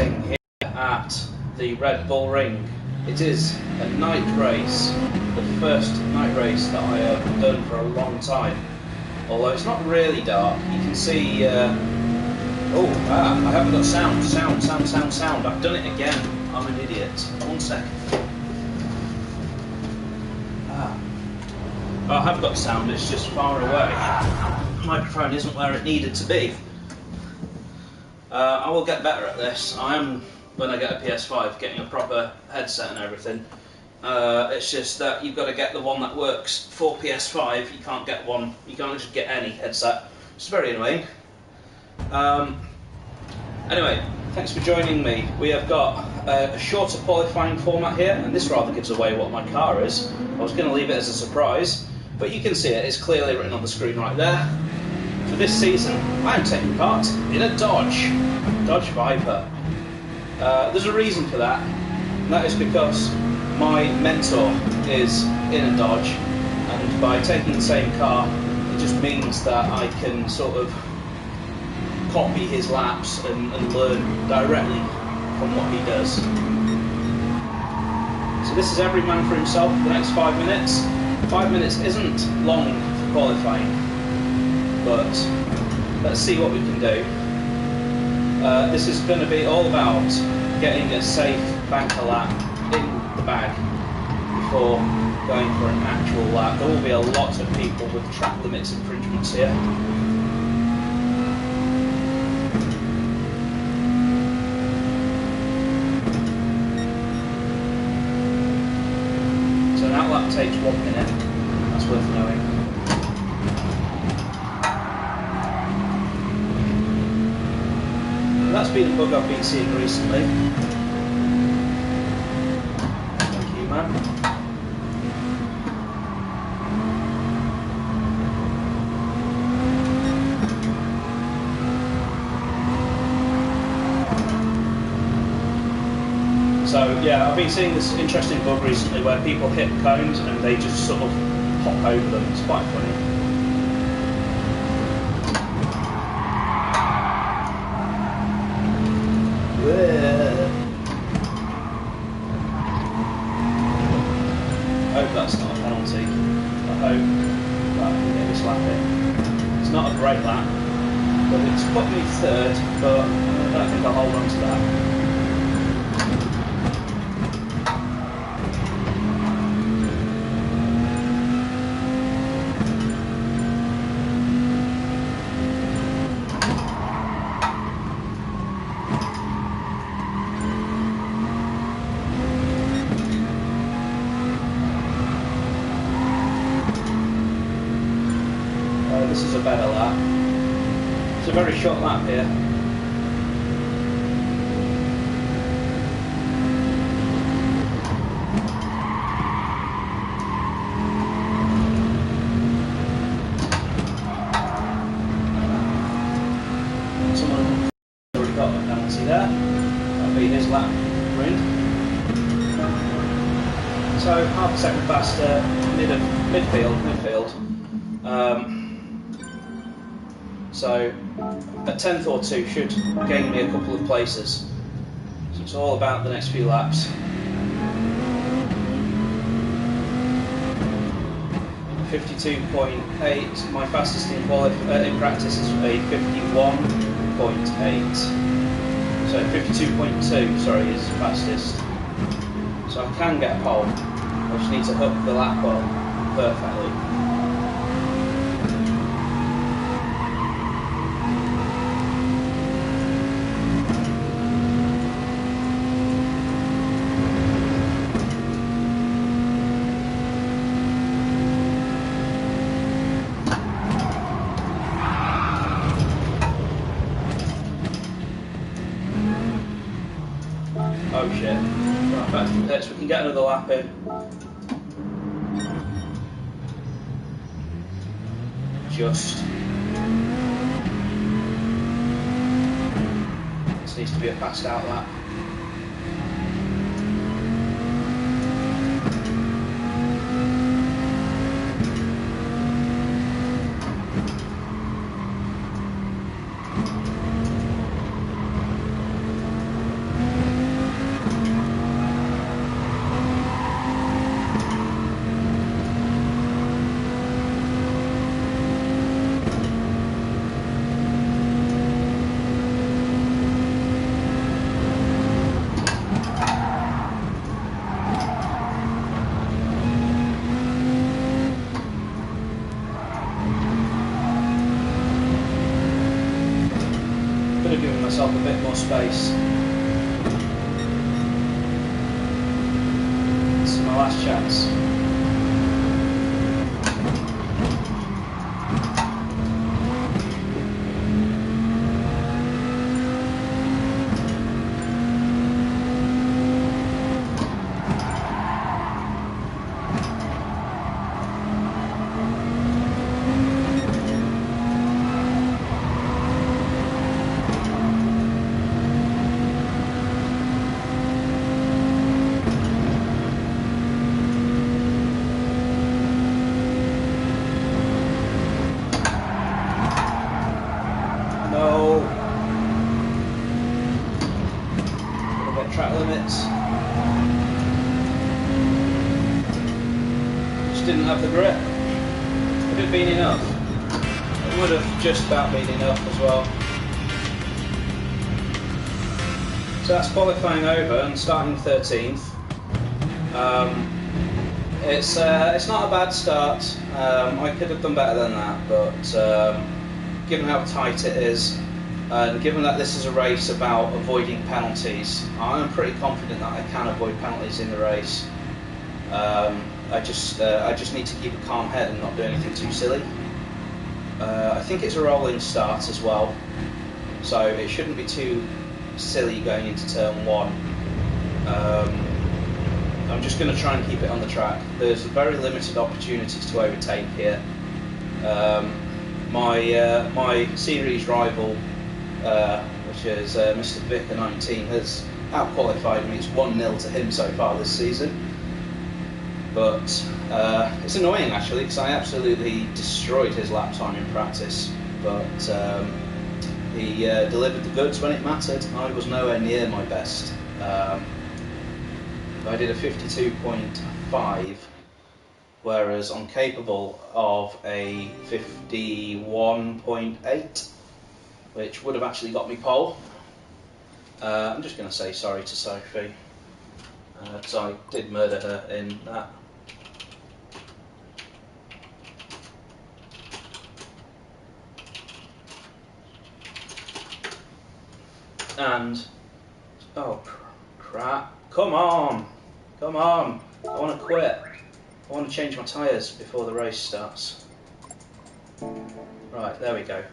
racing here at the Red Bull Ring. It is a night race, the first night race that I have done for a long time. Although it's not really dark, you can see. I haven't got sound. I've done it again. I'm an idiot. 1 second. I have got sound, it's just far away. The microphone isn't where it needed to be. I will get better at this. I am, when I get a PS5, getting a proper headset and everything. It's just that you've got to get the one that works for PS5. You can't get one, you can't just get any headset. It's very annoying. Anyway, thanks for joining me. We have got a shorter qualifying format here, and this rather gives away what my car is. I was going to leave it as a surprise, but you can see it. It's clearly written on the screen right there. For this season, I am taking part in a Dodge Viper. There's a reason for that, and that is because my mentor is in a Dodge, and by taking the same car, it just means that I can sort of copy his laps and learn directly from what he does. So this is every man for himself for the next 5 minutes. 5 minutes isn't long for qualifying, but let's see what we can do. This is going to be all about getting a safe banker lap in the bag before going for an actual lap. There will be a lot of people with track limits infringements here. So an outlap takes 1 minute, that's worth knowing. That's been a bug I've been seeing recently. Thank you, man. So yeah, I've been seeing this interesting bug recently where people hit cones and they just sort of hop over them. It's quite funny. I hope that's not a penalty. I hope that I can get this lap in. It's not a great lap, but it's put me third, but I don't think I'll hold on to that. This is a better lap. It's a very short lap here. Someone already got a penalty there. That'll be his lap win. So half a second faster, midfield. So a tenth or two should gain me a couple of places. So it's all about the next few laps. 52.8. My fastest in practice is a 51.8. So 52.2, sorry, is fastest. So I can get a pole. I just need to hook the lap up perfectly. Oh shit. Right, back to the pits, we can get another lap in. Just. This needs to be a fast out lap. got space. This is my last chance. No. Gonna get track limits. Just didn't have the grip. Would have been enough. It would have just about been enough as well. So that's qualifying over and starting 13th. It's not a bad start. I could have done better than that, but given how tight it is, and given that this is a race about avoiding penalties, I'm pretty confident that I can avoid penalties in the race. I just need to keep a calm head and not do anything too silly. I think it's a rolling start as well, so it shouldn't be too silly going into turn 1. I'm just going to try and keep it on the track. There's very limited opportunities to overtake here. My series rival, which is Mr. Vicker 19, has out-qualified me. It's 1-0 to him so far this season. But it's annoying actually, because I absolutely destroyed his lap time in practice. But he delivered the goods when it mattered. I was nowhere near my best. I did a 52.5. Whereas I'm capable of a 51.8, which would have actually got me pole. I'm just going to say sorry to Sophie, because I did murder her in that. And, oh crap, come on, I want to quit. I want to change my tyres before the race starts. Right, there we go.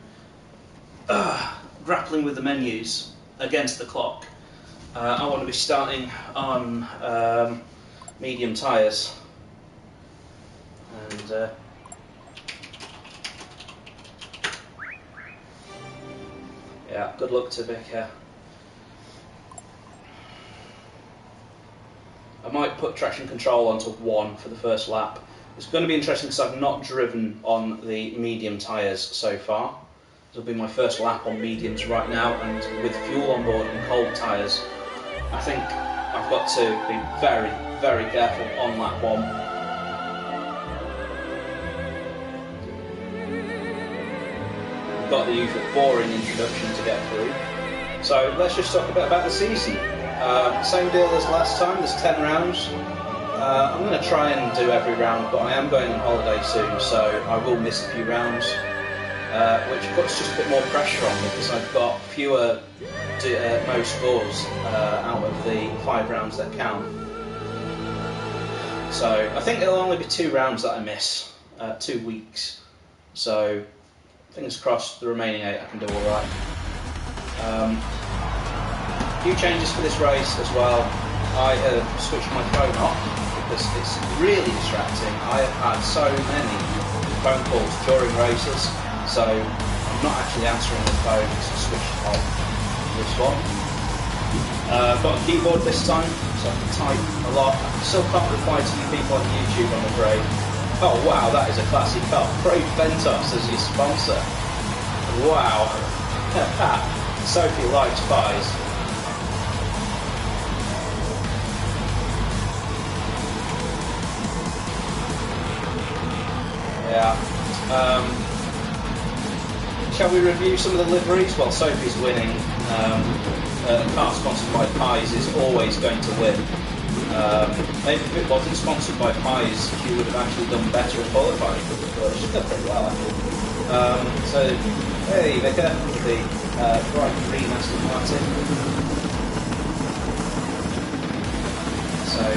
Grappling with the menus against the clock. I want to be starting on medium tyres. And yeah, good luck to Vicker. I might put traction control onto 1 for the first lap. It's going to be interesting because I've not driven on the medium tyres so far. This will be my first lap on mediums right now, and with fuel on board and cold tyres, I think I've got to be very, very careful on lap 1. We've got the usual boring introduction to get through. So let's just talk a bit about the season. Same deal as last time, there's 10 rounds. I'm going to try and do every round, but I am going on holiday soon, so I will miss a few rounds, which puts just a bit more pressure on me because I've got fewer Mo scores out of the 5 rounds that count. So I think it'll only be 2 rounds that I miss, 2 weeks. So fingers crossed the remaining 8 I can do alright. Few changes for this race as well. I have switched my phone off because it's really distracting. I have had so many phone calls during races, so I'm not actually answering the phone because I switched off this one. I've got a keyboard this time, so I can type a lot. I still can't reply to you people on YouTube, I'm afraid. Oh wow, that is a classy car. Brave Ventos as your sponsor. Wow. Sophie likes pies. Yeah. Shall we review some of the liveries? Well, Sophie's winning. A car sponsored by Pies is always going to win. Maybe if it wasn't sponsored by Pies, she would have actually done better in qualifying. But she's done pretty well, I think. So, hey Vicker, the bright green Aston Martin. So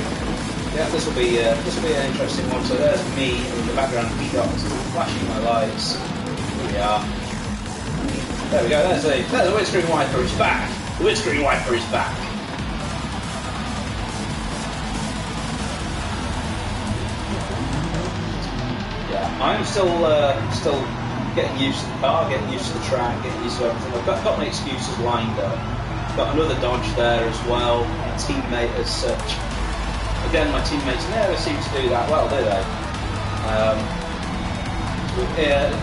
yeah, this will be an interesting one. So there's me in the background shot, flashing my lights. Here we are. There we go. There's the windscreen wiper. It's back. The windscreen wiper is back. I'm still getting used to the car, getting used to the track, getting used to everything. I've got my excuses lined up. Got another Dodge there as well, a teammate as such. Again, my teammates never seem to do that well, do they?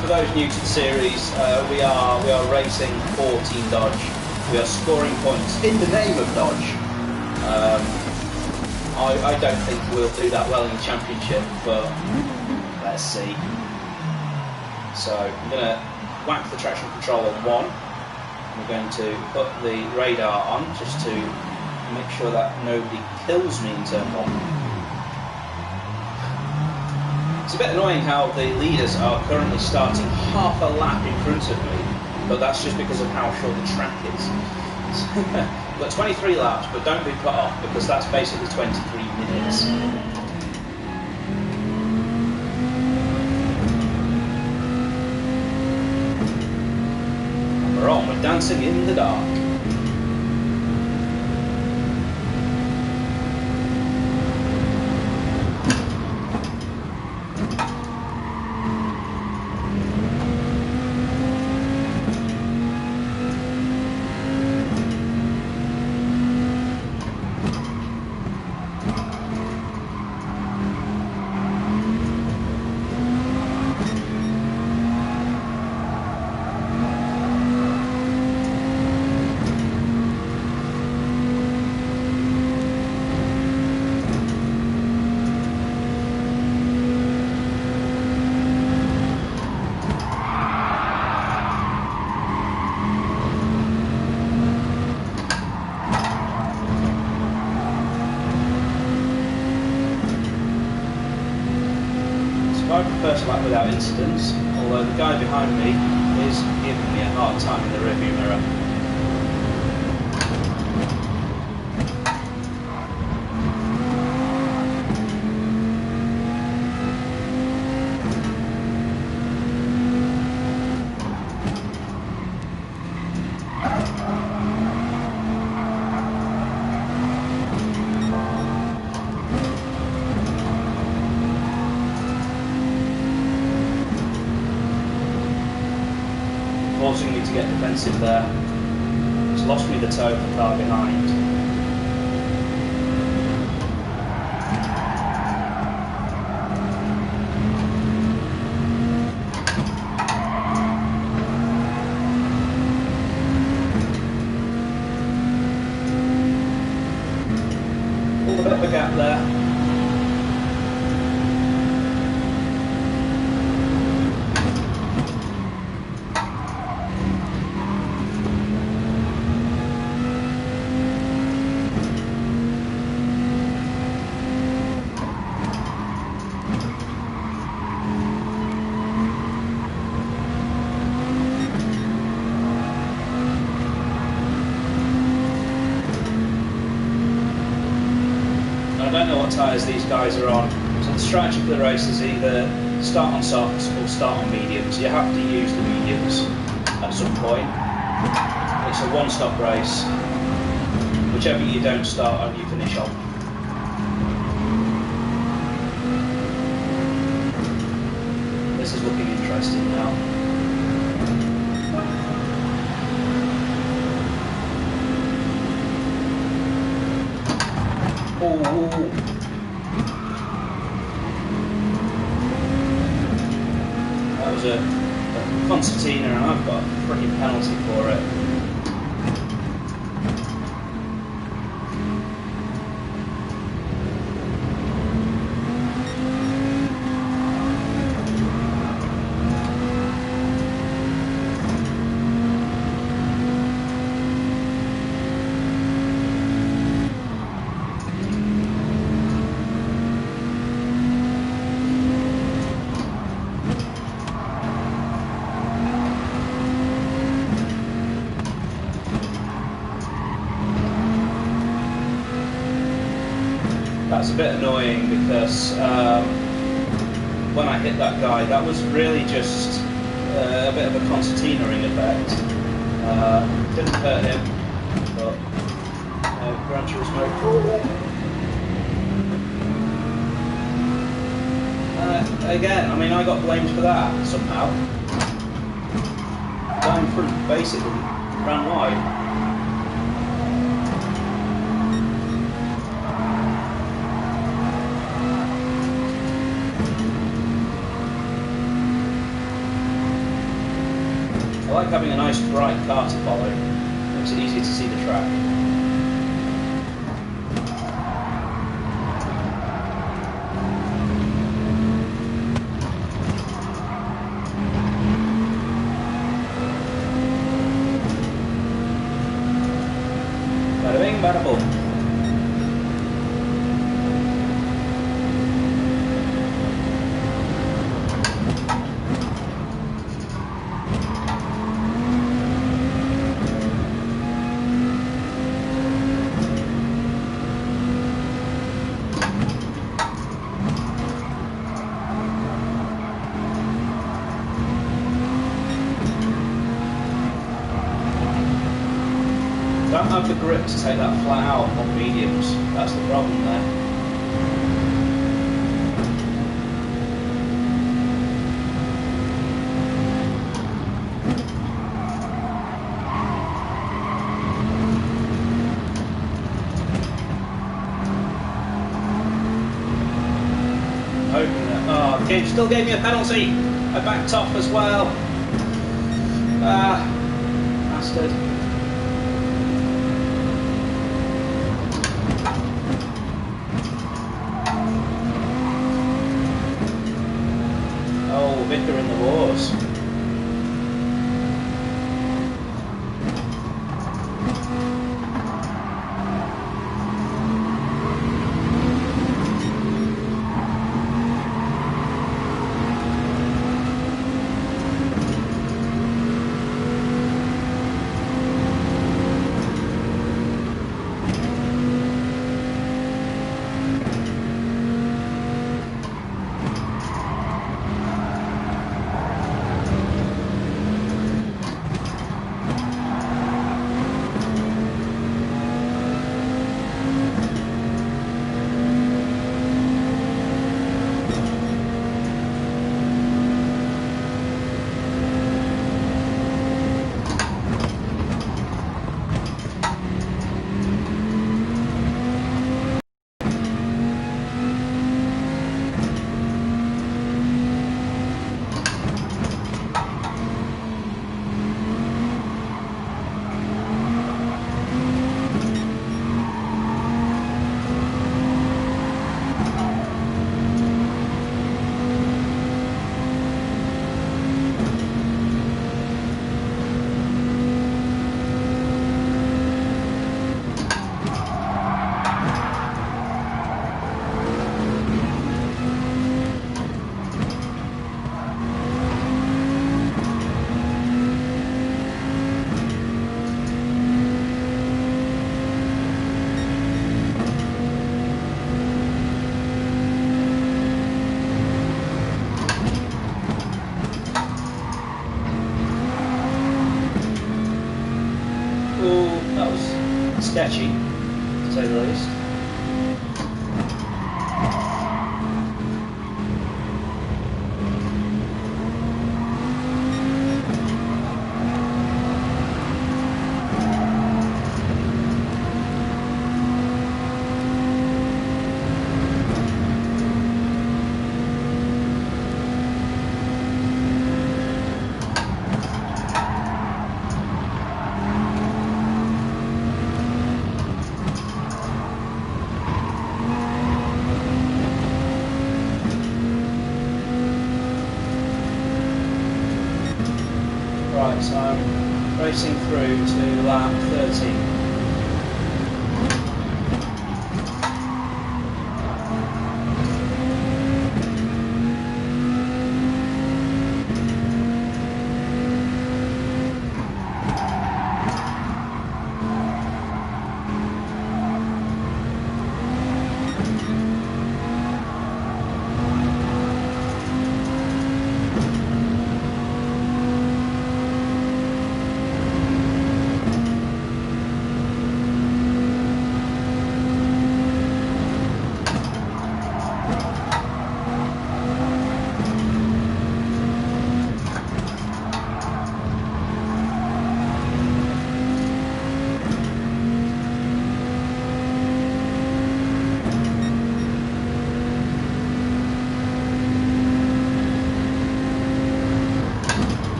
For those new to the series, we are racing for Team Dodge. We are scoring points in the name of Dodge. I don't think we'll do that well in the championship, but let's see. So I'm going to whack the traction control on 1. We're going to put the radar on just to make sure that nobody kills me in turn 1. It's a bit annoying how the leaders are currently starting half a lap in front of me, but that's just because of how short the track is. We've got 23 laps, but don't be put off because that's basically 23 minutes. We're on, we're dancing in the dark. First lap without incidents, although the guy behind me is giving me a hard time in the rearview mirror. Forcing me to get defensive there. It's lost me the toe of the car behind. Pulled a bit of a gap there. I don't know what tyres these guys are on. So the strategy for the race is either start on softs or start on mediums. You have to use the mediums at some point. It's a one-stop race. Whichever you don't start on, you finish on. This is looking interesting now. Oh. That was a concertina and I've got a freaking penalty for it. That's a bit annoying because when I hit that guy, that was really just a bit of a concertina-ing effect. Didn't hurt him, but Gran Turismo. Again, I mean, I got blamed for that somehow. Guy in front basically ran wide. I like having a nice bright car to follow. Makes it easier to see the track. Bada bing, bada boom. Don't have the grip to take that flat out on mediums. That's the problem there. Hoping that. Oh, the game still gave me a penalty. I backed off as well. Ah, bastard. Vicar in the wars. Sketchy, to say the least. Right, so I'm racing through to lap 13.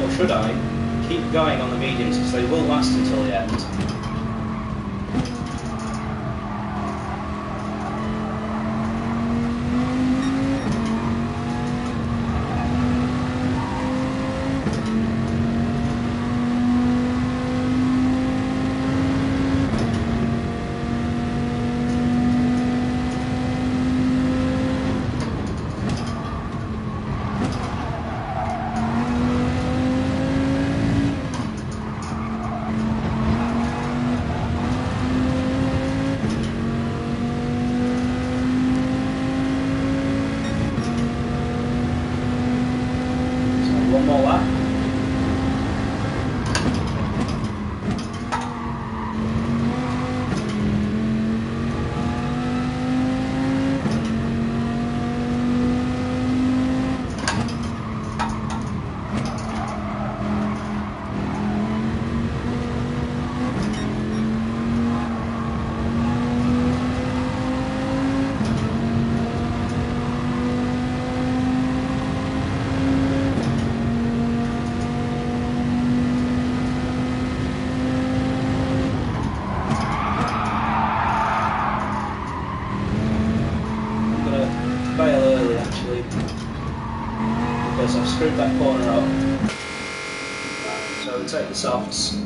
or should I, keep going on the mediums because they will last until the end? One more lap. Bail early actually because I've screwed that corner up. So we take the softs.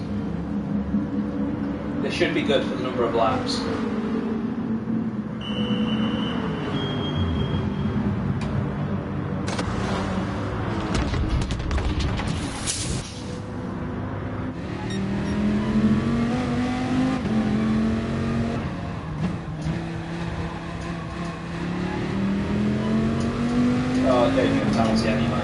They should be good for the number of laps. Oh, I gave you a penalty anyway.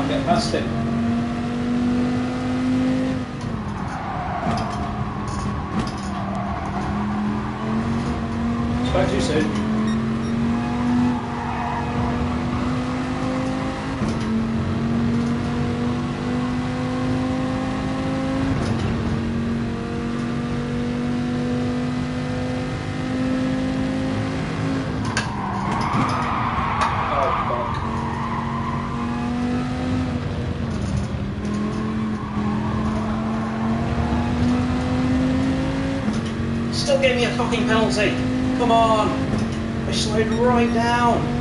Get past him. Spoke too soon. Still gave me a fucking penalty. Come on. I slowed right down.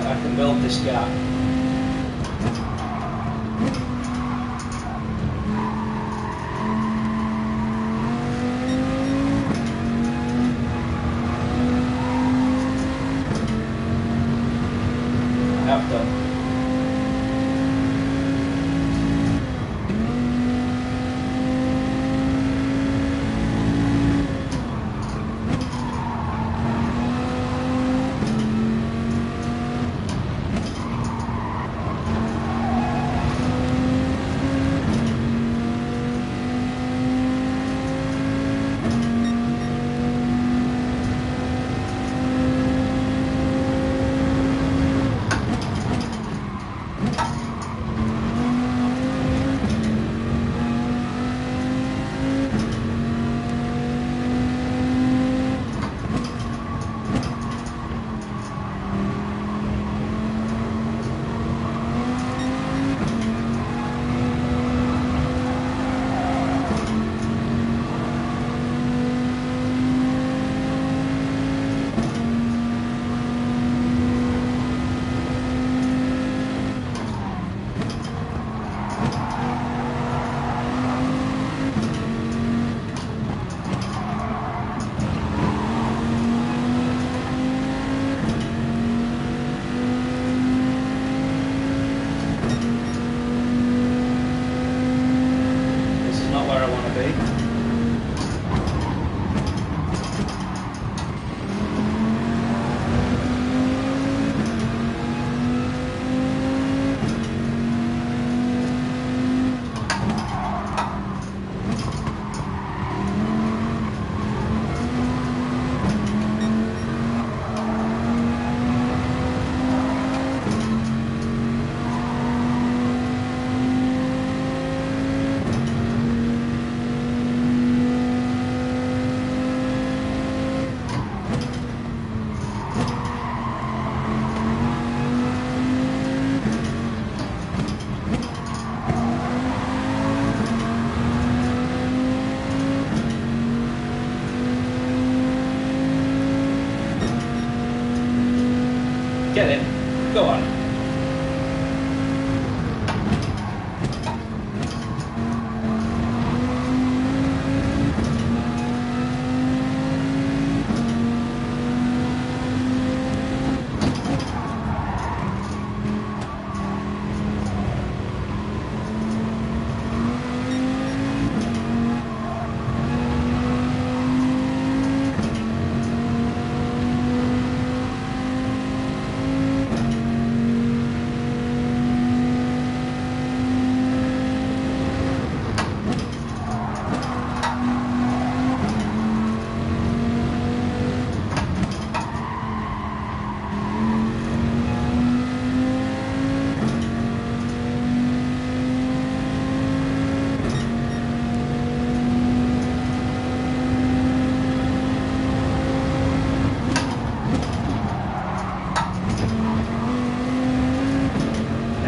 Right, I can build this gap. I have done. Get in. Go on.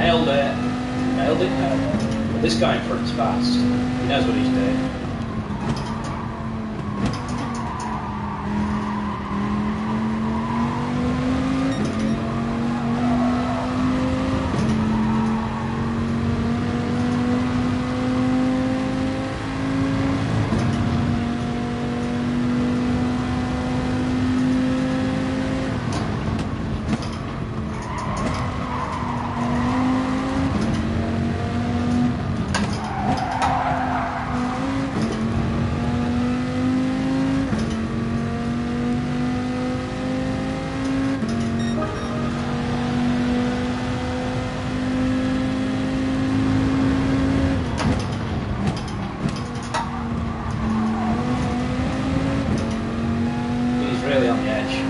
Nailed it. Nailed it, nailed it. Well, this guy in front's fast. He knows what he's doing. Really on the edge.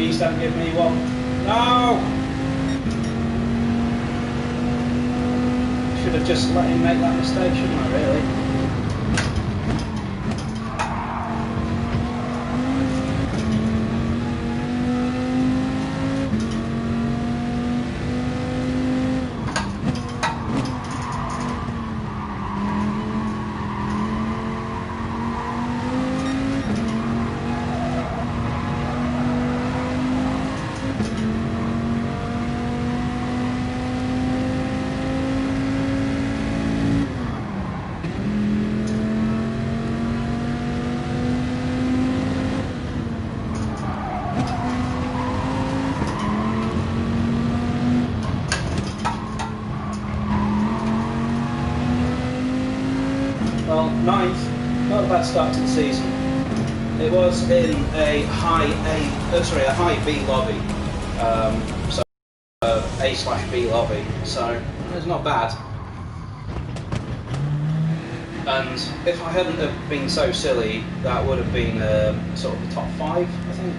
Please don't give me one. No! Should have just let him make that mistake, shouldn't I, really? Well, ninth, not a bad start to the season. It was in a high B lobby, so A/B lobby, so it's not bad. And if I hadn't have been so silly, that would have been sort of the top 5, I think.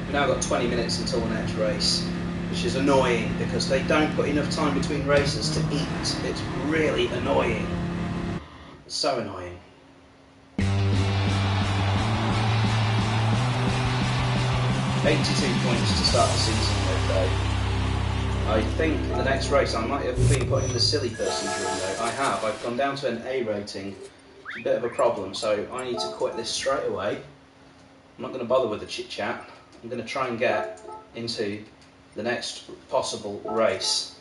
We've now got 20 minutes until the next race, which is annoying because they don't put enough time between races to eat. It's really annoying. It's so annoying. $82 points to start the season, okay. I think the next race I might have been put in the silly person's room though. I have. I've gone down to an A rating. It's a bit of a problem, so I need to quit this straight away. I'm not going to bother with the chit chat. I'm going to try and get into the next possible race.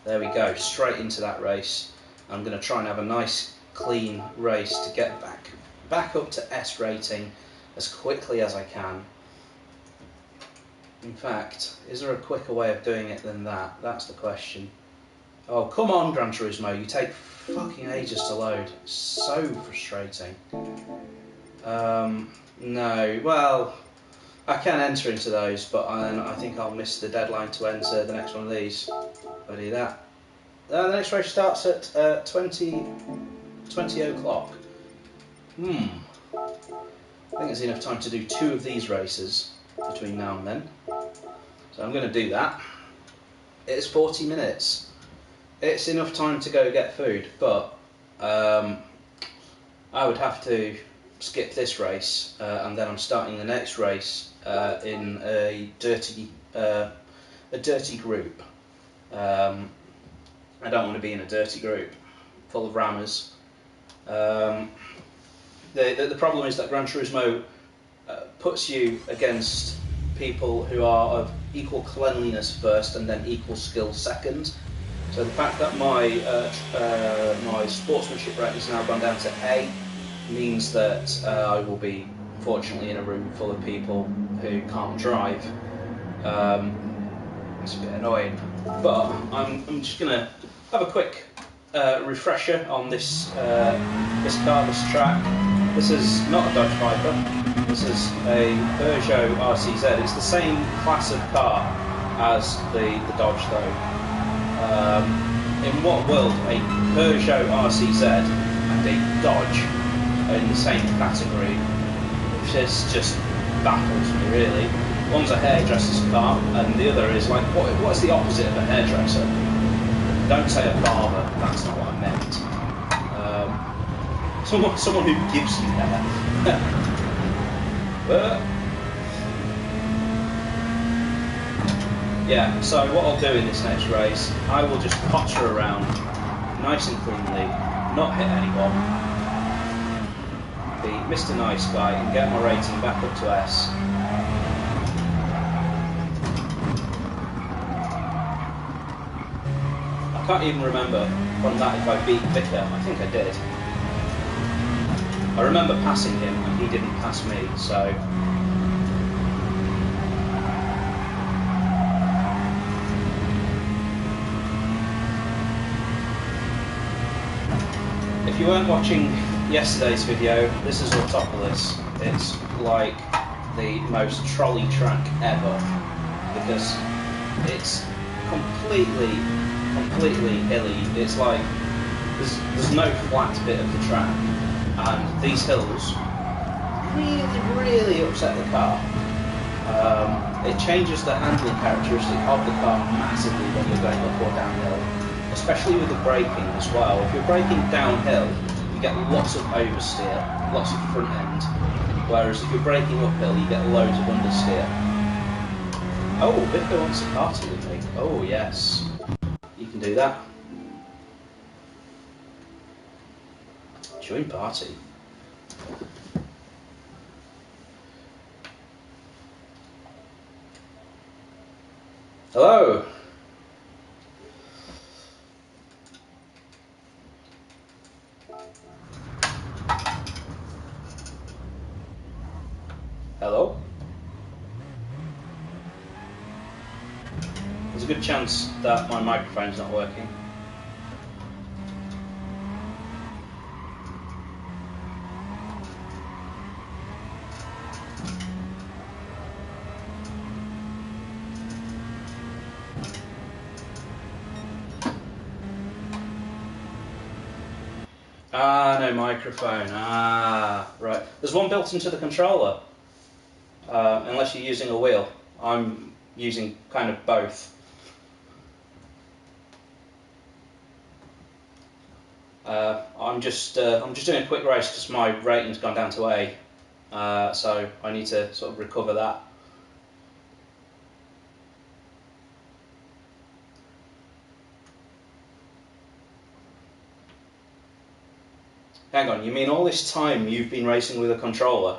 There we go, straight into that race. I'm going to try and have a nice clean race to get back up to S rating as quickly as I can. In fact, is there a quicker way of doing it than that? That's the question. Oh, come on, Gran Turismo, you take fucking ages to load. So frustrating. No, well, I can enter into those, but I think I'll miss the deadline to enter the next one of these. If I do that. The next race starts at 20 o'clock. I think there's enough time to do 2 of these races between now and then. So I'm going to do that. It's 40 minutes. It's enough time to go get food, but I would have to skip this race, and then I'm starting the next race in a dirty group. I don't want to be in a dirty group full of rammers. The problem is that Gran Turismo puts you against people who are of equal cleanliness first and then equal skill second. So the fact that my sportsmanship rating has now gone down to A means that I will be, unfortunately, in a room full of people who can't drive. It's a bit annoying, but I'm just gonna have a quick refresher on this car, this track. This is not a Dodge Viper. This is a Peugeot RCZ. It's the same class of car as the Dodge, though. In what world a Peugeot RCZ and a Dodge are in the same category? Which just baffles me, really. One's a hairdresser's car, and the other is like, what's the opposite of a hairdresser? Don't say a barber, that's not what I meant. Someone who gives you hair. Yeah, so what I'll do in this next race, I will just potter around nice and cleanly, not hit anyone, be Mr. Nice Guy and get my rating back up to S. I can't even remember from that if I beat Vicker. I think I did. I remember passing him and he didn't pass me, so... If you weren't watching yesterday's video, this is Autopolis. It's like the most trolley track ever, because it's completely hilly. It's like there's no flat bit of the track, and these hills really upset the car. It changes the handling characteristic of the car massively when you're going up or downhill, especially with the braking as well. If you're braking downhill, you get lots of oversteer, lots of front end, whereas if you're braking uphill, you get loads of understeer. Oh, Victor wants a party with me. Oh yes, you can do that. Join party. Hello. Hello. There's a good chance that my microphone's not working. Ah, no microphone. Ah, right. There's one built into the controller, unless you're using a wheel. I'm using kind of both. I'm just doing a quick race because my rating's gone down to A, so I need to sort of recover that. Hang on, you mean all this time you've been racing with a controller?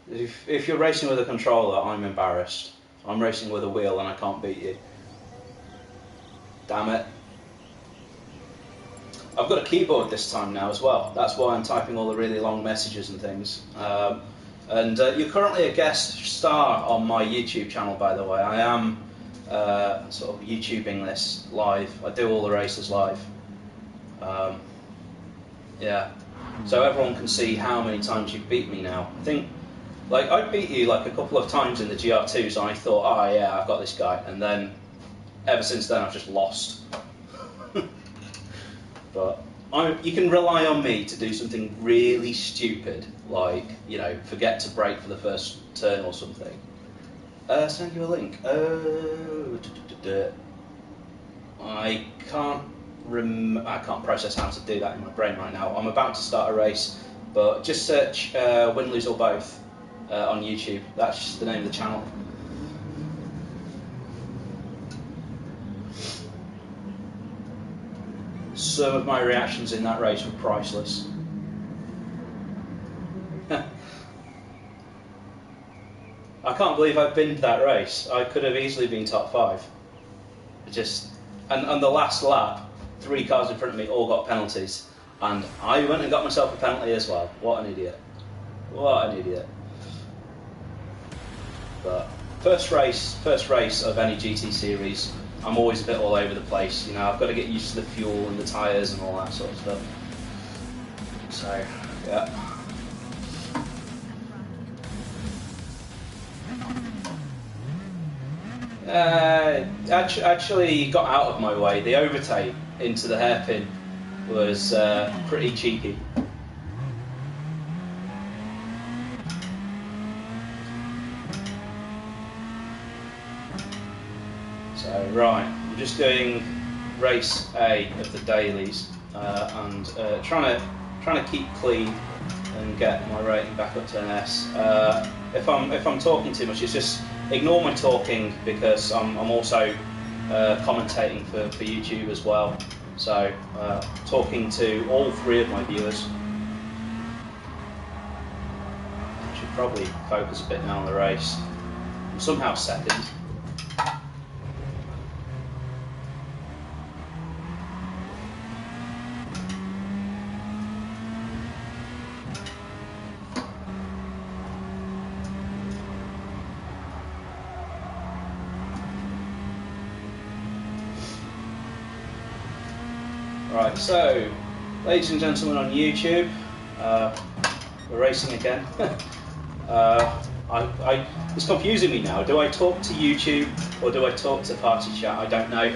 If you're racing with a controller, I'm embarrassed. I'm racing with a wheel and I can't beat you. Damn it. I've got a keyboard this time now as well. That's why I'm typing all the really long messages and things. You're currently a guest star on my YouTube channel, by the way. I am sort of YouTubing this live. I do all the races live. Yeah, so everyone can see how many times you've beat me now. I think, like, I beat you like a couple of times in the GR2s, and I thought, oh yeah, I've got this guy, and then ever since then I've just lost. But you can rely on me to do something really stupid, like, you know, forget to brake for the first turn or something. Send you a link. I can't process how to do that in my brain right now. I'm about to start a race, but just search Win, Lose or Both on YouTube. That's just the name of the channel. Some of my reactions in that race were priceless. I can't believe I've been to that race. I could have easily been top 5. And the last lap, 3 cars in front of me all got penalties, and I went and got myself a penalty as well. What an idiot. What an idiot. But first race of any GT series, I'm always a bit all over the place. You know, I've got to get used to the fuel and the tyres and all that sort of stuff. So, yeah. Actually got out of my way. The overtake into the hairpin was pretty cheeky. So right, I'm just doing race A of the dailies and trying to keep clean and get my rating back up to an S. If I'm talking too much, it's just ignore my talking because I'm also commentating for YouTube as well. So talking to all 3 of my viewers. I should probably focus a bit now on the race. I'm somehow second. Right, so, ladies and gentlemen on YouTube, we're racing again. It's confusing me now. Do I talk to YouTube or do I talk to Party Chat? I don't know.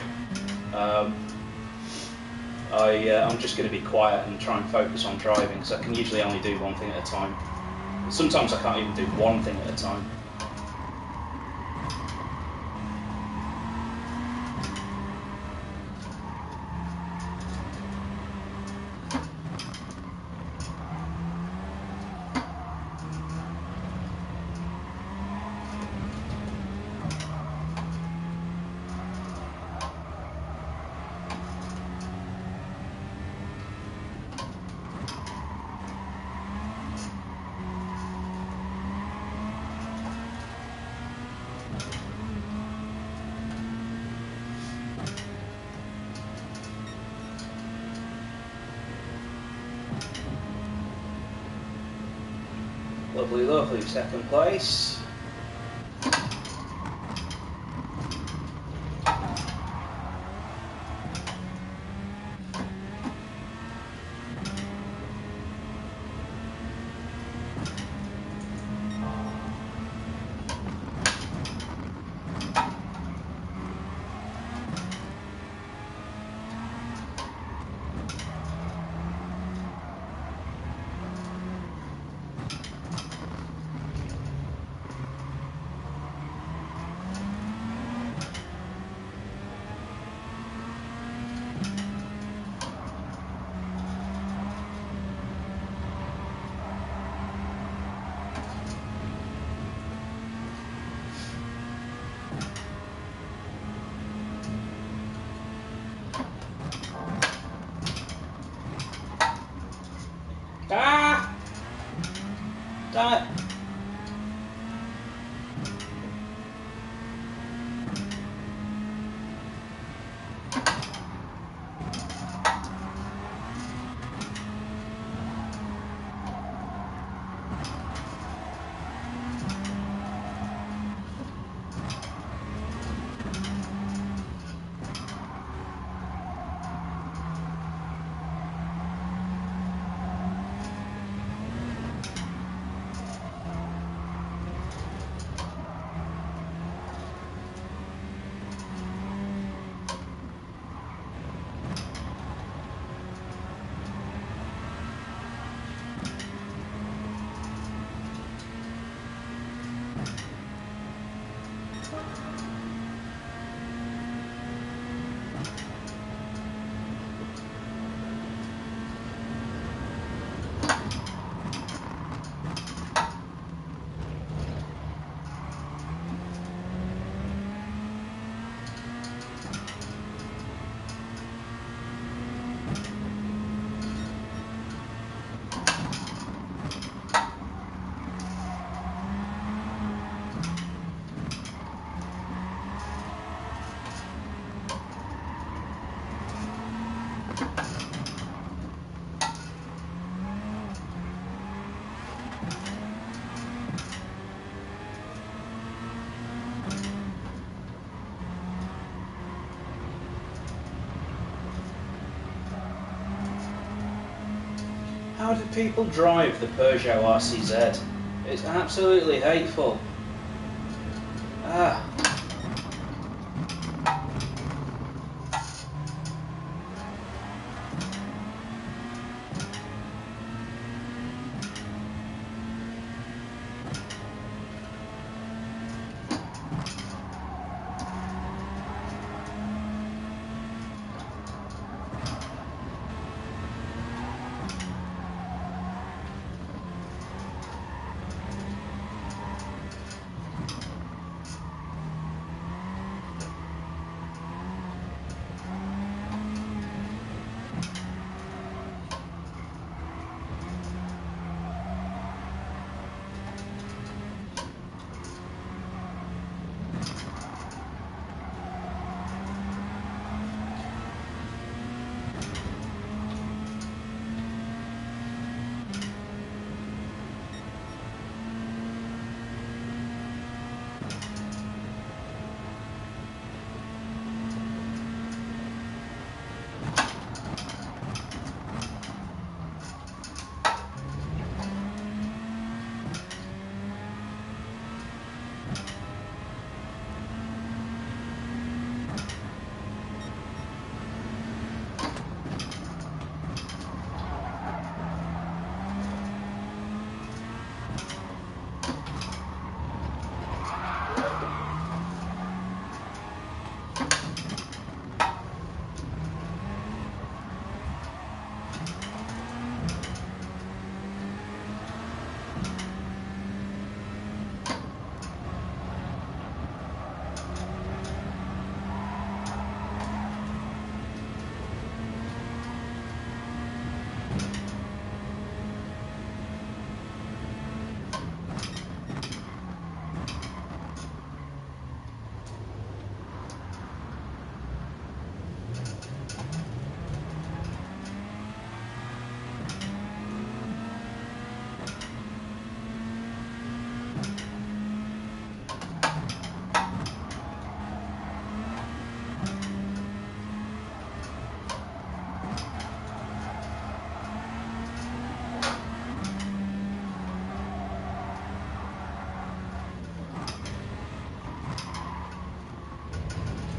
I'm just going to be quiet and try and focus on driving, because I can usually only do one thing at a time. Sometimes I can't even do one thing at a time. Lovely, lovely, second place. Ah! Damn it! How do people drive the Peugeot RCZ? It's absolutely hateful. Ah.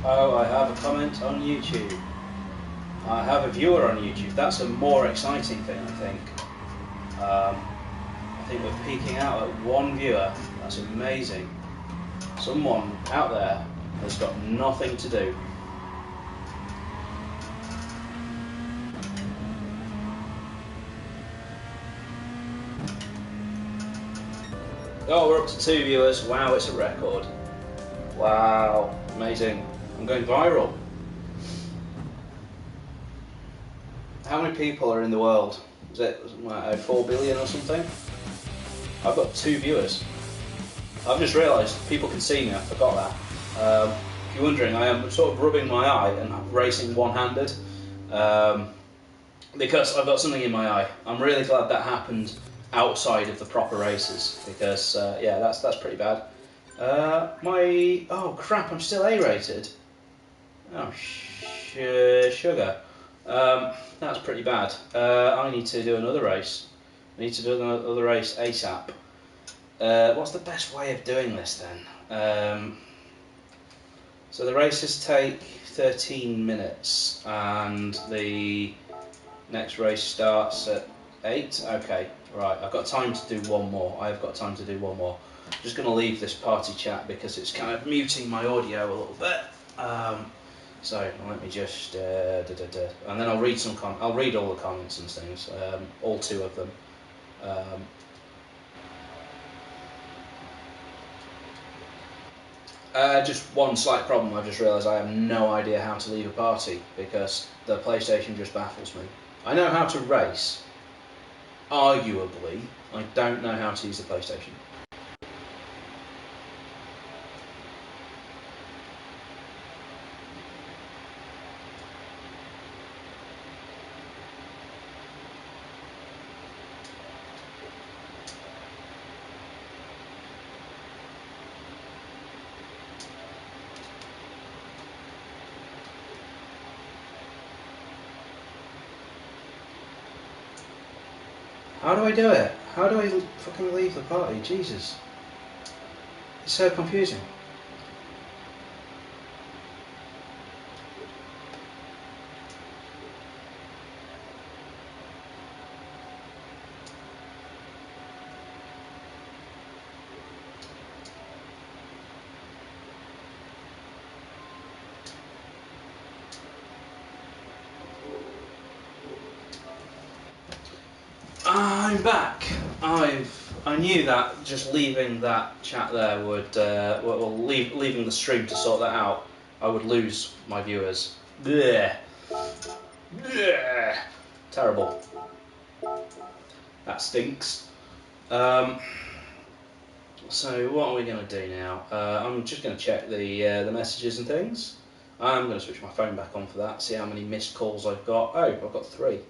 Oh, I have a comment on YouTube. I have a viewer on YouTube. That's a more exciting thing, I think. I think we're peaking out at 1 viewer. That's amazing. Someone out there has got nothing to do. Oh, we're up to 2 viewers. Wow, it's a record. Wow, amazing. I'm going viral. How many people are in the world? Is it 4 billion or something? I've got 2 viewers. I've just realised people can see me, I forgot that. If you're wondering, I am sort of rubbing my eye and racing one-handed because I've got something in my eye. I'm really glad that happened outside of the proper races because, yeah, that's pretty bad. Oh crap, I'm still A-rated. Oh, sugar. That's pretty bad. I need to do another race. I need to do another race ASAP. What's the best way of doing this then? So the races take 13 minutes and the next race starts at 8. Okay, right, I've got time to do one more. I have got time to do one more. I'm just going to leave this party chat because it's kind of muting my audio a little bit. So let me just and then I'll read I'll read all the comments and things, all 2 of them. Just one slight problem. I've just realised I have no idea how to leave a party because the PlayStation just baffles me. I know how to race. Arguably, I don't know how to use the PlayStation. How do I do it? How do I fucking leave the party? Jesus. It's so confusing. I'm back. I knew that just leaving that chat there would, leaving the stream to sort that out, I would lose my viewers. Blech. Blech. Terrible. That stinks. So what are we going to do now? I'm just going to check the messages and things. I'm going to switch my phone back on for that. See how many missed calls I've got. Oh, I've got 3.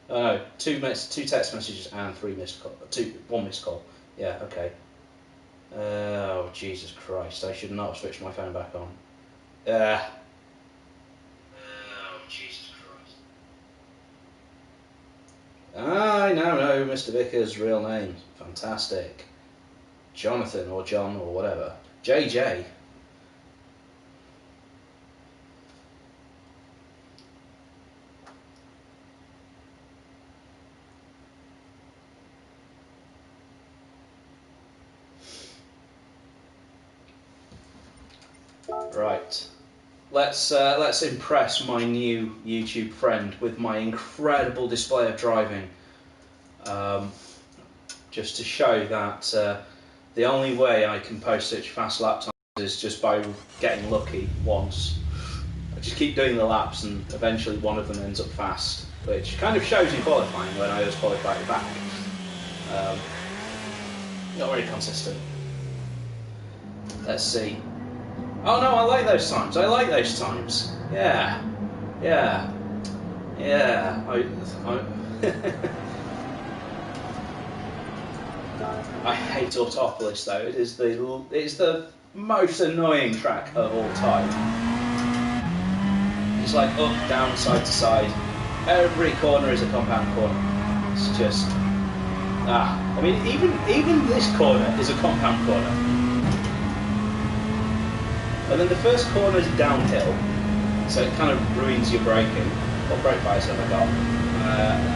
No, 2 text messages and 1 missed call. Yeah, okay. Oh, Jesus Christ, I should not have switched my phone back on. Oh, Jesus Christ. I now know Mr. Vickers' real name. Fantastic. Jonathan or John or whatever. JJ. Right, let's impress my new YouTube friend with my incredible display of driving. Just to show that the only way I can post such fast lap times is just by getting lucky once. I just keep doing the laps and eventually one of them ends up fast, which kind of shows in qualifying when I was qualified at the back. Not very consistent. Let's see. Oh no, I like those times. I like those times. Yeah, yeah, yeah. I hate Autopolis though. It's the most annoying track of all time. It's like up, down, side to side. Every corner is a compound corner. It's just I mean, even this corner is a compound corner. And then the first corner is downhill, so it kind of ruins your braking. What brake bias have I got?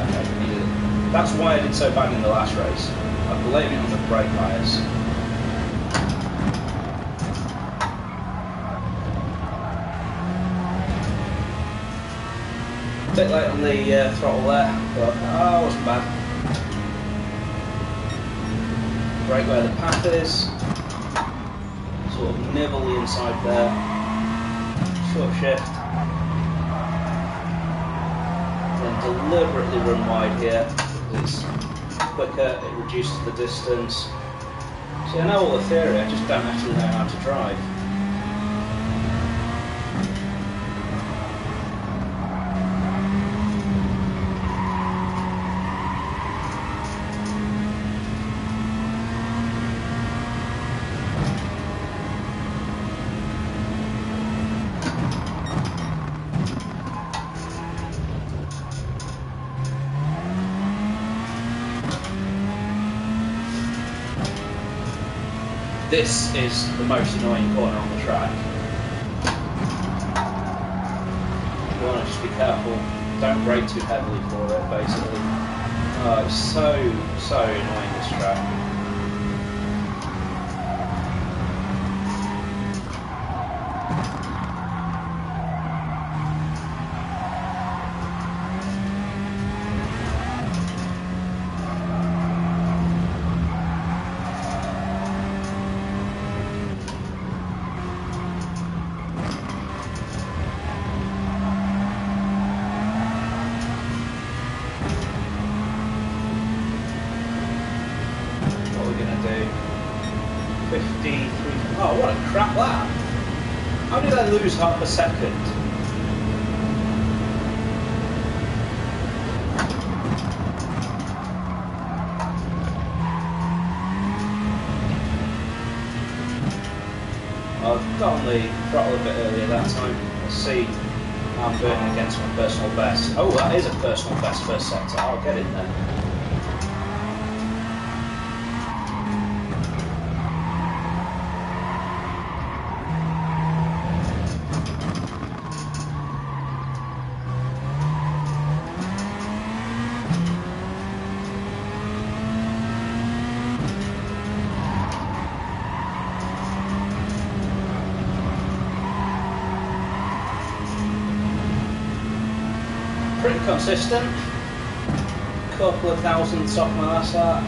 Okay, that's why I did so bad in the last race. I blame it on the brake bias. A bit late on the throttle there, but it wasn't bad. Brake where the path is, sort of nibble the inside there, short shift, then deliberately run wide here because it's quicker, it reduces the distance. See, I know all the theory, I just don't actually know how to drive. This is the most annoying corner on the track. You want to just be careful, don't brake too heavily for it, basically. Oh, it's so annoying, this track. Oh, what a crap lap! How did I lose half a second? I've got on the throttle a bit earlier that time. Let's see how I'm doing against my personal best. Oh, that is a personal best first sector. I'll get in there. Pretty consistent, couple of thousandths off my last lap.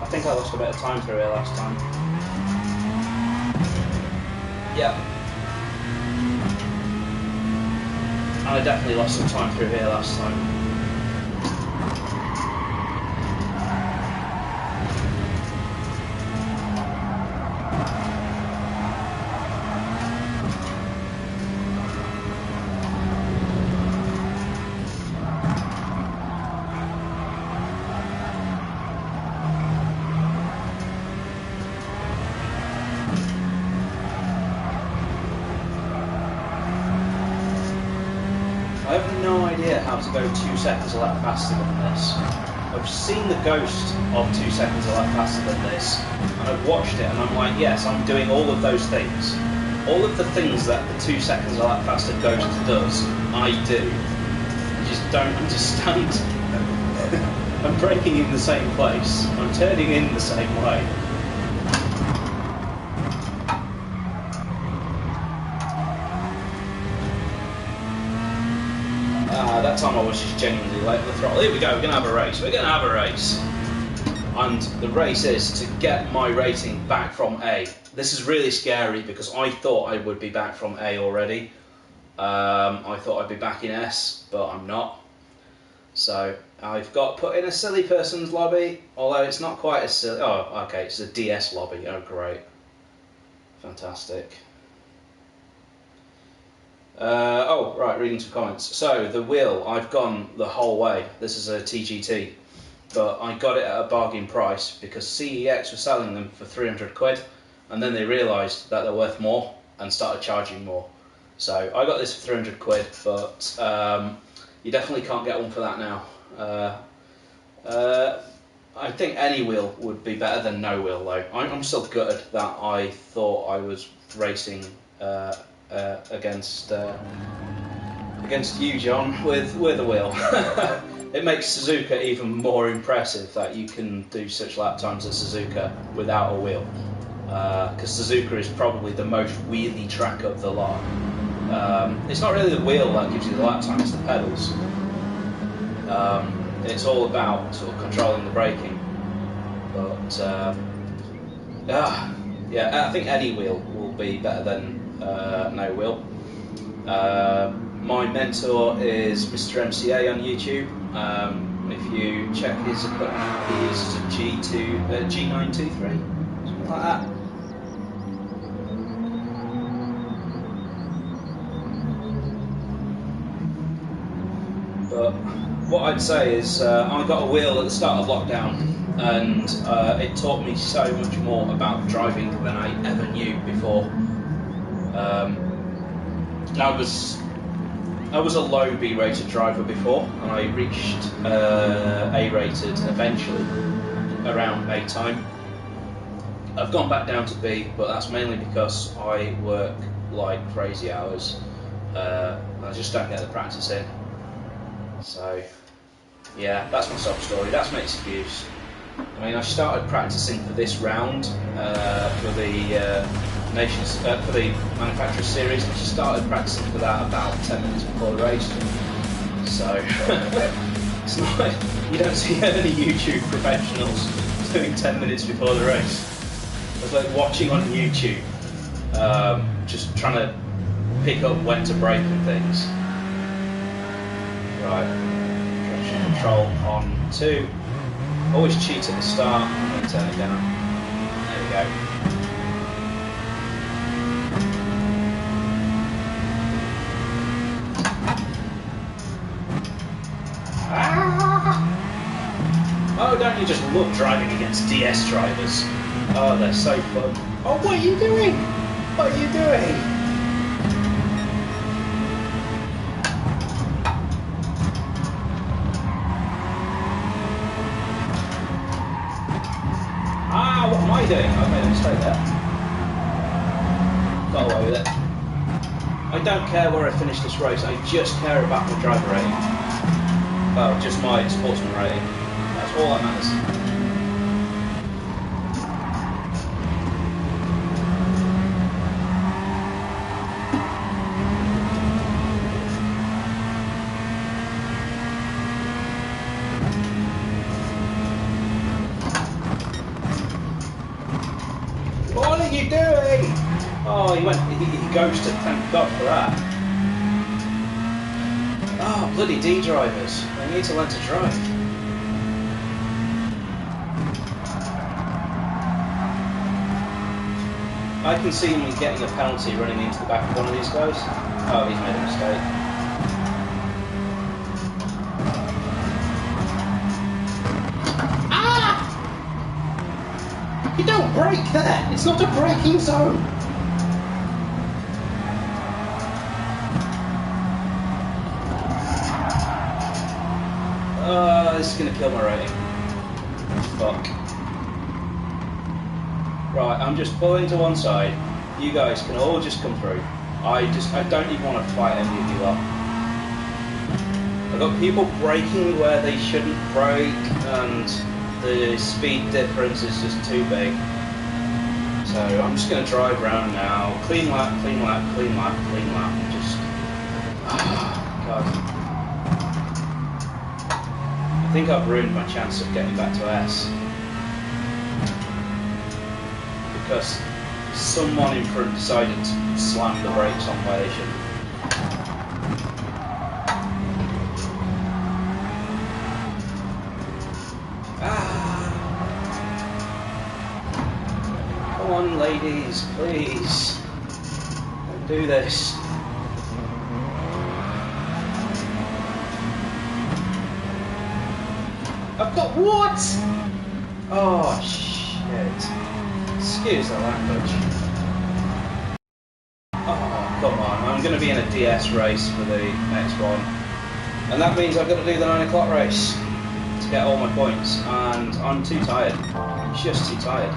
I think I lost a bit of time through here last time. Yep. And I definitely lost some time through here last time. I have no idea how to go 2 seconds a lap faster than this. I've seen the ghost of 2 seconds a lap faster than this, and I've watched it and I'm like, yes, I'm doing all of those things. All of the things that the 2 seconds a lap faster ghost does, I do. I just don't understand. I'm braking in the same place. I'm turning in the same way. That time I was just genuinely late on the throttle. Here we go, we're going to have a race. We're going to have a race. And the race is to get my rating back from A. This is really scary because I thought I would be back from A already. I thought I'd be back in S, but I'm not. So I've got put in a silly person's lobby, although it's not quite as silly. Oh, okay, it's a DS lobby. Oh, great. Fantastic. Oh, right, reading some comments. So, the wheel, I've gone the whole way. This is a TGT, but I got it at a bargain price because CEX was selling them for 300 quid, and then they realised that they're worth more and started charging more. So, I got this for 300 quid, but you definitely can't get one for that now. I think any wheel would be better than no wheel though. I'm still gutted that I thought I was racing against you, John, with a wheel. It makes Suzuka even more impressive that you can do such lap times at Suzuka without a wheel. Because Suzuka is probably the most wheelie track of the lot. It's not really the wheel that gives you the lap time, it's the pedals. It's all about sort of controlling the braking. But yeah, I think any wheel will be better than no wheel. My mentor is Mr. MCA on YouTube. If you check his equipment out, he uses a G923, something like that. But what I'd say is I got a wheel at the start of lockdown, and it taught me so much more about driving than I ever knew before. I was a low B-rated driver before, and I reached A-rated eventually around May time. I've gone back down to B, but that's mainly because I work like crazy hours. I just don't get the practice in. So, yeah, that's my sob story. That's my excuse. I mean, I started practicing for this round for the for the Manufacturers Series. I just started practicing for that about 10 minutes before the race. So, it's not like you don't see any YouTube professionals doing 10 minutes before the race. I was like watching on YouTube, just trying to pick up when to brake and things. Right, traction control on 2. Always cheat at the start, I'm going to turn it down. There we go. Oh, don't you just love driving against DS drivers? Oh, they're so fun. Oh, what are you doing? What are you doing? What am I doing? I made a mistake there. Got away with it. I don't care where I finish this race, I just care about my driver rating. Well, just my sportsman rating. That's all that matters. What are you doing? Oh, he ghosted, thank God for that. Oh, bloody D drivers. They need to learn to drive. I can see me getting a penalty running into the back of one of these guys. Oh, he's made a mistake. You don't brake there! It's not a braking zone! This is going to kill my rating. Fuck. Right, I'm just pulling to one side. You guys can all just come through. I don't even want to fight any of you lot. I've got people braking where they shouldn't brake, and the speed difference is just too big. So I'm just going to drive around now. Clean lap, clean lap, clean lap, clean lap. Just... God. I think I've ruined my chance of getting back to S. Because someone in front decided to slam the brakes on where they shouldn't. Come on, ladies, please. Don't do this. I've got what? Oh, shit. Excuse the language. Oh, come on. I'm going to be in a DS race for the next one. And that means I've got to do the 9 o'clock race. get all my points, and I'm too tired. Just too tired.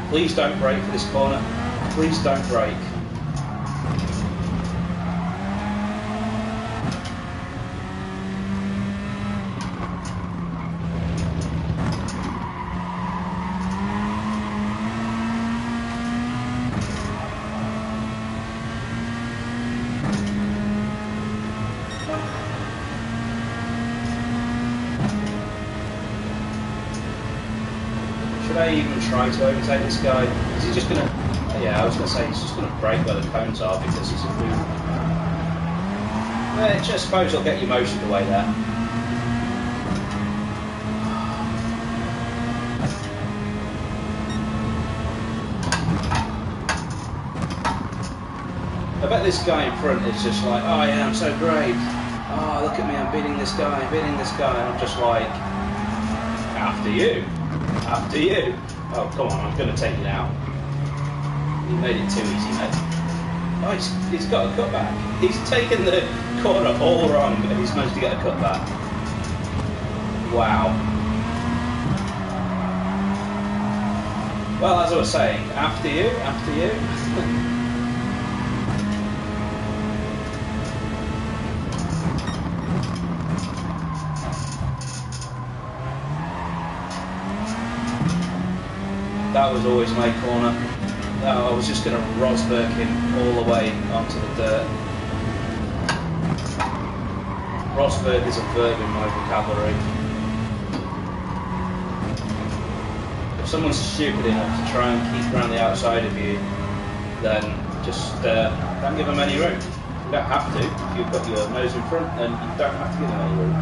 Please don't brake for this corner. Please don't brake. Should I even try to overtake this guy? Is he just gonna... Yeah, I was gonna say he's just gonna brake where the cones are because he's a fool. I just suppose he'll get you most of the way there. I bet this guy in front is just like, oh yeah, I'm so great. Oh, look at me, I'm beating this guy, I'm beating this guy. And I'm just like, after you. After you. Oh, come on, I'm going to take you out. You made it too easy, mate. Oh, he's got a cutback. He's taken the corner all wrong and he's managed to get a cutback. Wow. Well, as I was saying, after you, after you. That was always my corner. I was just going to Rosberg him all the way onto the dirt. Rosberg is a verb in my vocabulary. If someone's stupid enough to try and keep around the outside of you, then just don't give them any room. You don't have to. If you've got your nose in front, then you don't have to give them any room.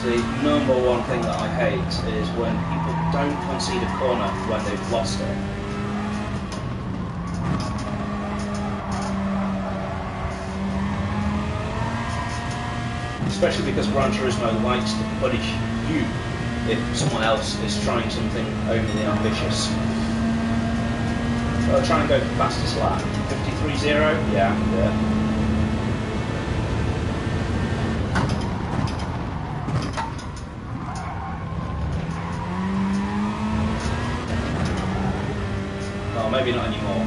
The number one thing that I hate is when people don't concede a corner when they've lost it. Especially because Gran Turismo likes to punish you if someone else is trying something overly ambitious. I'll try and go for the fastest lap. 53.0? Yeah, I can do it. Maybe not anymore.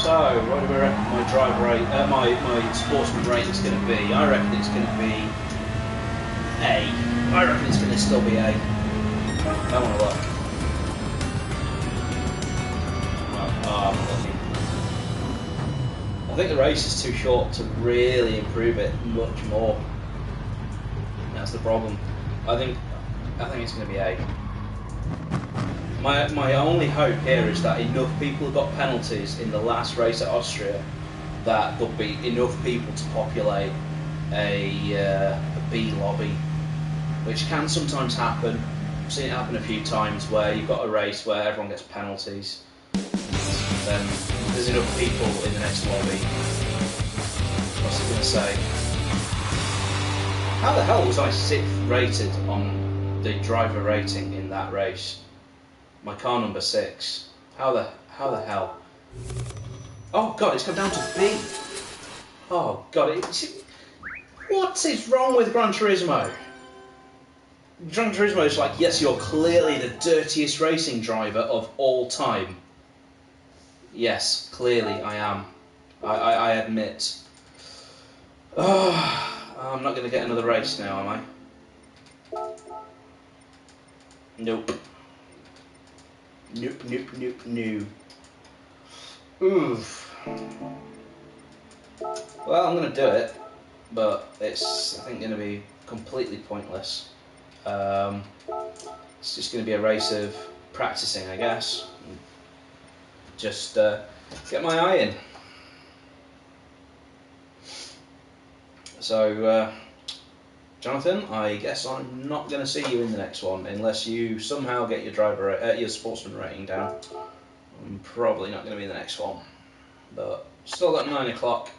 So, what do we reckon my drive rate, my sportsman rate is going to be? I reckon it's going to be A. I reckon it's going to still be A. I want to look. Oh, I'm looking. I think the race is too short to really improve it much more. That's the problem. I think it's going to be A. My only hope here is that enough people got penalties in the last race at Austria that there'll be enough people to populate a B lobby, which can sometimes happen. I've seen it happen a few times where you've got a race where everyone gets penalties. Then there's enough people in the next lobby. What's it going to say? How the hell was I 6th rated on the driver rating in that race? My car number 6. How the hell? Oh god, it's come down to B. Oh god, what is wrong with Gran Turismo? Gran Turismo is like, yes, you're clearly the dirtiest racing driver of all time. Yes, clearly I am. I admit. Oh, I'm not going to get another race now, am I? Nope. Nope. Oof. Well, I'm going to do it, but it's, I think, going to be completely pointless. It's just going to be a race of practicing, I guess. Just get my eye in. So, Jonathan, I guess I'm not going to see you in the next one unless you somehow get your sportsman rating down. I'm probably not going to be in the next one, but still got 9 o'clock.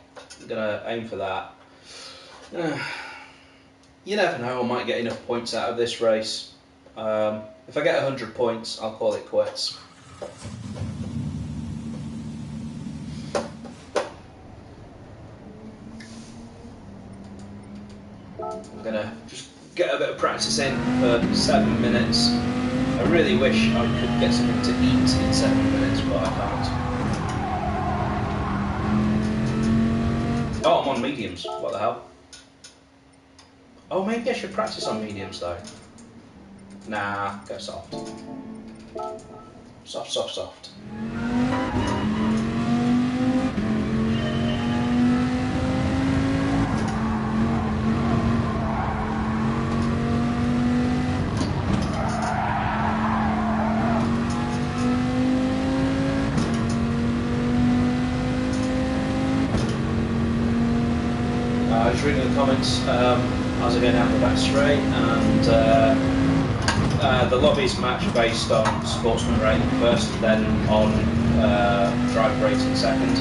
I'm going to aim for that. You never know, I might get enough points out of this race. If I get 100 points, I'll call it quits. I'm going to just get a bit of practice in for 7 minutes. I really wish I could get something to eat in 7 minutes, but I can't. Oh, I'm on mediums. What the hell? Oh, maybe I should practice on mediums though. Nah, go soft. Soft. I was reading the comments as I go down the back straight, and the lobbies match based on sportsman rating first, then on driver rating second,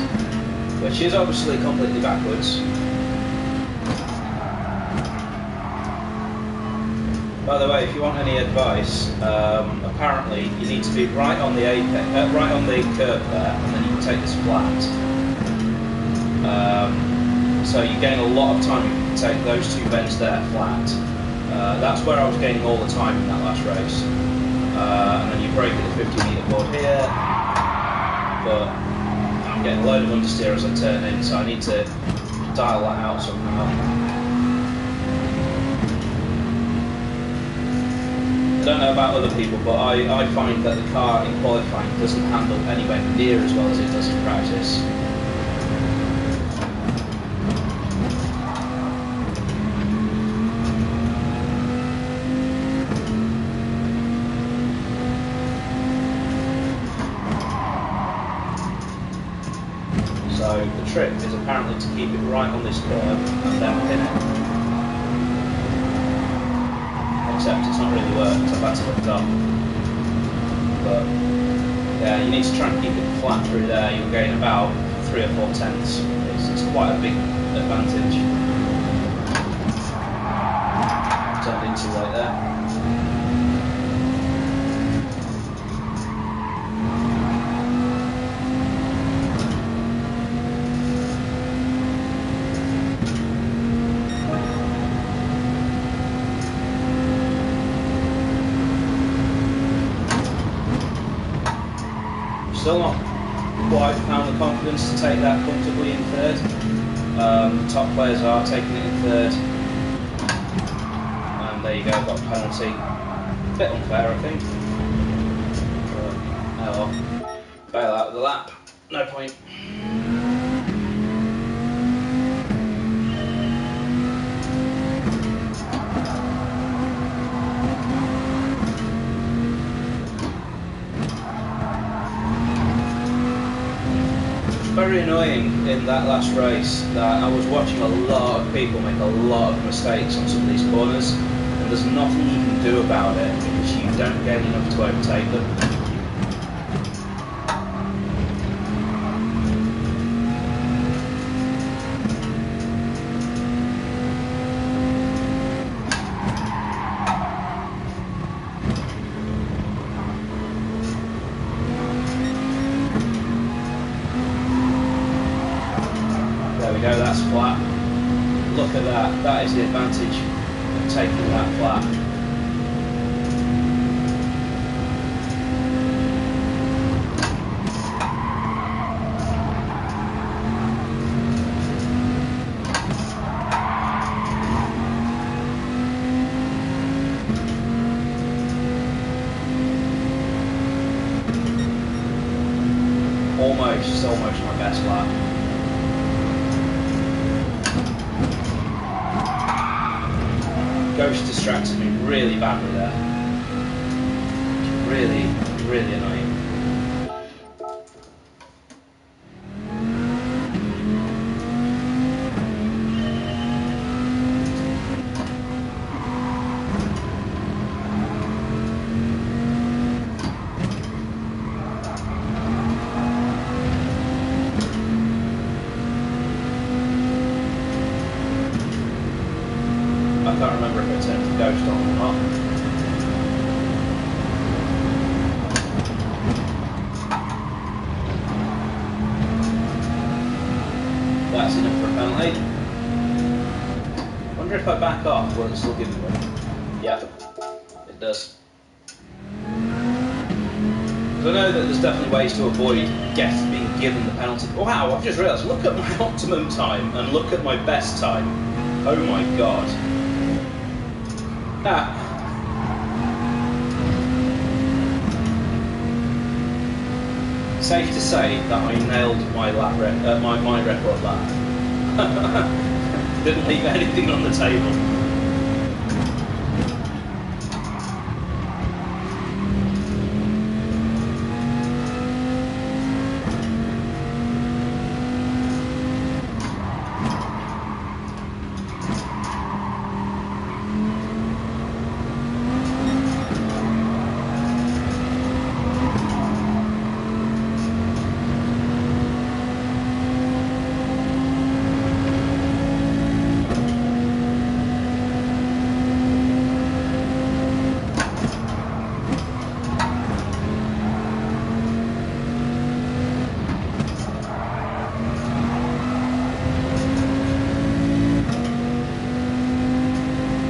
which is obviously completely backwards. By the way, if you want any advice, apparently you need to be right on the apex, right on the curb there, and then you can take this flat. So you gain a lot of time if you can take those 2 bends there flat. That's where I was gaining all the time in that last race. And then you brake at the 50-metre board here, but I'm getting a load of understeer as I turn in, so I need to dial that out somehow. I don't know about other people, but I find that the car in qualifying doesn't handle anywhere near as well as it does in practice. So the trick is apparently to keep it right on this curve and then pin it. Except it's not really worked, I've had to look it up. But yeah, you need to try and keep it flat through there. You'll gain about 3 or 4 tenths. It's quite a big advantage. Turned in too late there. Still not quite found the confidence to take that comfortably in third. The top players are taking it in third. And there you go, got a penalty. A bit unfair, I think. But, oh well. Bail out of the lap. No point. very annoying in that last race that I was watching a lot of people make a lot of mistakes on some of these corners, and there's nothing you can do about it because you don't get enough to overtake them. There we go, that's flat. Look at that, that is the advantage of taking that flat. Almost my best lap. Ghost distracted me really badly there. Really annoying. I can't remember if I turned the Ghost on or not. That's enough for a penalty. Wonder if I back off, will it still give me one? Yeah, it does. Because I know that there's definitely ways to avoid being given the penalty. Wow, I've just realised, look at my optimum time and look at my best time. Oh my god. Safe to say that I nailed my my record lap. Didn't leave anything on the table.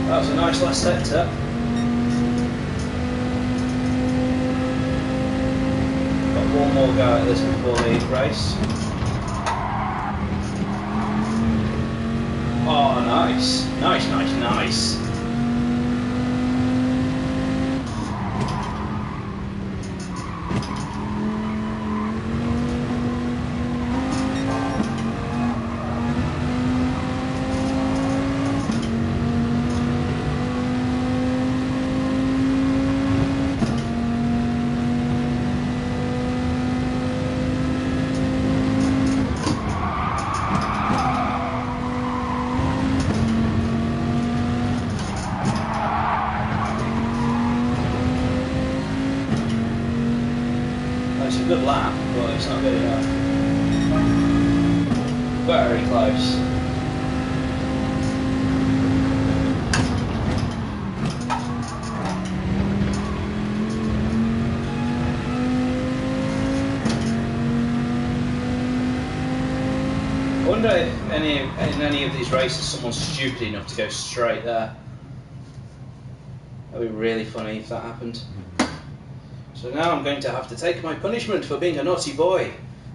That was a nice last sector. Got one more go at this before the race. Oh, nice. Nice. It's a good lap, but it's not good enough. Very close. I wonder if in any of these races someone's stupid enough to go straight there. That'd be really funny if that happened. So now I'm going to have to take my punishment for being a naughty boy,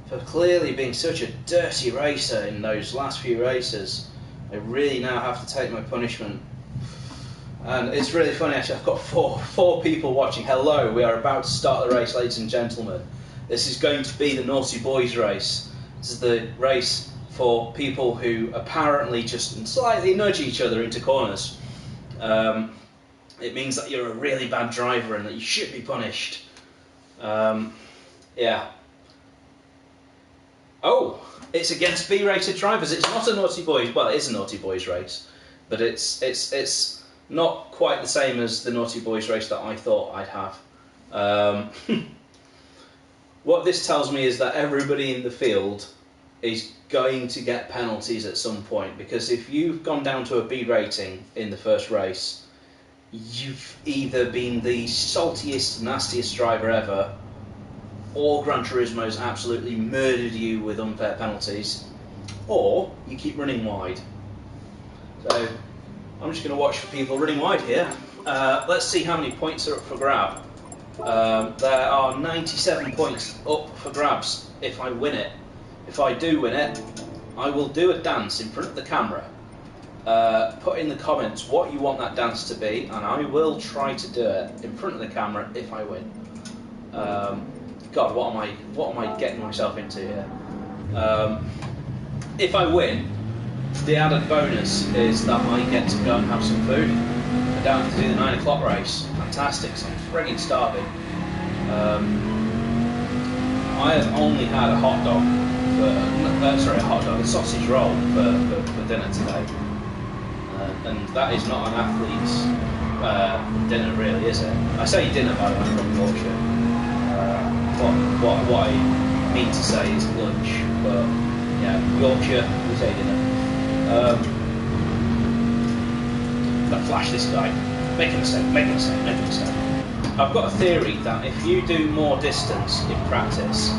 for clearly being such a dirty racer in those last few races. I really now have to take my punishment. And it's really funny actually, I've got four people watching. Hello, we are about to start the race, ladies and gentlemen. This is going to be the naughty boys race. This is the race for people who apparently just slightly nudge each other into corners. It means that you're a really bad driver and that you should be punished. Yeah. Oh, it's against B-rated drivers. It's not a naughty boys. Well, it is a naughty boys race, but it's not quite the same as the naughty boys race that I thought I'd have. What this tells me is that everybody in the field is going to get penalties at some point, because if you've gone down to a B rating in the first race, you've either been the saltiest, nastiest driver ever, or Gran Turismo's absolutely murdered you with unfair penalties, or you keep running wide. So I'm just going to watch for people running wide here. Let's see how many points are up for grab. There are 97 points up for grabs if I win it. If I do win it, I will do a dance in front of the camera. Put in the comments what you want that dance to be, and I will try to do it in front of the camera if I win. God, what am I getting myself into here? If I win, the added bonus is that I get to go and have some food. I don't have to do the 9 o'clock race. Fantastic, so I'm frigging starving. I have only had a hot dog a sausage roll for dinner today. And that is not an athlete's dinner, really, is it? I say dinner, by the way, I'm from Yorkshire. What I mean to say is lunch, but yeah, Yorkshire, we say dinner. I'm gonna flash this guy. Make a mistake, make a mistake, make a mistake. I've got a theory that if you do more distance in practice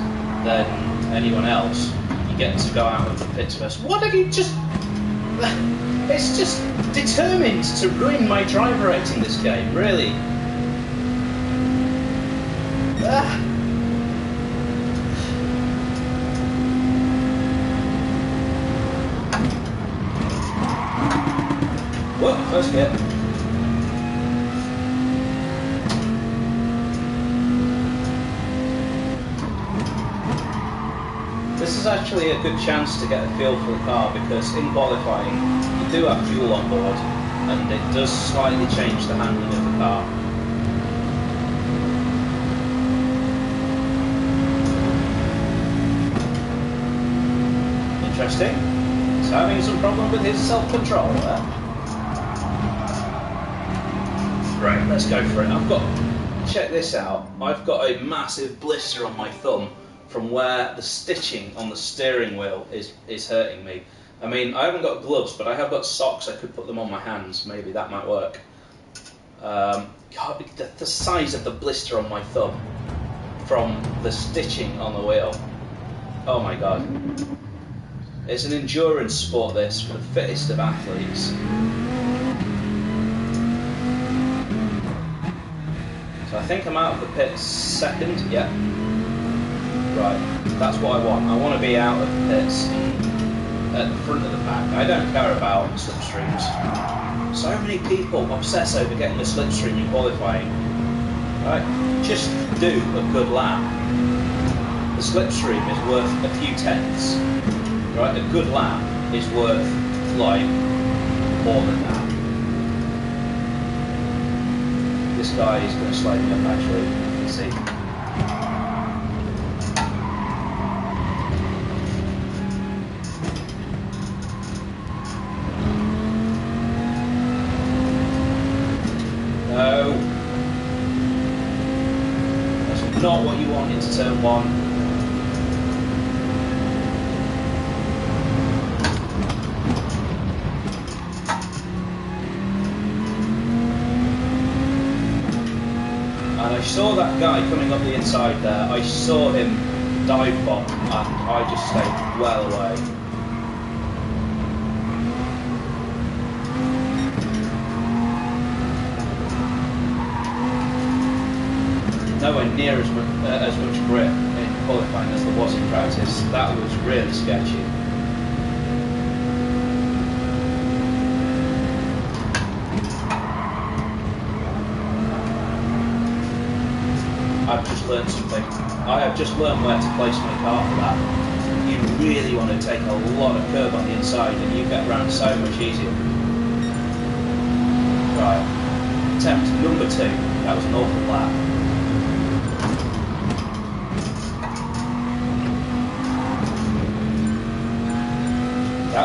than anyone else, you get to go out of the pits first. What have you just... It's just determined to ruin my driver rating this game, really. Well, first hit. This is actually a good chance to get a feel for the car, because in qualifying you do have fuel on board and it does slightly change the handling of the car. Interesting. He's having some problem with his self-control there. Right, let's go for it. Check this out. I've got a massive blister on my thumb from where the stitching on the steering wheel is hurting me. I mean, I haven't got gloves, but I have got socks. I could put them on my hands. Maybe that might work. God, the size of the blister on my thumb from the stitching on the wheel. Oh my God. It's an endurance sport, this, for the fittest of athletes. So I think I'm out of the pits second. Yeah. Right, that's what I want. I want to be out of the pits at the front of the pack. I don't care about slipstreams. So many people obsess over getting a slipstream in qualifying. Right, just do a good lap. The slipstream is worth a few tenths. Right, a good lap is worth like more than that. This guy is going to slide me up actually. You can see. No. That's not what you want into turn one. And I saw that guy coming up the inside there. I saw him dive bomb and I just stayed well away. Nowhere near as much grip in qualifying as there was in practice. That was really sketchy. I've just learned something. I have just learned where to place my car for that. You really want to take a lot of curb on the inside and you get around so much easier. Right, attempt number 2. That was an awful lap.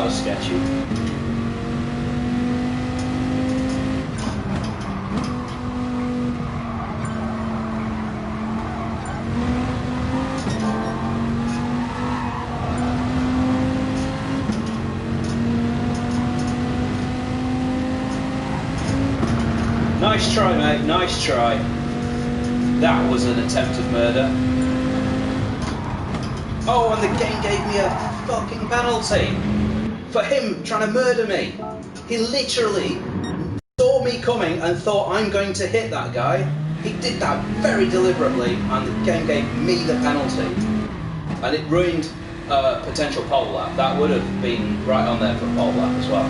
that was sketchy. Nice try, mate, nice try. That was an attempted murder. Oh, and the game gave me a fucking penalty for him trying to murder me. He literally saw me coming and thought I'm going to hit that guy. He did that very deliberately, and the game gave me the penalty. And it ruined a potential pole lap. That would have been right on there for a pole lap as well.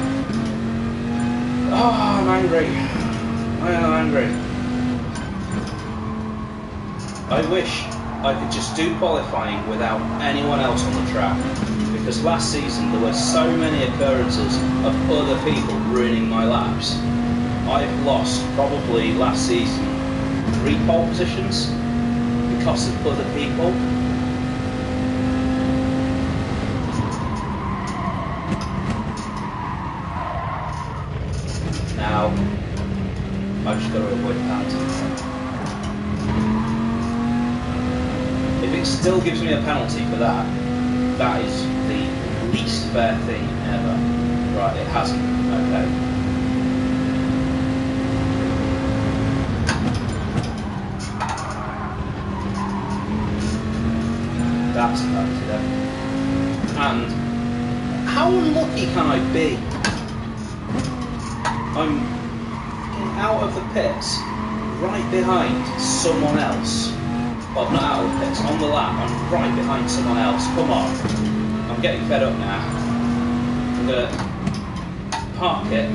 Oh, I'm angry. I am angry. I wish I could just do qualifying without anyone else on the track, because last season there were so many occurrences of other people ruining my laps. I've lost probably last season 3 pole positions because of other people. Now I've just got to avoid penalty. If it still gives me a penalty for that, that is the least fair thing ever. Right, it hasn't. Okay. That's a penalty then. And how unlucky can I be? I'm getting out of the pits right behind someone else. Well, not out of the pits, on the lap, I'm right behind someone else. Come on. I'm getting fed up now. I'm going to park it.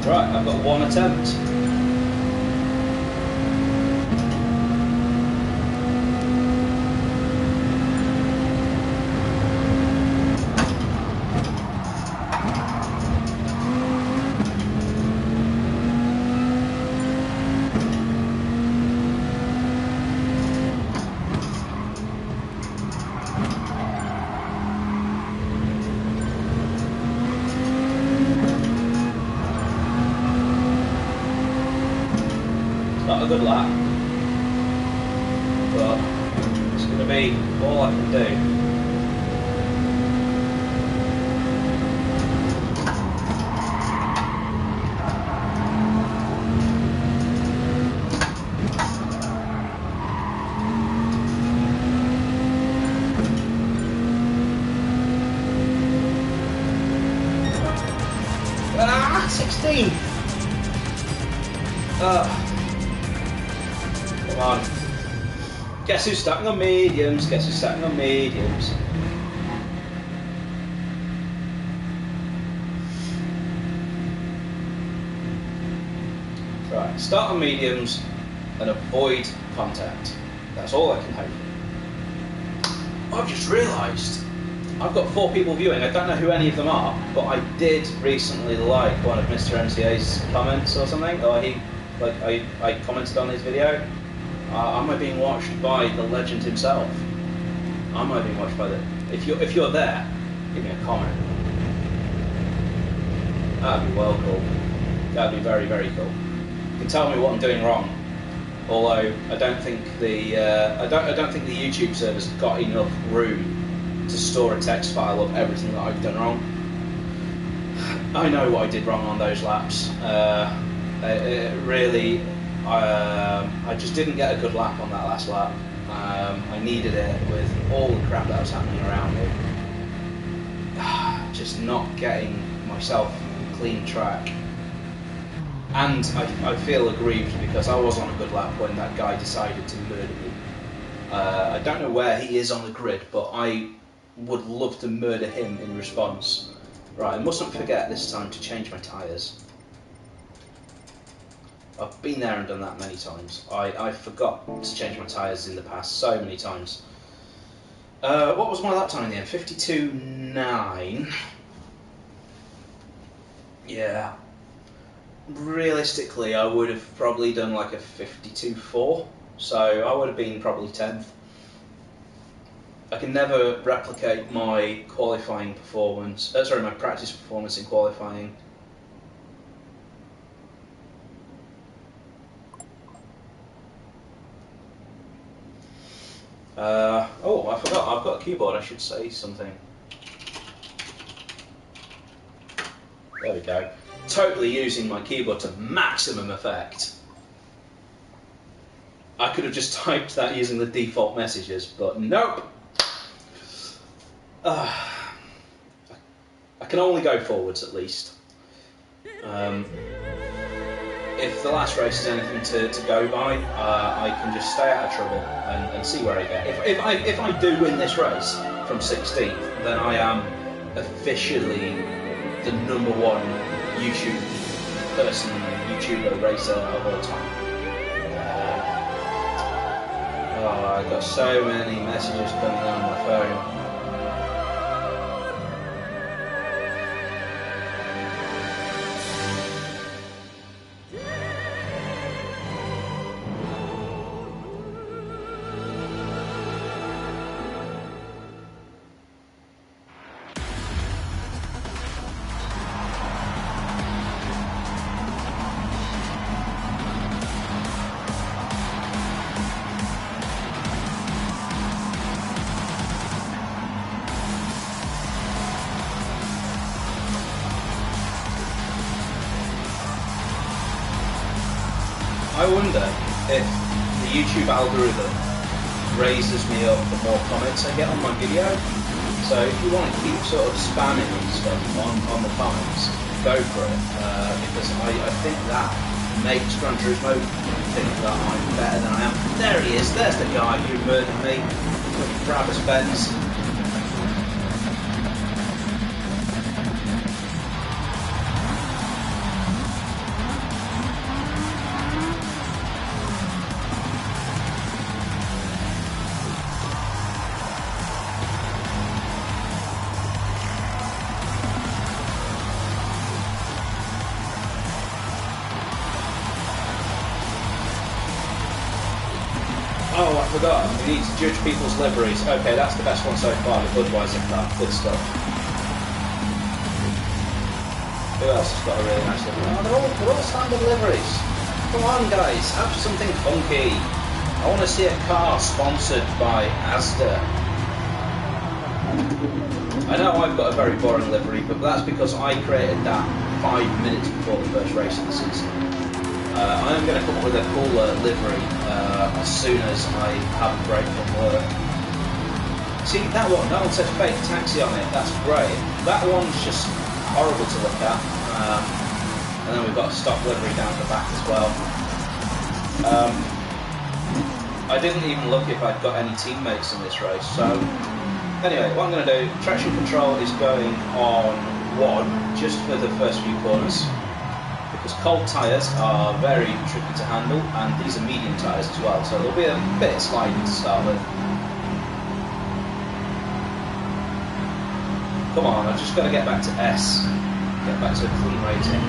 Right, I've got 1 attempt. Not a good lap, but it's going to be all I can do. Ah, 16! Come on. Guess who's starting on mediums? Guess who's starting on mediums? Right, start on mediums and avoid contact. That's all I can hope for. I've just realised I've got 4 people viewing. I don't know who any of them are, but I did recently like one of Mr. MCA's comments or something. Or I commented on his video. Am I being watched by the legend himself? Am I being watched by the... If you're there, give me a comment. That'd be well cool. That'd be very, very cool. You can tell me what I'm doing wrong. Although I don't think the I don't think the YouTube server's got enough room to store a text file of everything that I've done wrong. I know what I did wrong on those laps. Really, I just didn't get a good lap on that last lap. I needed it with all the crap that was happening around me. Just not getting myself clean track. And I feel aggrieved because I was on a good lap when that guy decided to murder me. I don't know where he is on the grid, but I would love to murder him in response. Right, I mustn't forget this time to change my tyres. I've been there and done that many times. I forgot to change my tyres in the past so many times. What was my lap time in the end? 52.9. Yeah. Realistically, I would have probably done like a 52.4, so I would have been probably 10th. I can never replicate my qualifying performance, my practice performance in qualifying. Oh, I forgot, I've got a keyboard, I should say something. There we go. Totally using my keyboard to maximum effect. I could have just typed that using the default messages, but nope. I can only go forwards at least. If the last race is anything to go by, I can just stay out of trouble and see where I get. If I do win this race from 16th, then I am officially the #1 YouTube person, YouTuber, racer of all time. Oh, I've got so many messages coming on my phone. I wonder if the YouTube algorithm raises me up the more comments I get on my video. So if you want to keep sort of spamming and stuff on the comments, go for it. Because I think that makes Gran Turismo think that I'm better than I am. There he is, there's the guy who murdered me with Brabus Benz. Oh, I forgot. We need to judge people's liveries. Okay, that's the best one so far, the Budweiser car. Good stuff. Who else has got a really nice livery? Oh, they're all standard liveries. Come on, guys, have something funky. I want to see a car sponsored by Asda. I know I've got a very boring livery, but that's because I created that 5 minutes before the first race of the season. I am going to come up with a cooler livery as soon as I have a break from work. See, that one says fake taxi on it, that's great. That one's just horrible to look at. And then we've got a stock livery down the back as well. I didn't even look if I'd got any teammates in this race, so... Anyway, what I'm going to do, traction control is going on 1, just for the first few corners. Because cold tyres are very tricky to handle, and these are medium tyres as well, so there'll be a bit of sliding to start with. Come on, I've just got to get back to S, get back to a clean rating.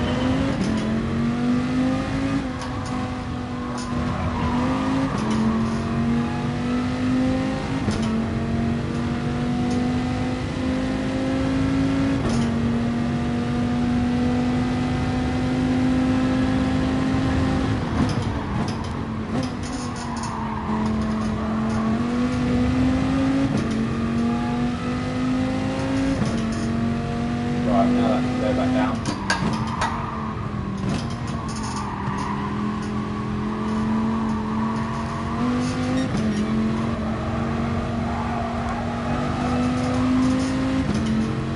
Right, now that can go back down.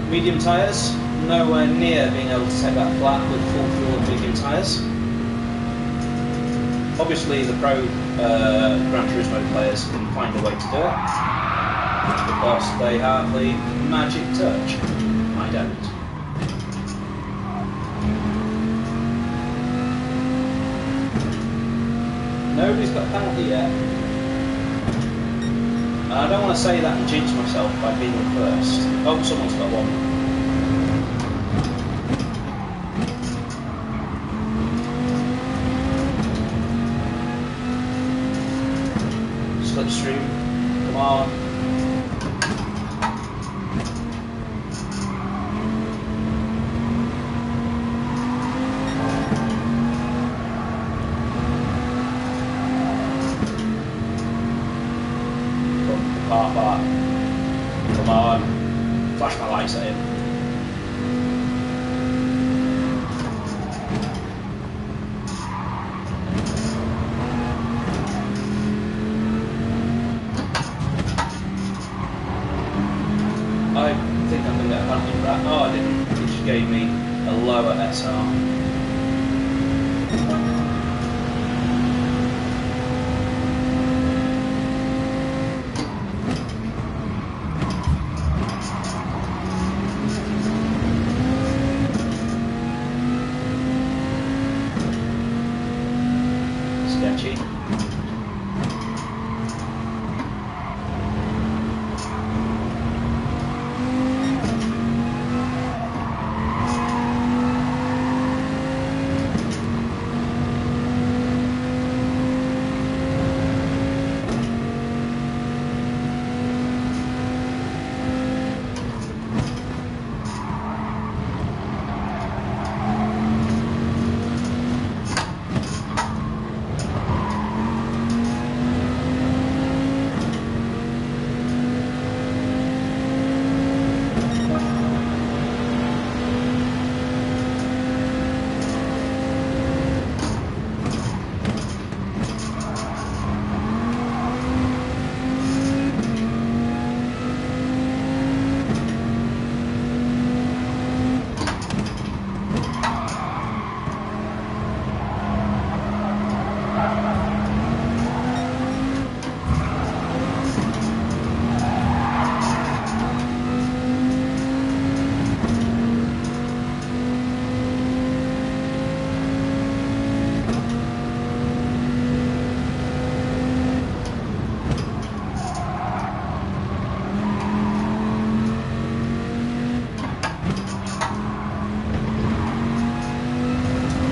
Medium tyres, nowhere near being able to take that flat with full fuel and medium tyres. Obviously the pro Gran Turismo players can find a way to do it, because they have the magic touch. I don't. Nobody's got a penalty yet. And I don't want to say that and jinx myself by being the first. Oh, someone's got one. Slipstream, come on. Come on. Flash my lights at him. I think I'm going to get a penalty for that. Oh, I didn't. It just gave me a lower SR. Sketchy.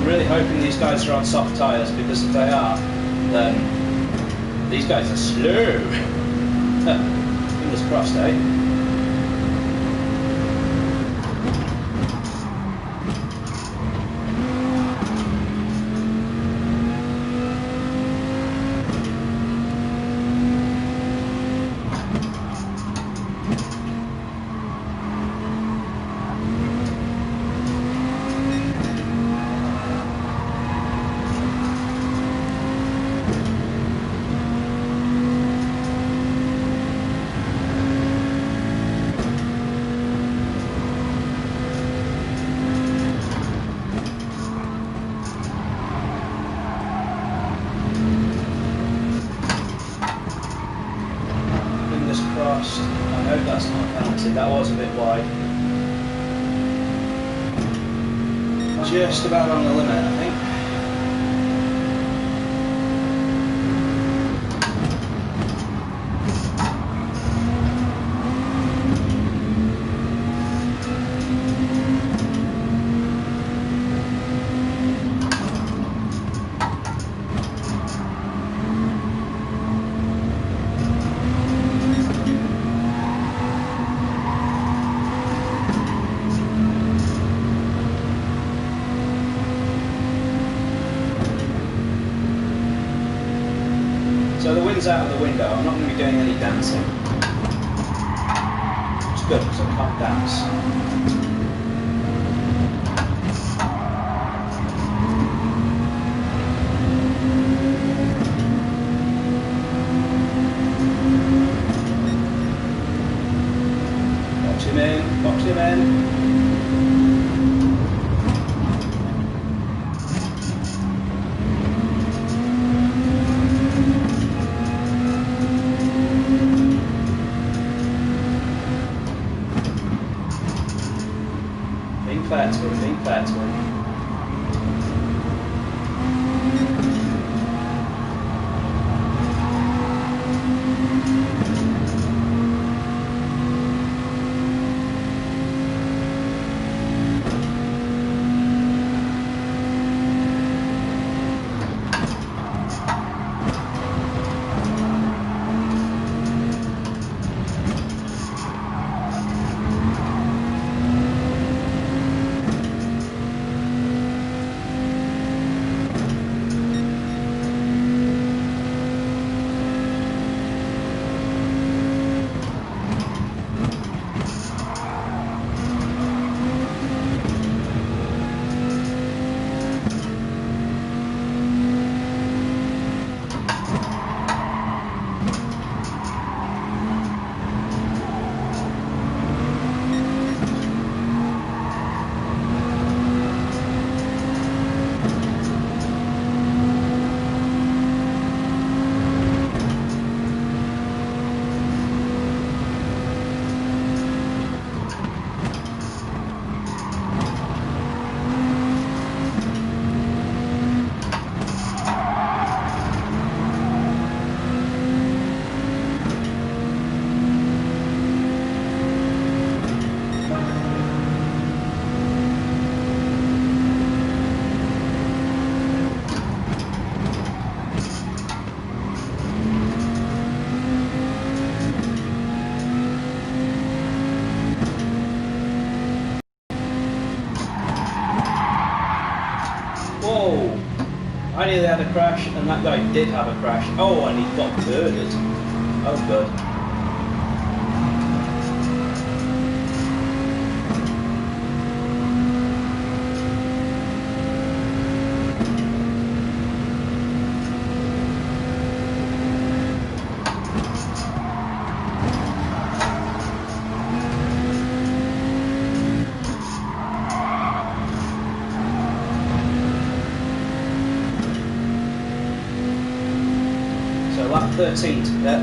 Really hoping these guys are on soft tyres, because if they are, then these guys are slow. Fingers crossed, eh? Crossed. I hope that's not a penalty. That was a bit wide. Just about on the limit, I think. So the wind's out of the window, I'm not going to be doing any dancing. It's good because I can't dance. Box him in. I nearly had a crash, and that guy did have a crash. Oh, and he got murdered. Oh, good. Lap 13 to get.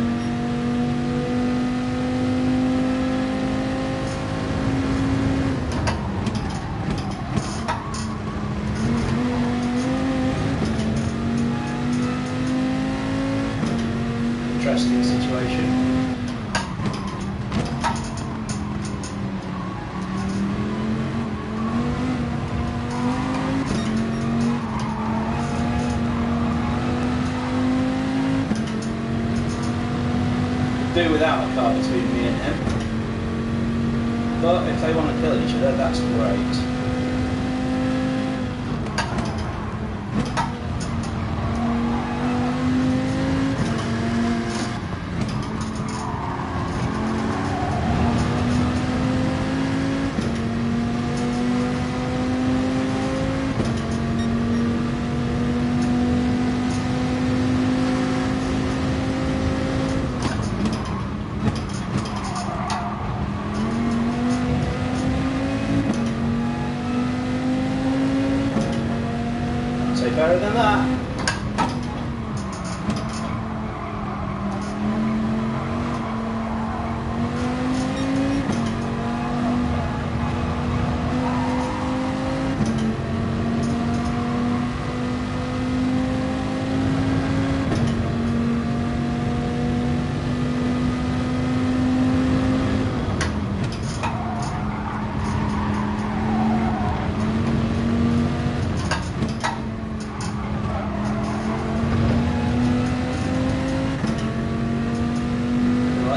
Interesting situation. Do without a car between me and him, but if they want to kill each other, that's great. Better than that.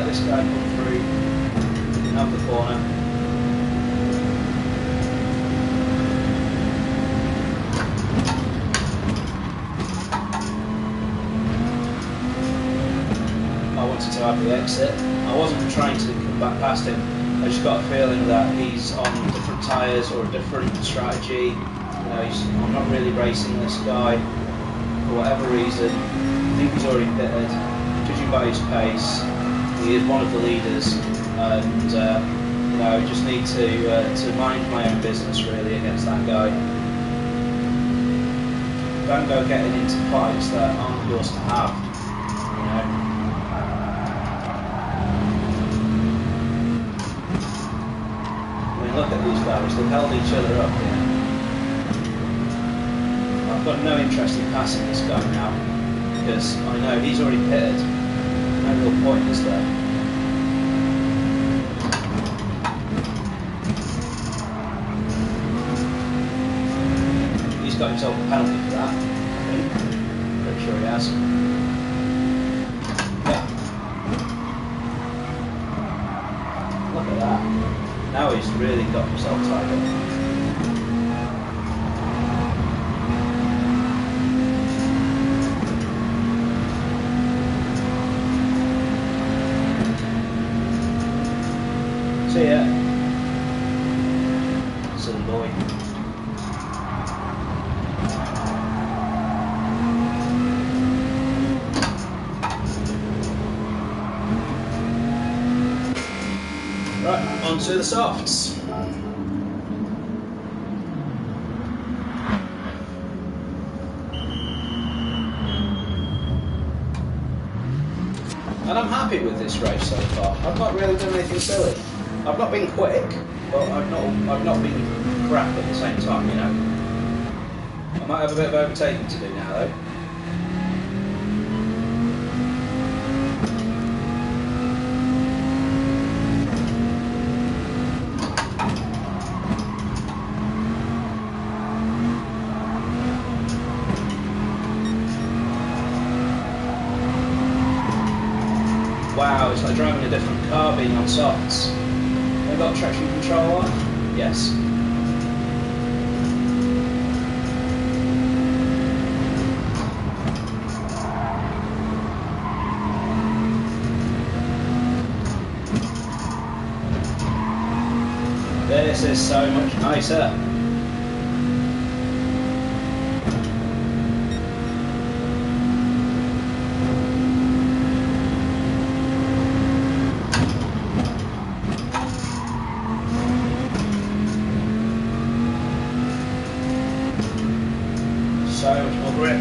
This guy come through, out the corner. I wanted to have the exit. I wasn't trying to come back past him. I just got a feeling that he's on different tyres or a different strategy. You know, I'm not really racing this guy for whatever reason. I think he's already pitted, judging by his pace. He is one of the leaders, and you know, I just need to mind my own business really against that guy. Don't go getting into fights that aren't yours to have. You know. I mean, look at these guys; they've held each other up here. I've got no interest in passing this guy now because I know he's already pitted. No real point, is there? He's got himself a penalty for that, I think. Pretty sure he has. Yeah. Look at that. Now he's really got himself tied up. See ya. Silly boy. Right, on to the softs. And I'm happy with this race so far. I've not really done anything silly. I've not been quick, but I've not been crap at the same time, you know. I might have a bit of overtaking to do now though. Wow, it's like driving a different car being on softs. Have I got traction control on? Yes. This is so much nicer. So much more grip.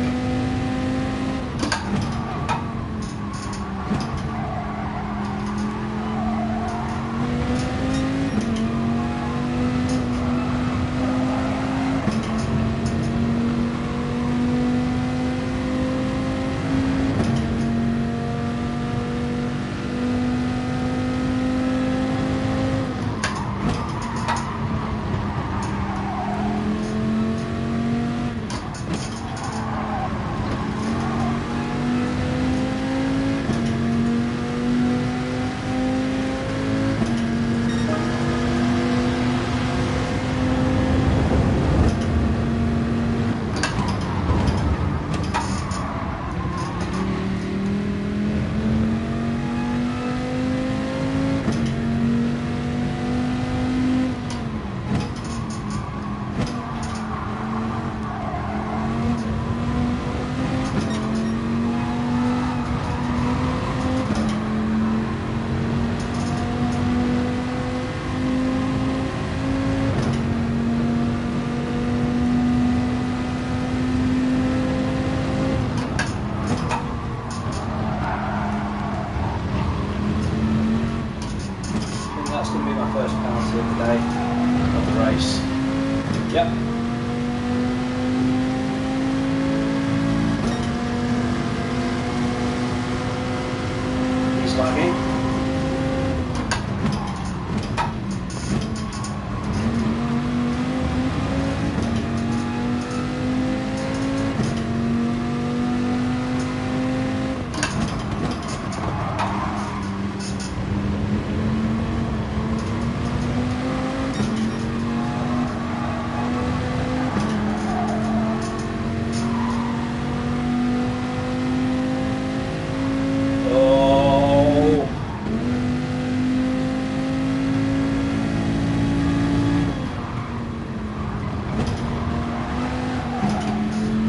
That's going to be my first penalty of the day, of the race. Yep. He's lagging.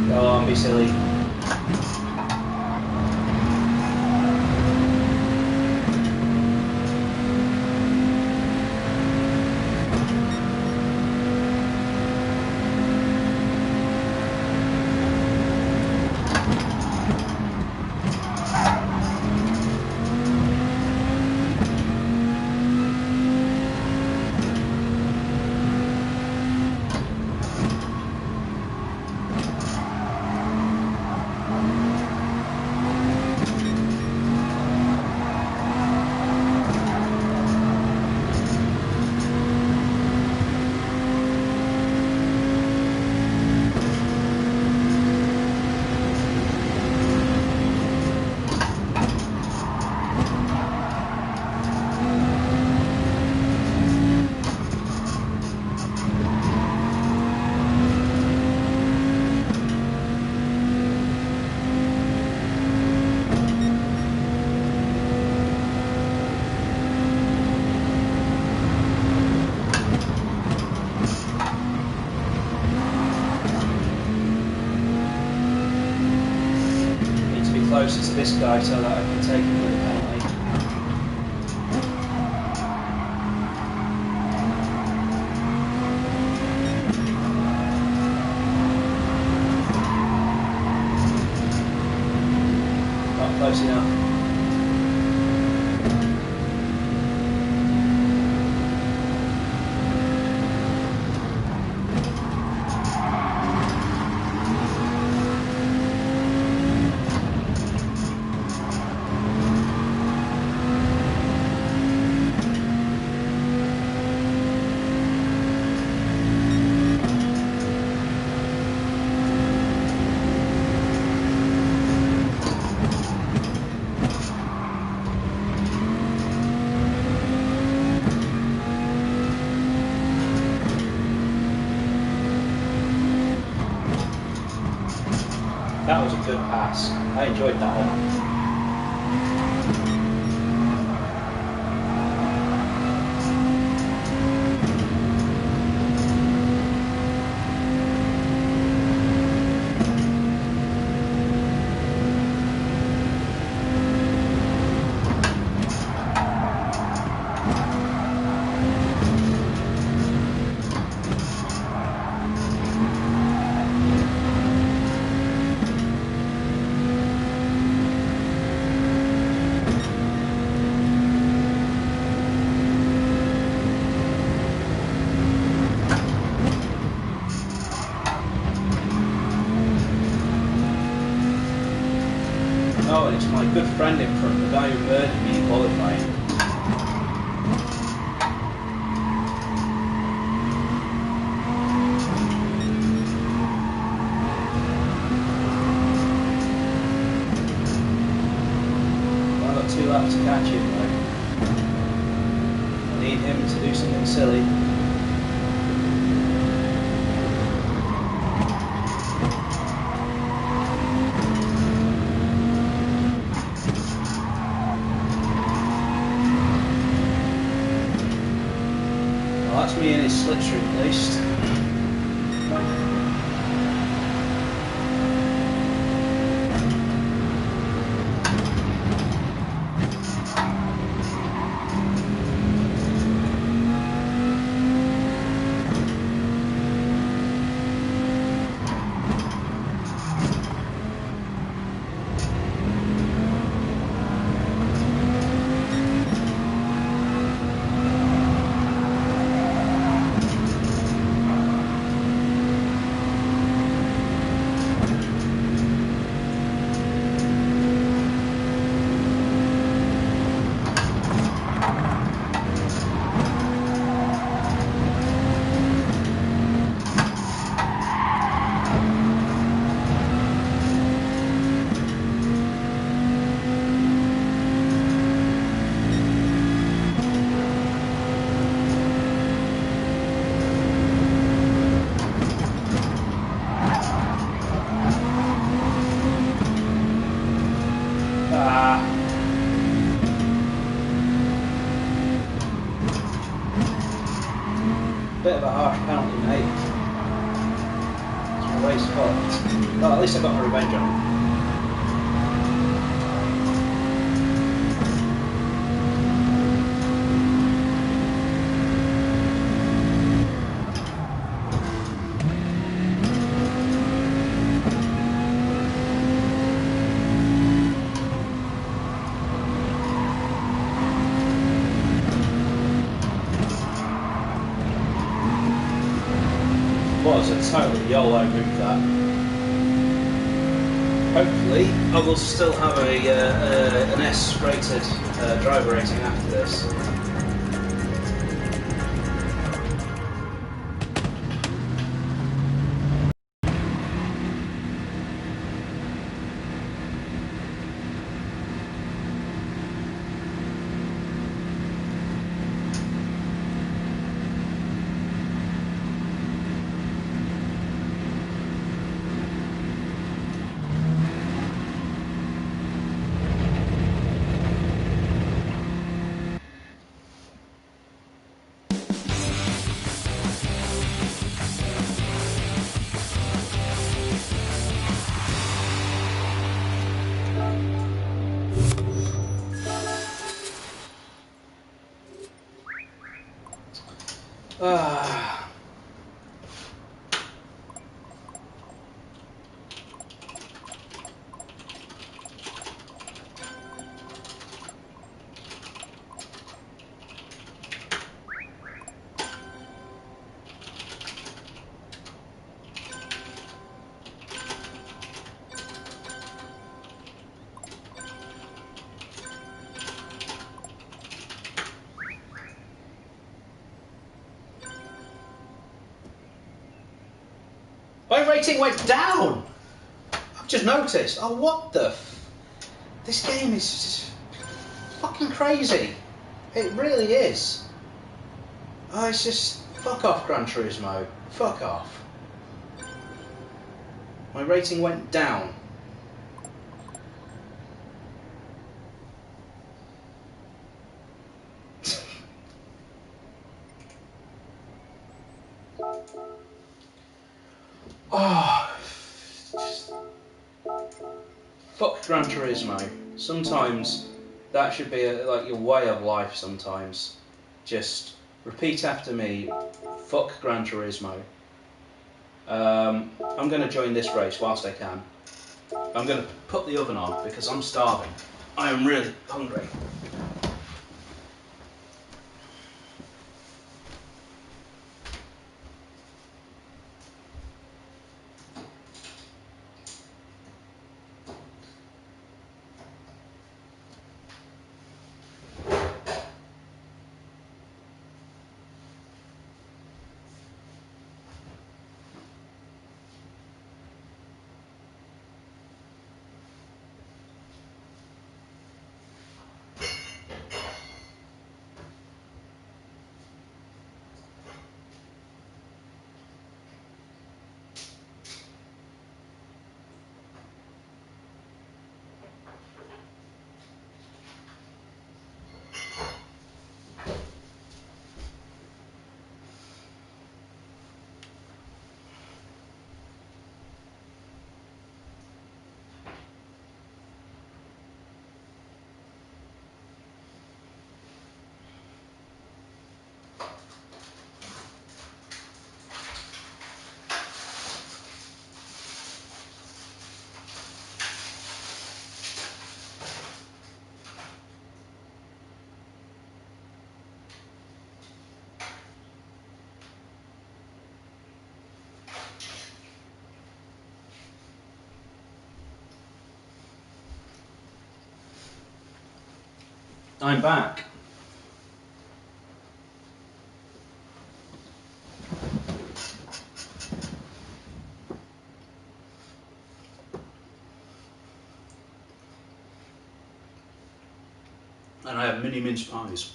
Go on, be silly. Closer to this guy so that I can take him with a penalty. Not close enough. That was a good pass. I enjoyed that one. Oh, and it's my good friend in front, the guy who murdered me in qualifying. I've got 2 laps to catch him, though. I need him to do something silly. Well, that's me in his slipstream at least. Bit of a harsh penalty, mate. It's my race fucked. Well, at least I got my revenge on him. Was a totally YOLO move that. Hopefully I will still have an S rated driver rating after this. Ah. My rating went down! I've just noticed. Oh, what the This game is just fucking crazy. It really is. Oh, it's just... Fuck off, Gran Turismo. Fuck off. My rating went down. Oh, fuck Gran Turismo. Sometimes that should be like your way of life sometimes. Just repeat after me, fuck Gran Turismo. I'm going to join this race whilst I can. I'm going to put the oven on because I'm starving. I am really hungry. I'm back. And I have mini mince pies.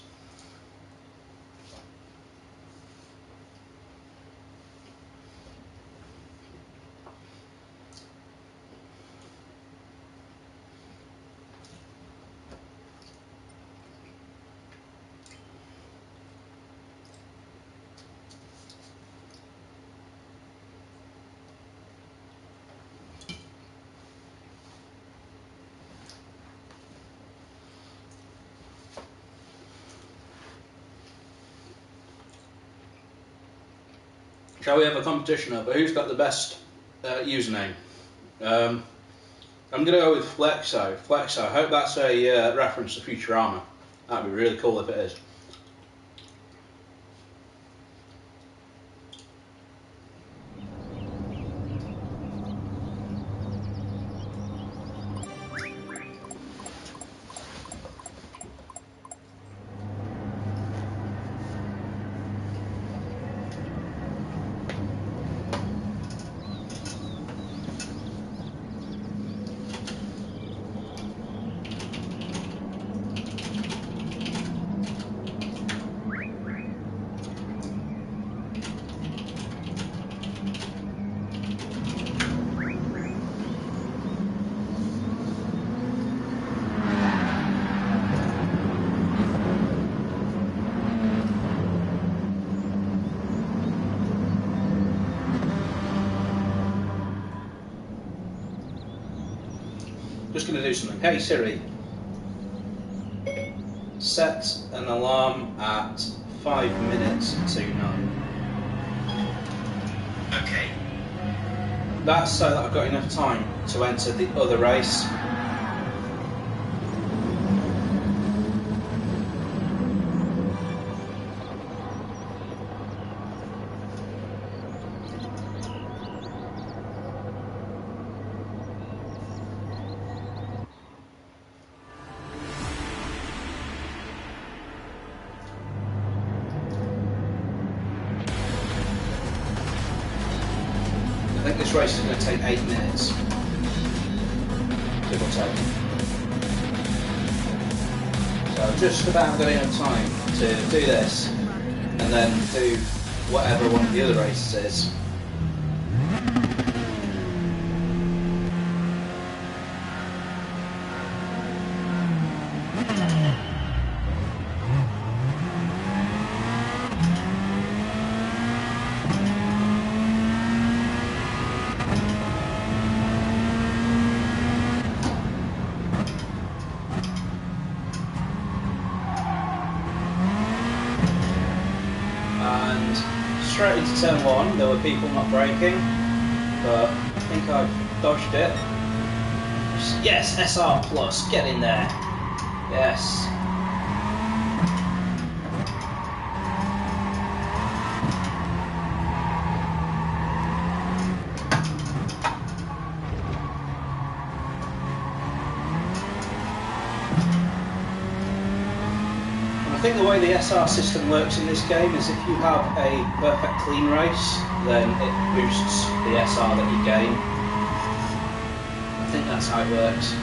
Shall we have a competition over who's got the best username? I'm going to go with Flexo. Flexo, I hope that's a reference to Futurama. That'd be really cool if it is. Just going to do something. Hey Siri, set an alarm at 5 minutes to 9. Okay. That's so that I've got enough time to enter the other race. I think this race is going to take 8 minutes, give or take. So I've just about got enough time to do this and then do whatever one of the other races is. Straight into turn 1, there were people not braking, but I think I've dodged it. Yes, SR plus, get in there. Yes. I think the way the SR system works in this game is if you have a perfect clean race, then it boosts the SR that you gain. I think that's how it works.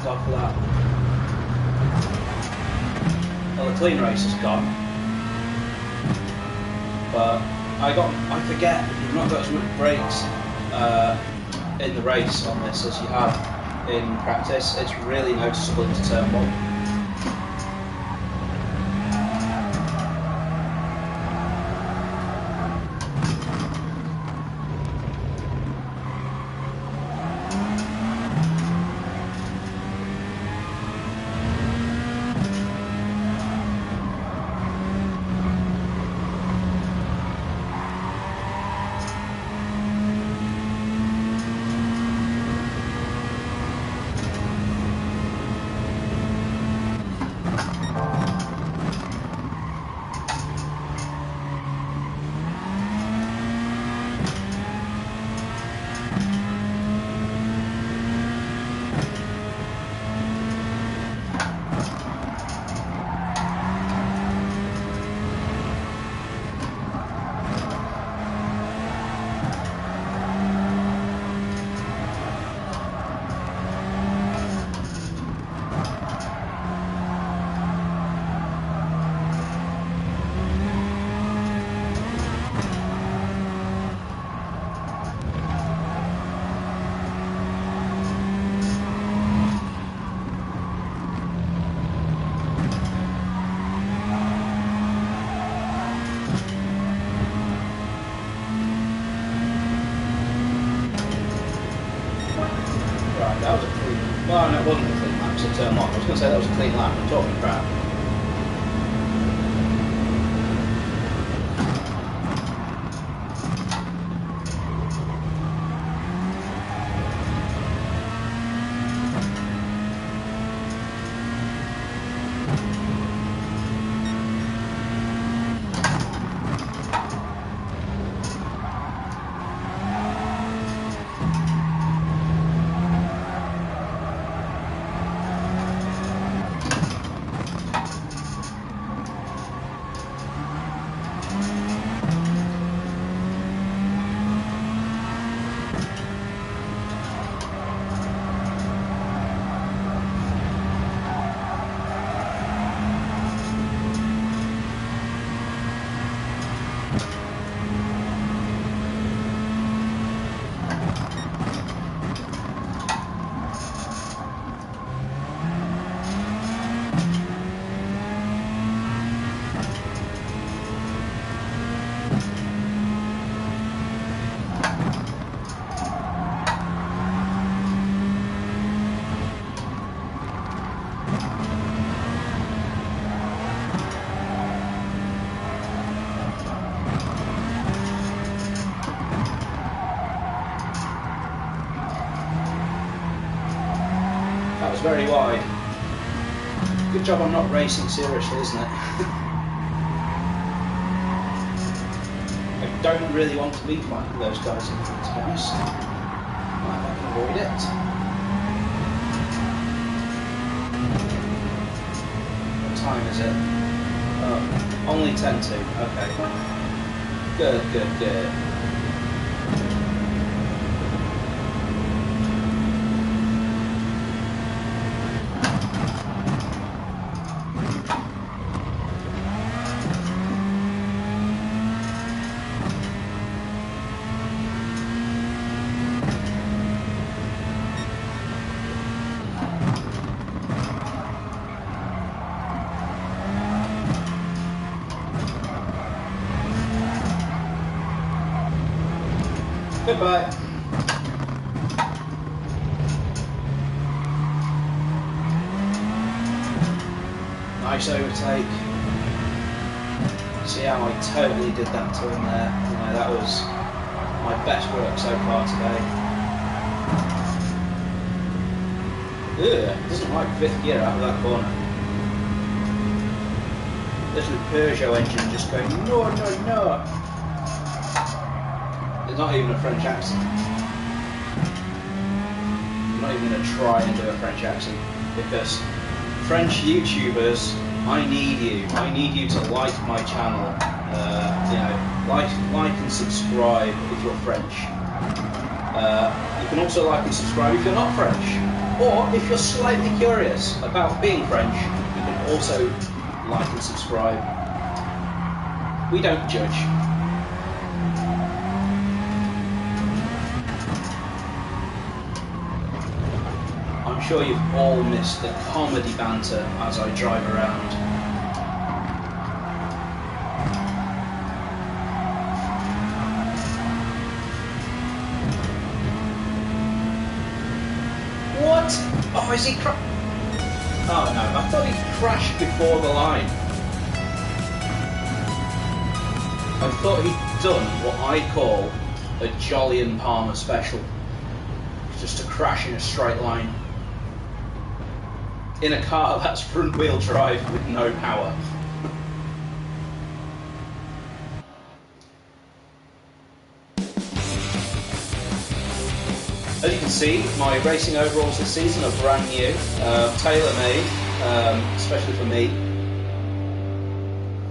thank God for that. Well, the clean race is gone. But I forget, you've not got as much brakes in the race on this as you have in practice. It's really noticeable into turn 1. That was a clean. Well, no, it wasn't a clean lap, so turn 1. I was going to say that was a clean lap. I'm talking crap. That was very wide. Good job I'm not racing seriously, isn't it? I don't really want to beat like those guys in front, to be honest. Might I can avoid it. What time is it? Oh, only 10 to. Okay. Good, good, good. Goodbye. Nice overtake. See how I totally did that to him there. You know, that was my best work so far today. Ugh, doesn't like 5th gear out of that corner. Little Peugeot engine just going, no, no, no. There's not even a French accent. I'm not even going to try and do a French accent because French YouTubers, I need you. I need you to like my channel. You know, like and subscribe if you're French. You can also like and subscribe if you're not French. Or if you're slightly curious about being French, you can also like and subscribe. We don't judge. I'm sure you've all missed the comedy banter as I drive around. What? Oh, is he Oh no, I thought he crashed before the line. I thought he'd done what I call a Jolly and Palmer special. Just to crash in a straight line. In a car that's front wheel drive with no power. As you can see, my racing overalls this season are brand new, tailor-made, especially for me.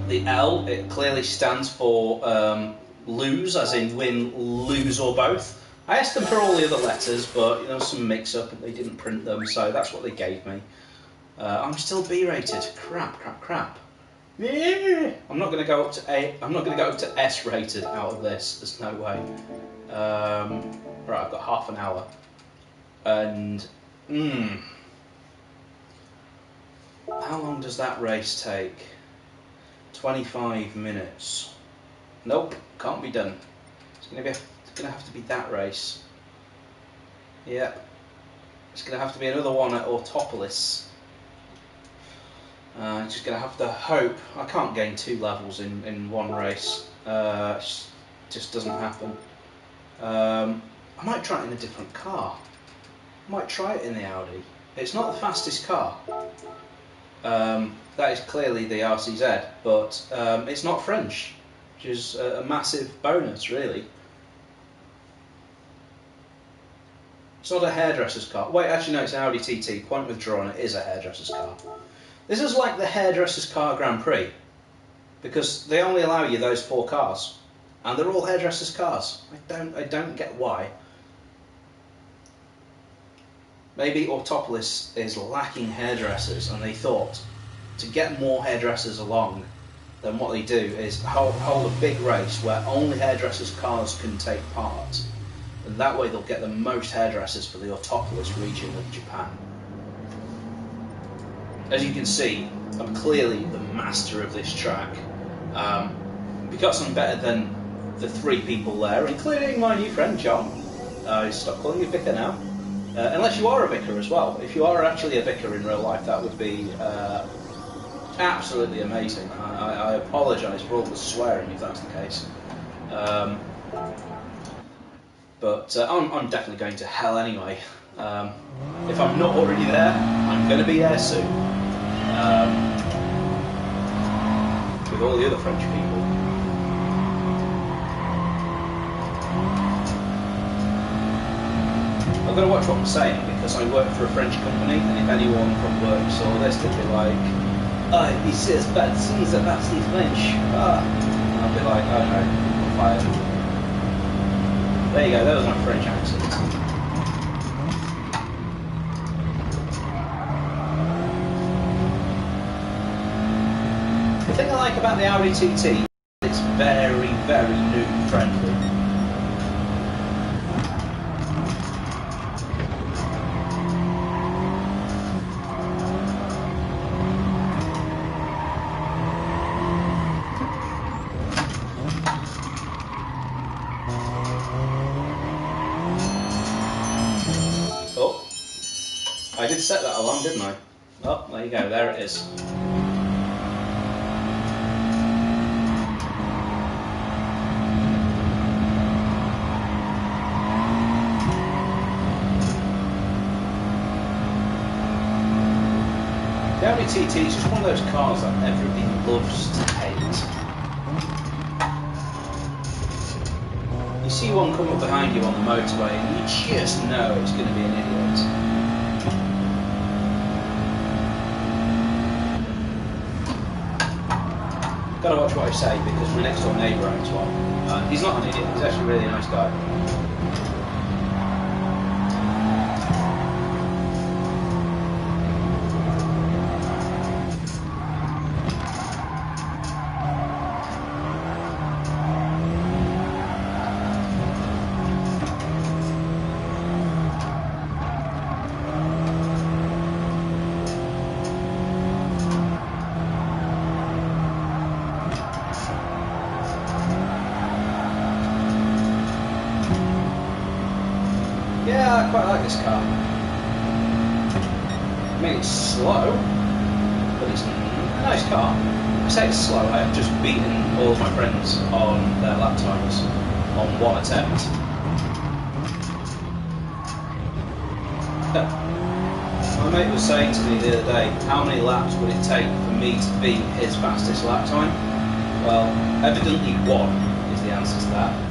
The L, it clearly stands for lose, as in win, lose or both. I asked them for all the other letters, but there was some mix-up and they didn't print them, so that's what they gave me. I'm still B-rated. Crap. Yeah. I'm not going to go up to A. I'm not going to go up to S-rated out of this. There's no way. Right, I've got half an hour, and how long does that race take? 25 minutes. Nope, can't be done. It's going to have to be that race. Yeah, it's going to have to be another one at Autopolis. Just going to have to hope. I can't gain 2 levels in one race. It just doesn't happen. I might try it in a different car. I might try it in the Audi. It's not the fastest car. That is clearly the RCZ, but it's not French, which is a massive bonus, really. It's not a hairdresser's car. Wait, actually no, it's an Audi TT. Point withdrawn, it is a hairdresser's car. This is like the hairdresser's car Grand Prix, because they only allow you those 4 cars, and they're all hairdresser's cars. I don't get why. Maybe Autopolis is lacking hairdressers, and they thought to get more hairdressers along, then what they do is hold a big race where only hairdressers' cars can take part, and that way they'll get the most hairdressers for the Autopolis region of Japan. As you can see, I'm clearly the master of this track. Because I'm better than the 3 people there, including my new friend John. Stop calling you Vicar now. Unless you are a vicar as well. If you are actually a vicar in real life, that would be absolutely amazing. I apologise for all the swearing if that's the case. But I'm definitely going to hell anyway. If I'm not already there, I'm going to be there soon. With all the other French people. I've got to watch what I'm saying because I work for a French company, and if anyone from work saw this, they'd be like, "Oh, he says bad things about the French." And I'll be like, "Oh no, I'm fired." There you go, that was my French accent. The thing I like about the Audi TT, it's very, very noob friendly. Oh, I did set that alarm, didn't I? Oh, there you go, there it is. The Audi TT is just one of those cars that everybody loves to hate. You see one come up behind you on the motorway and you just know it's going to be an idiot. Gotta watch what I say because my next door neighbour owns one. He's not an idiot, he's actually a really nice guy. I quite like this car. I mean, it's slow, but it's a nice car. I say it's slow, I have just beaten all of my friends on their lap times on one attempt. My mate was saying to me the other day, how many laps would it take for me to beat his fastest lap time? Well, evidently one is the answer to that.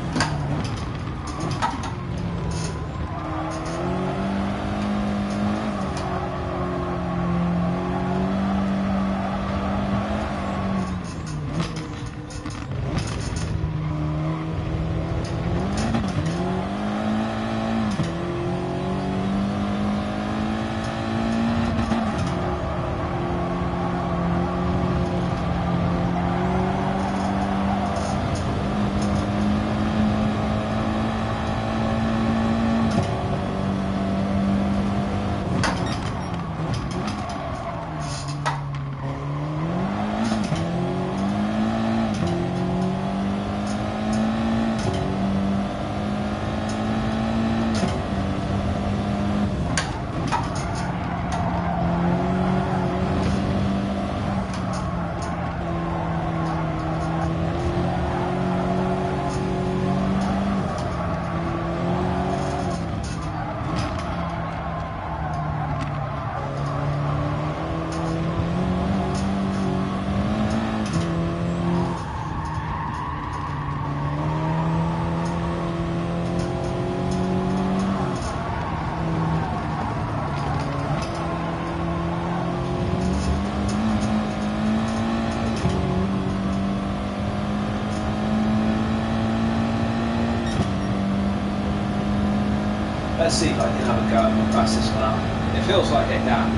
Let's see if I can have a go at my fastest lap. It feels like it can.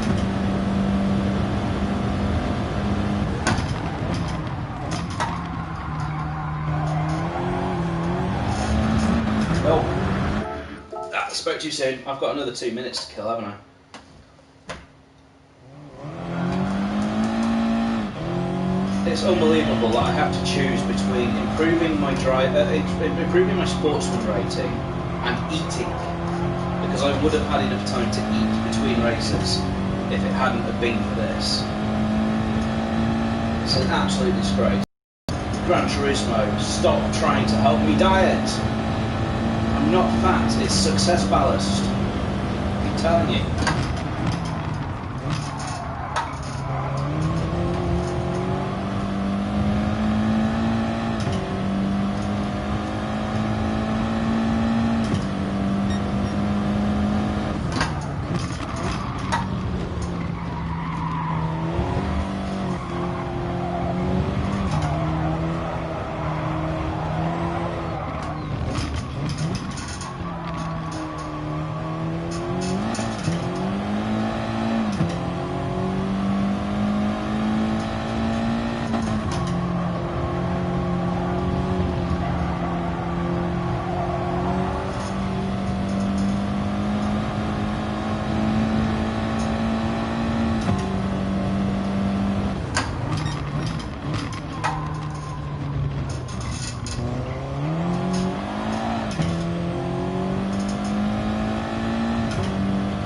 Oh, I spoke too soon. I've got another 2 minutes to kill, haven't I? It's unbelievable that I have to choose between improving my sportsman rating and eating, because I would have had enough time to eat between races if it hadn't have been for this. It's an absolute disgrace. Gran Turismo, stop trying to help me diet. I'm not fat, it's success ballast. I'm telling you.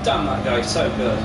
Damn, that guy's so good.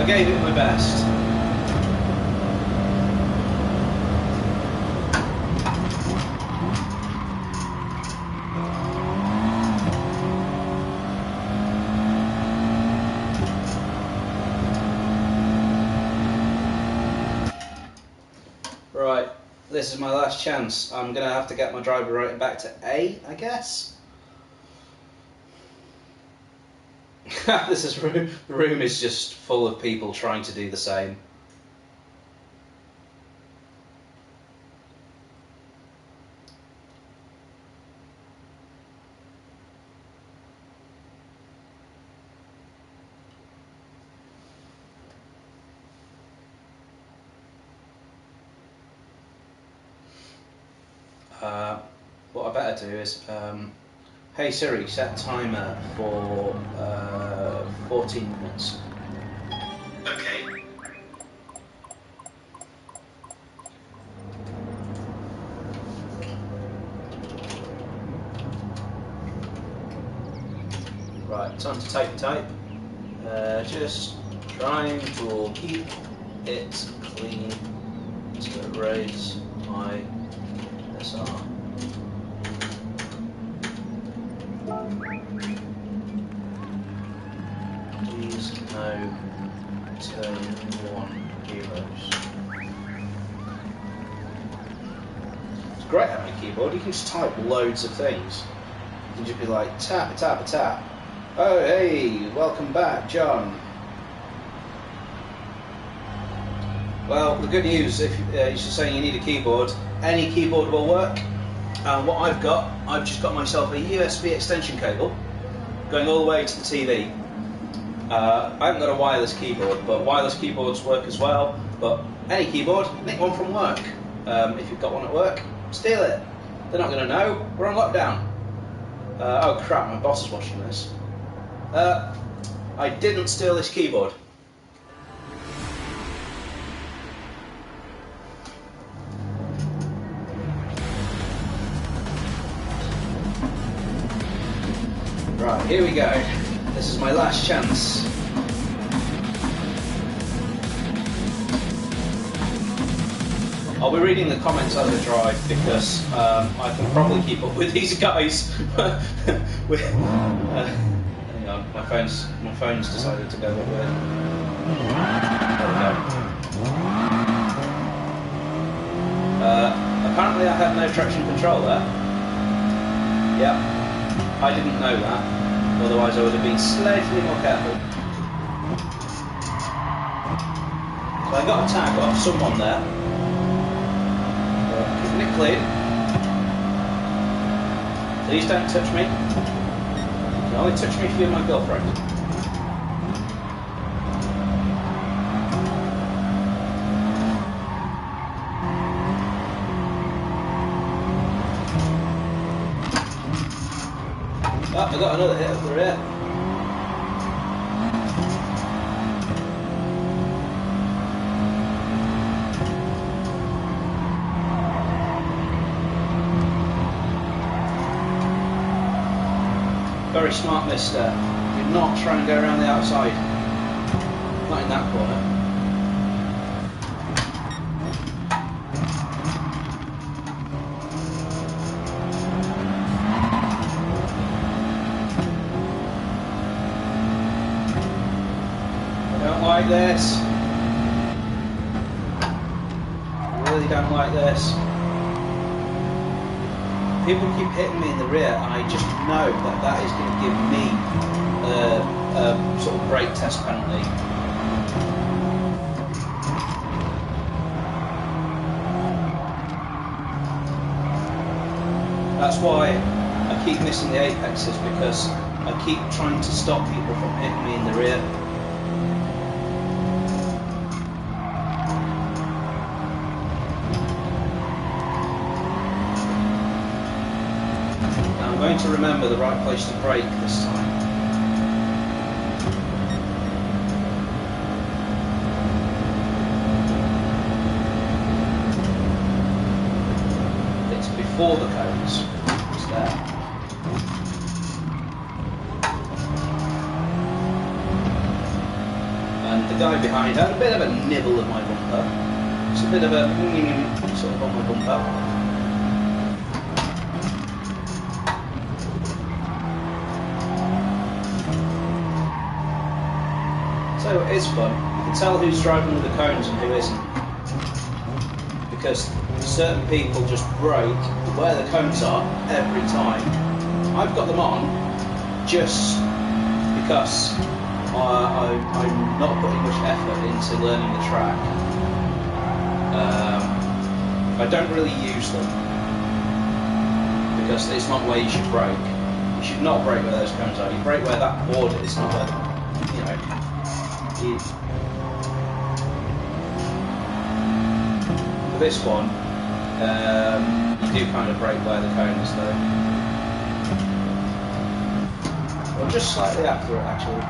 I gave it my best. Right, this is my last chance. I'm going to have to get my driver rating back to A, I guess. The room is just full of people trying to do the same. What I better do is, hey Siri, set timer for 14 minutes. Okay. Right, time to type. Just trying to keep it clean to raise my SR. Please no turn 1 heroes. It's great having a keyboard, you can just type loads of things. You can just be like tap, tap, tap. Oh hey, welcome back John. Well, the good news, if you're saying you need a keyboard, any keyboard will work. What I've just got myself a USB extension cable going all the way to the TV. I haven't got a wireless keyboard, but wireless keyboards work as well. But any keyboard, nick one from work. If you've got one at work, steal it. They're not going to know, we're on lockdown. Oh crap, my boss is watching this. I didn't steal this keyboard. Right, here we go. This is my last chance. I'll be reading the comments as I drive because I can probably keep up with these guys. Hang on, my phone's decided to go a bit weird. There we go. Apparently I had no traction control there. Yep, I didn't know that. Otherwise I would have been slightly more careful. So I got a tag off someone there. Keeping it clean. Please don't touch me. You can only touch me if you're my girlfriend. Oh, I got another hit up the rear. Very smart, mister. Do not try and go around the outside. Not in that corner. I don't like this. I really don't like this. People keep hitting me in the rear, and I just know that that is going to give me a sort of brake test penalty. That's why I keep missing the apexes, because I keep trying to stop people from hitting me in the rear. I'm going to remember the right place to brake this time. It's before the cones. It's there. And the guy behind had a bit of a nibble at my bumper. It's a bit of a sort of on my bumper. So it is fun. You can tell who's driving with the cones and who isn't. Because certain people just brake where the cones are every time. I've got them on just because I'm not putting much effort into learning the track. I don't really use them because it's not where you should brake. You should not brake where those cones are. You brake where that board is, not where, you know. For this one, you do kind of brake where the cone is though. Or just slightly after it actually.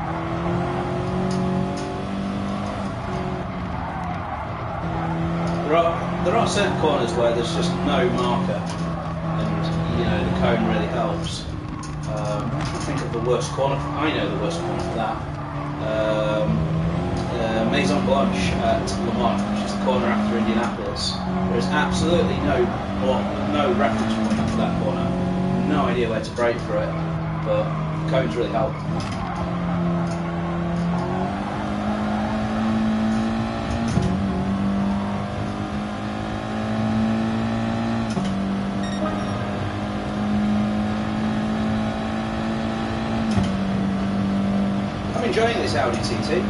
There are certain corners where there's just no marker, and you know the cone really helps. I think of the worst corner. I know the worst corner for that. Maison Blanche at Le Mans, which is the corner after Indianapolis. There is absolutely no reference point for that corner. No idea where to brake for it, but the cones really help. I'm enjoying this Audi TT.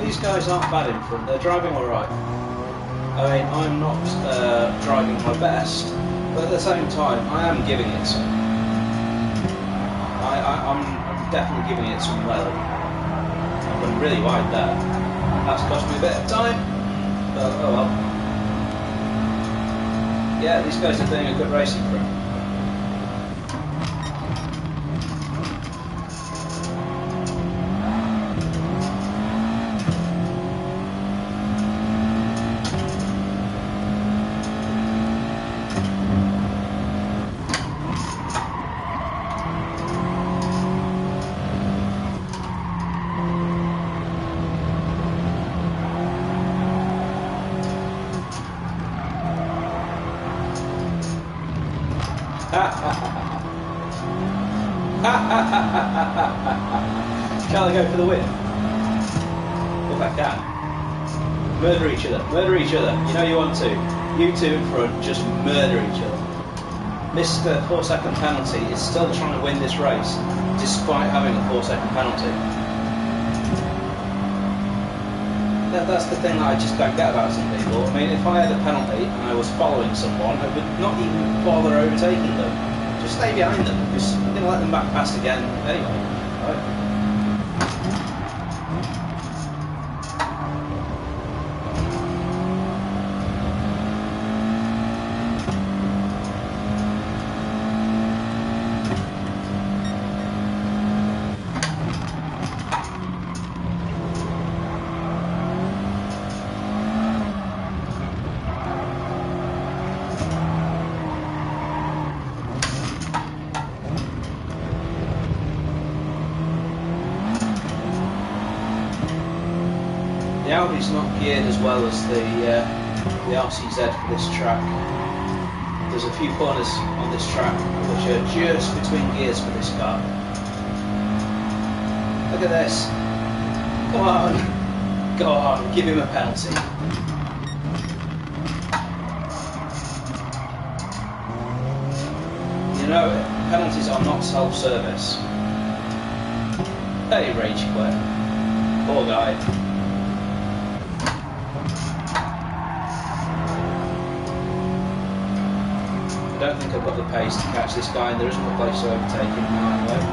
These guys aren't bad in front, they're driving alright. I mean, I'm not driving my best, but at the same time, I am giving it some. I'm definitely giving it some well. I've gone really wide there. That's cost me a bit of time, but oh well. Yeah, these guys are doing a good racing for him. Shall I go for the win? If I can. Murder each other, murder each other. You know you want to. You two in front, just murder each other. Mr. 4-second penalty is still trying to win this race, despite having a 4-second penalty. That's the thing that I just don't get about some people. I mean, if I had a penalty and I was following someone, I would not even bother overtaking them. Just stay behind them, because I'm going to let them back past again anyway. Right? The Audi's not geared as well as the RCZ for this track. There's a few corners on this track which are just between gears for this car. Look at this. Come on. Go on, give him a penalty. You know, penalties are not self-service. Hey, rage quit. Poor guy. I don't think I've got the pace to catch this guy, and there isn't a place to overtake him now anyway.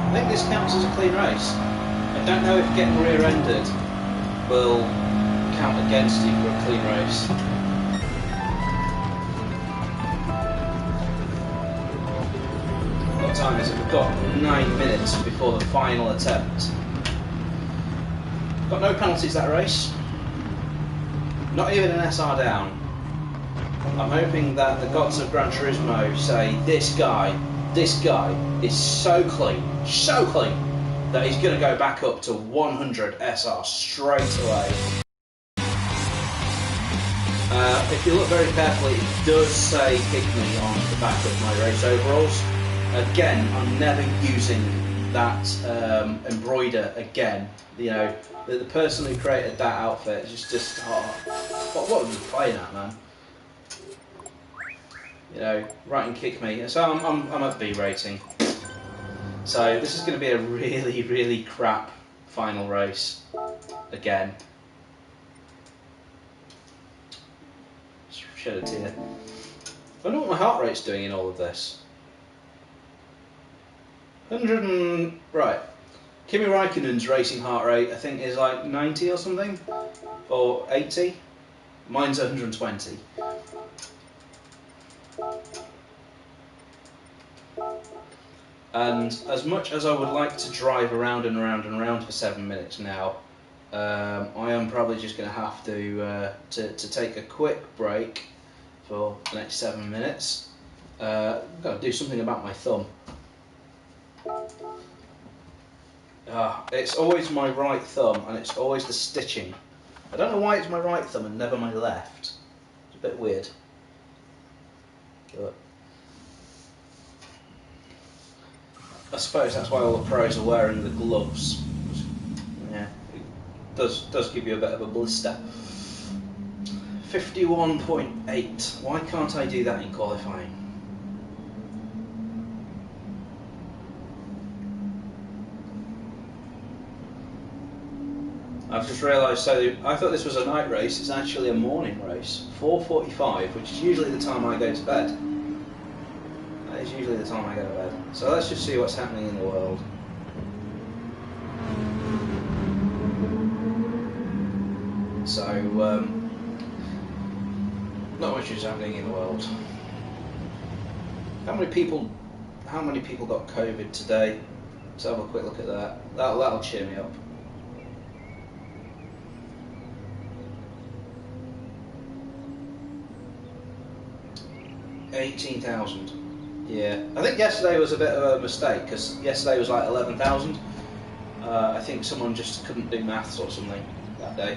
I think this counts as a clean race. I don't know if getting rear-ended will count against you for a clean race. what time is it? We've got 9 minutes before the final attempt. Got no penalties that race. Not even an SR down. I'm hoping that the gods of Gran Turismo say this guy is so clean, that he's going to go back up to 100 SR straight away. If you look very carefully, it does say pick me on the back of my race overalls. Again, I'm never using that embroider again. You know, the person who created that outfit just what were you playing at, man? You know, right and kick me. So I'm at B rating. So this is going to be a really crap final race again. Shed a tear. I wonder what my heart rate's doing in all of this. 100 and... right. Kimi Raikkonen's racing heart rate I think is like 90 or something, or 80. Mine's 120. And as much as I would like to drive around and around and around for 7 minutes now, I am probably just going to have to take a quick break for the next 7 minutes. I've got to do something about my thumb. It's always my right thumb, and it's always the stitching. I don't know why it's my right thumb and never my left. It's a bit weird. But I suppose that's why all the pros are wearing the gloves. Yeah, it does give you a bit of a blister. 51.8. Why can't I do that in qualifying? I've just realised, so I thought this was a night race, it's actually a morning race. 4:45, which is usually the time I go to bed. That is usually the time I go to bed. So let's just see what's happening in the world. So, not much is happening in the world. How many people got COVID today? Let's have a quick look at that. That'll cheer me up. 18,000. Yeah, I think yesterday was a bit of a mistake because yesterday was like 11,000. I think someone just couldn't do maths or something that day.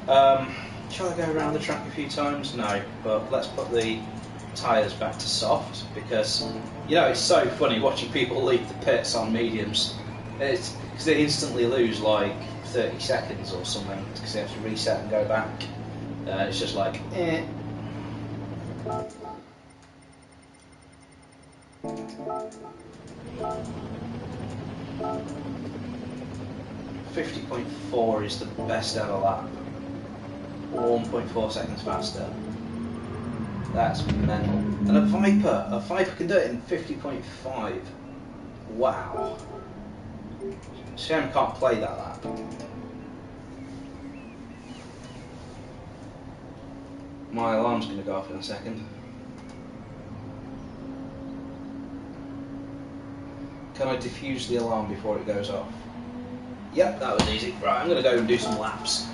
Shall I go around the track a few times? No, but let's put the tyres back to soft because, you know, it's so funny watching people leave the pits on mediums. It's because they instantly lose like 30 seconds or something because they have to reset and go back. It's just like, eh. 50.4 is the best ever lap. 1.4 seconds faster. That's mental. And a Viper can do it in 50.5. Wow. Shame I can't play that lap. My alarm's going to go off in a second. Can I defuse the alarm before it goes off? Yep, that was easy. Right, I'm going to go and do some laps.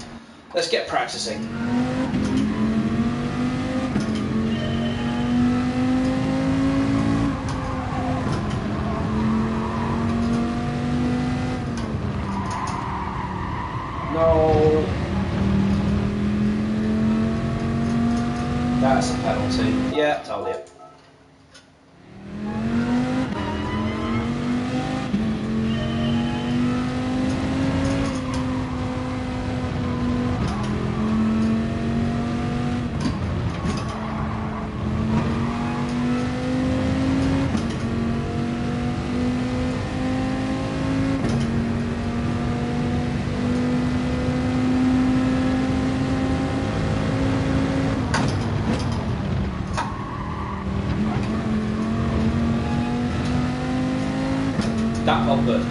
Let's get practicing. No. That's a penalty. Yeah, told you. That felt good.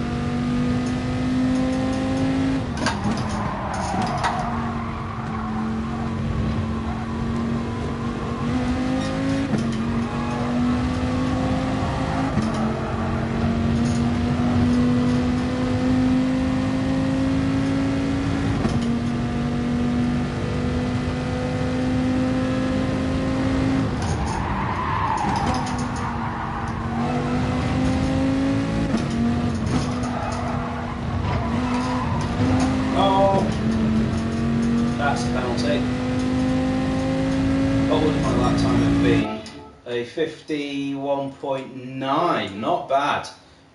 51.9, not bad,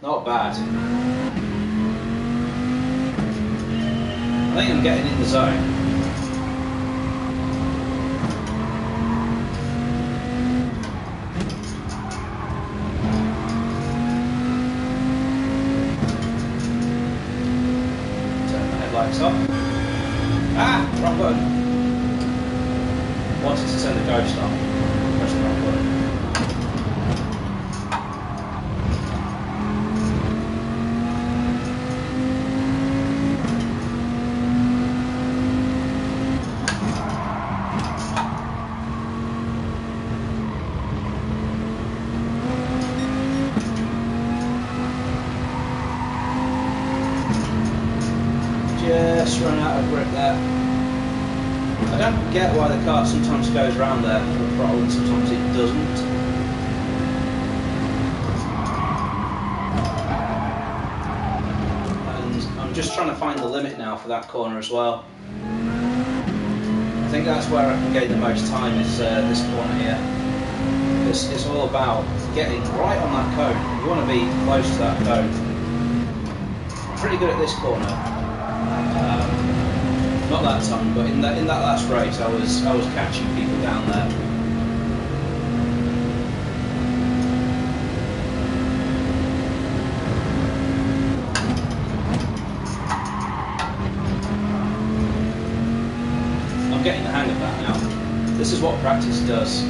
not bad. I think I'm getting in the zone. Turn the headlights off. Ah, wrong button. Wanted to turn the ghost on. Press the wrong button. Just run out of grip there. I don't get why the car sometimes goes round there for the throttle and sometimes it doesn't. And I'm just trying to find the limit now for that corner as well. I think that's where I can gain the most time is this corner here. It's all about getting right on that cone. You want to be close to that cone. I'm pretty good at this corner. Not that time, but in that last race, I was catching people down there. I'm getting the hang of that now. This is what practice does.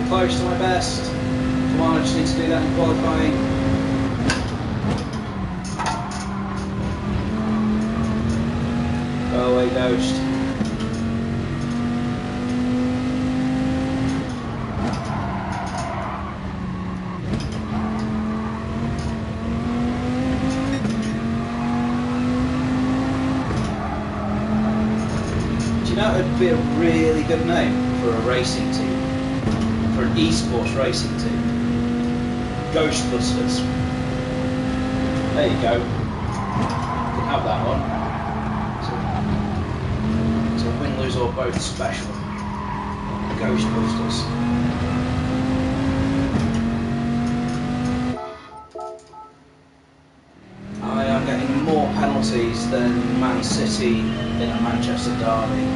Close to my best. Come on, I just need to do that in qualifying. Go away, Ghost. Do you know it would be a really good name for a racing team? For an esports racing team. Ghostbusters. There you go. You can have that one. It's a win, lose or both special. Ghostbusters. I am getting more penalties than Man City in a Manchester derby.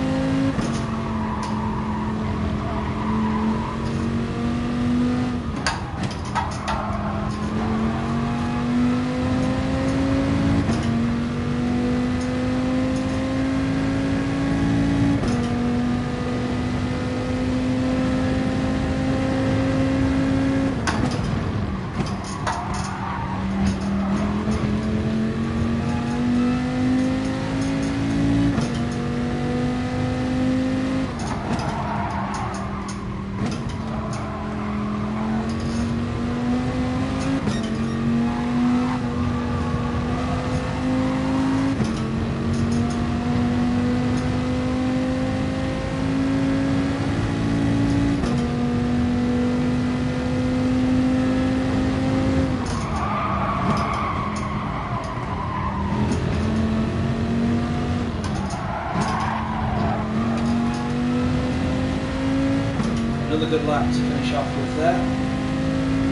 Another good lap to finish off with there.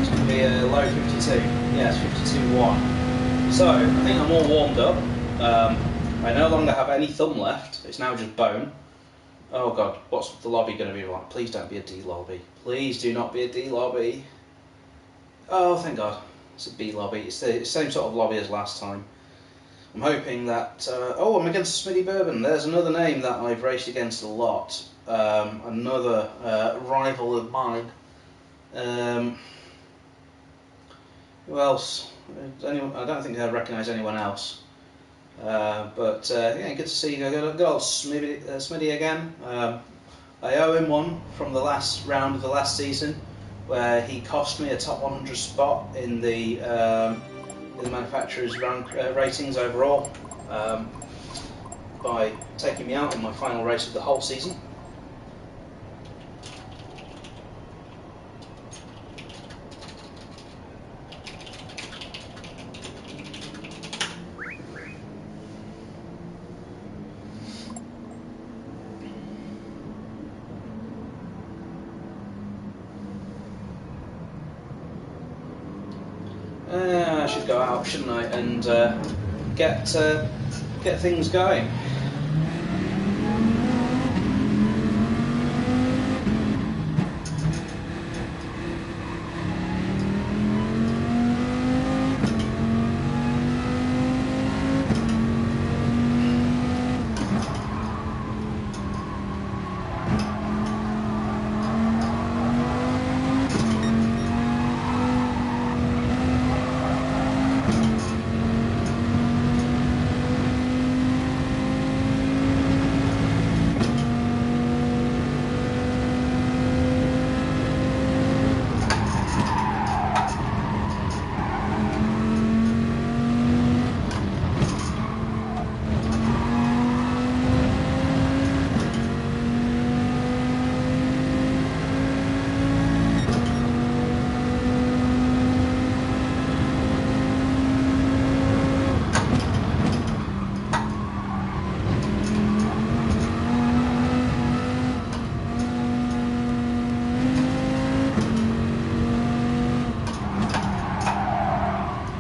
It's going to be a low 52. Yes, 52.1. So, I think I'm all warmed up. I no longer have any thumb left. It's now just bone. Oh god, what's the lobby going to be like? Please don't be a D lobby. Please do not be a D lobby. Oh, thank god. It's a B lobby. It's the same sort of lobby as last time. I'm hoping that... oh, I'm against Smitty Bourbon. There's another name that I've raced against a lot. Another rival of mine. Who else? I don't think I recognise anyone else. Yeah, good to see you. Good old Smitty again. I owe him one from the last round of the last season, where he cost me a top 100 spot in the manufacturer's ratings overall, by taking me out in my final race of the whole season. I should go out, shouldn't I, and get things going.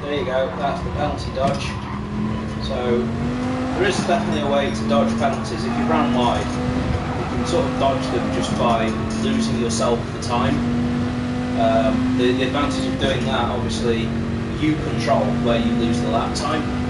There you go, that's the penalty dodge. So there is definitely a way to dodge penalties. If you run wide, you can sort of dodge them just by losing yourself the time. The advantage of doing that, obviously, you control where you lose the lap time.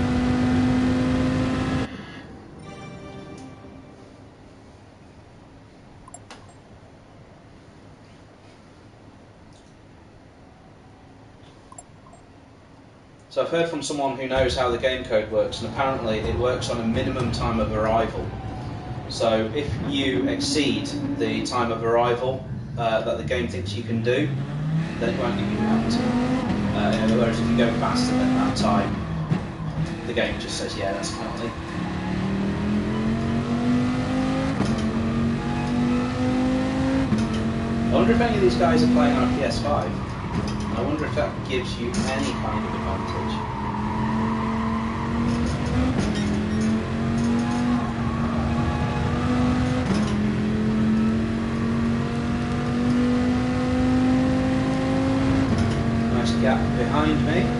So I've heard from someone who knows how the game code works, and apparently it works on a minimum time of arrival. So if you exceed the time of arrival that the game thinks you can do, then it won't give you a penalty. Whereas if you go faster than that time, the game just says, yeah, that's a penalty. I wonder if any of these guys are playing on a PS5. I wonder if that gives you any kind of advantage. Nice gap behind me.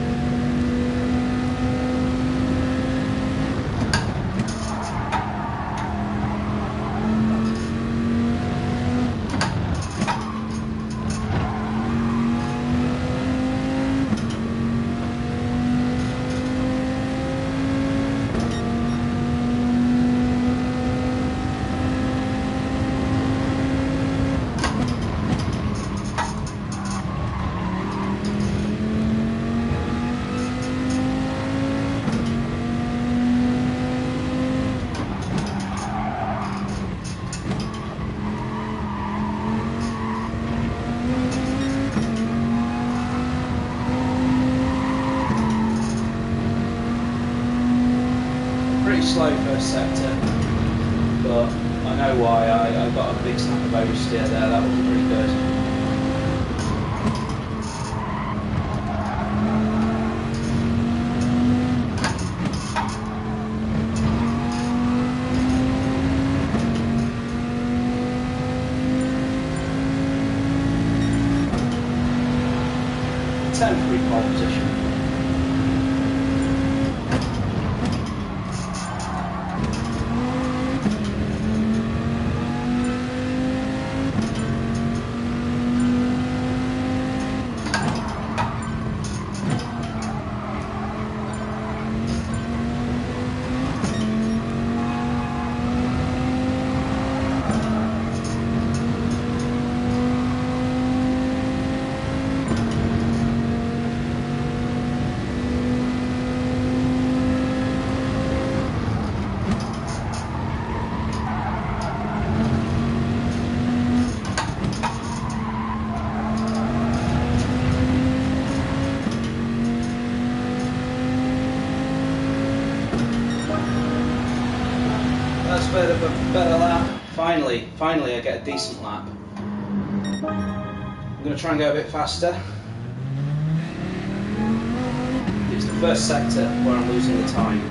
Slow first sector, but I know why. I got a big snap of oversteer there. That was pretty good. Temporary pole position. of a better lap. Finally I get a decent lap. I'm going to try and go a bit faster. It's the first sector where I'm losing the time.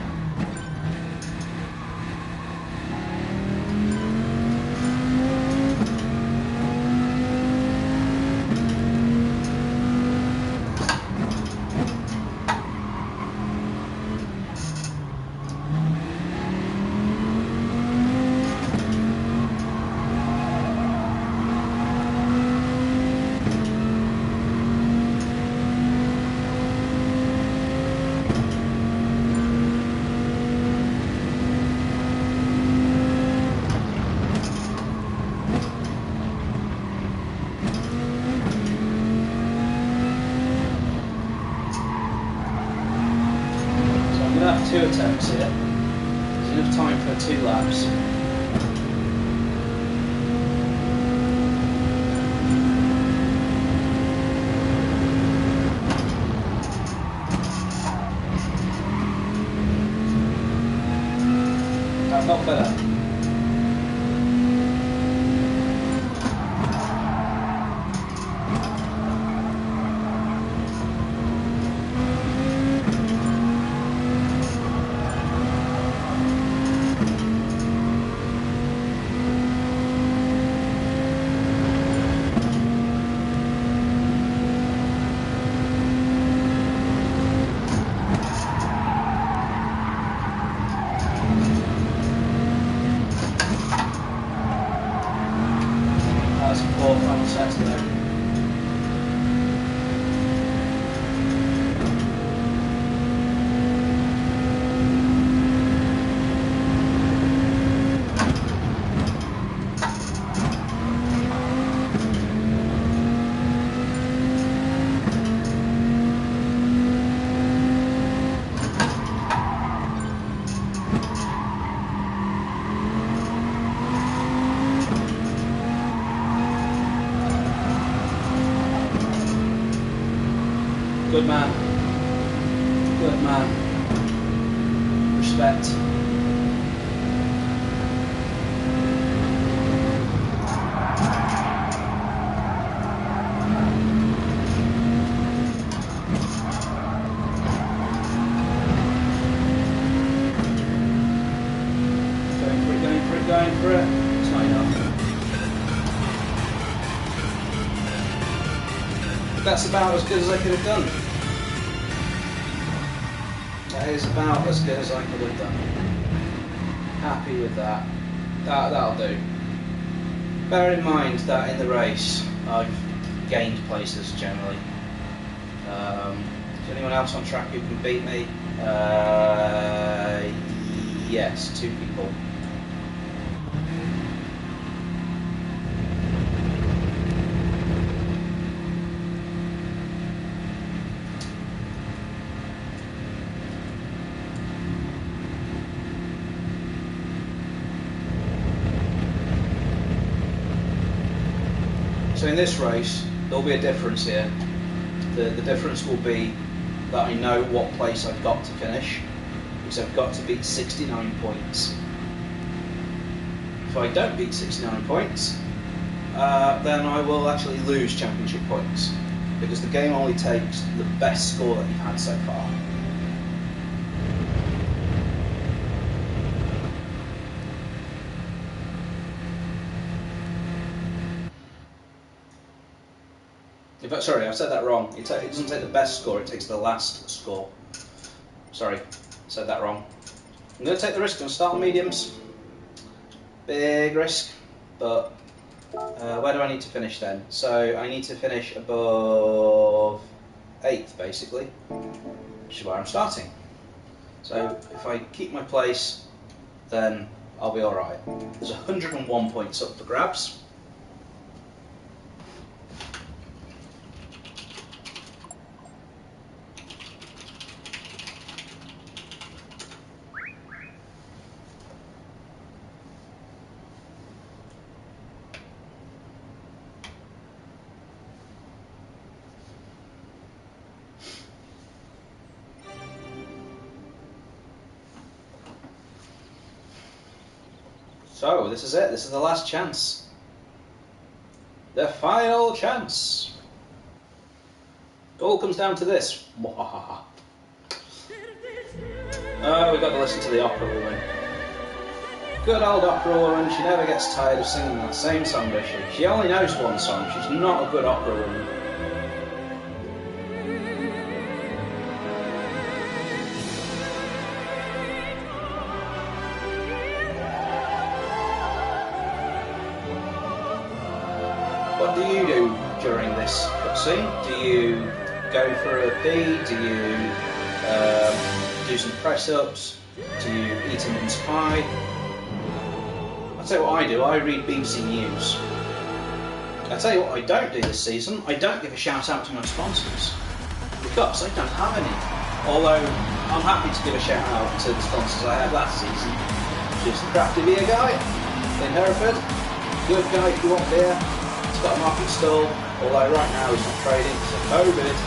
Two attempts here. There's enough time for 2 laps. That felt better. Good man. Good man. Respect. Going for it. It's not enough. That's about as good as I could have done. That is about as good as I could have done. Happy with that. That'll do. Bear in mind that in the race I've gained places generally. Is anyone else on track who can beat me? Yes, 2 people. So in this race, there'll be a difference here. The difference will be that I know what place I've got to finish, because I've got to beat 69 points. If I don't beat 69 points, then I will actually lose championship points, because the game only takes the best score that you've had so far. Sorry, I said that wrong. It doesn't take the best score, it takes the last score. Sorry, I said that wrong. I'm going to take the risk and start on mediums. Big risk, but where do I need to finish then? So I need to finish above 8th, basically, which is where I'm starting. So if I keep my place, then I'll be alright. There's 101 points up for grabs. So this is it. This is the last chance. The final chance. It all comes down to this. Oh, we've got to listen to the opera woman. Good old opera woman. She never gets tired of singing that same song, does she? She only knows one song. She's not a good opera woman. What do you do during this cutscene? Do you go for a pee? Do you do some press-ups? Do you eat a mince pie? I'll tell you what I do. I read BBC News. I'll tell you what I don't do this season. I don't give a shout out to my sponsors because I don't have any. Although I'm happy to give a shout out to the sponsors I had last season, which is the Crafty Beer Guy in Hereford. Good guy if you want beer. Got a market stall, although right now he's not trading because of COVID.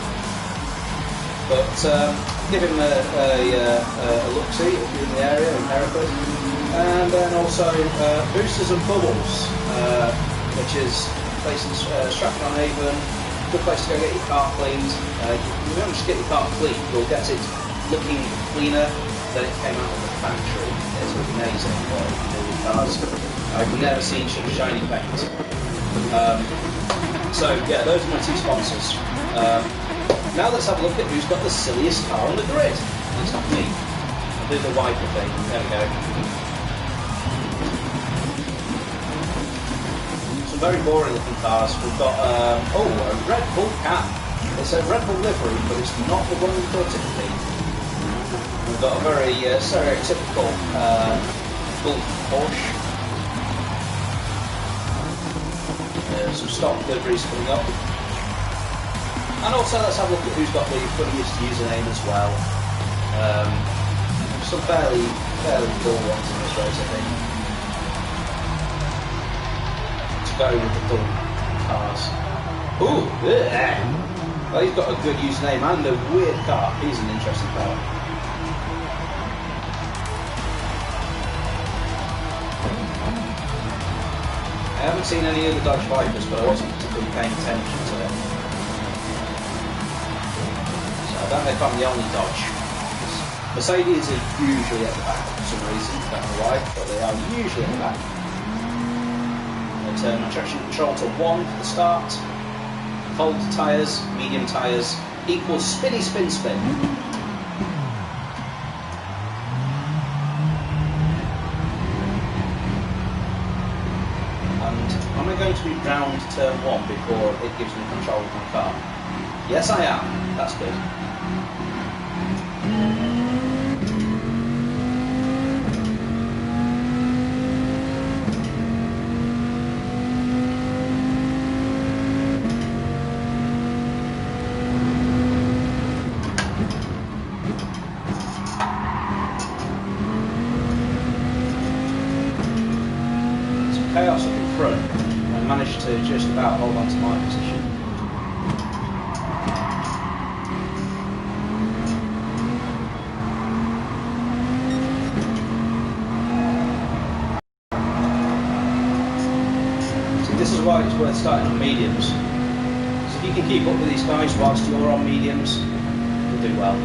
But give him a look-see if you're in the area in Hereford. And then also Boosters and Bubbles, which is a place in Stratford-on-Avon. Good place to go get your car cleaned. You don't just get your car cleaned, you'll get it looking cleaner than it came out of the factory. It's amazing what you can do with cars. I've never seen such shiny paint. So yeah, those are my two sponsors. Now let's have a look at who's got the silliest car on the grid. It's not me. I'll do the wiper thing. There we go. Some very boring looking cars. We've got a Red Bull Cap. It's a Red Bull livery, but it's not the one we thought it would be. We've got a very stereotypical Gulf Porsche. Some stock liveries coming up. And also let's have a look at who's got the funniest username as well. Some fairly dull ones in this race, I think. To go with the dull cars. Ooh, yeah. Well, he's got a good username and a weird car. He's an interesting car. I haven't seen any of the Dodge Vipers, but I wasn't particularly paying attention to them. So I don't know if I'm the only Dodge. Mercedes are usually at the back for some reason, I don't know why, but they are usually at the back. I turn my traction control to 1 for the start. Cold tyres, medium tyres, equals spinny spin spin. Am I going to be round turn 1 before it gives me control of my car? Yes, I am. That's good. Some chaos up in front. I managed to just about hold on to my position. See, this is why it's worth starting on mediums. So if you can keep up with these guys whilst you're on mediums, you'll do well.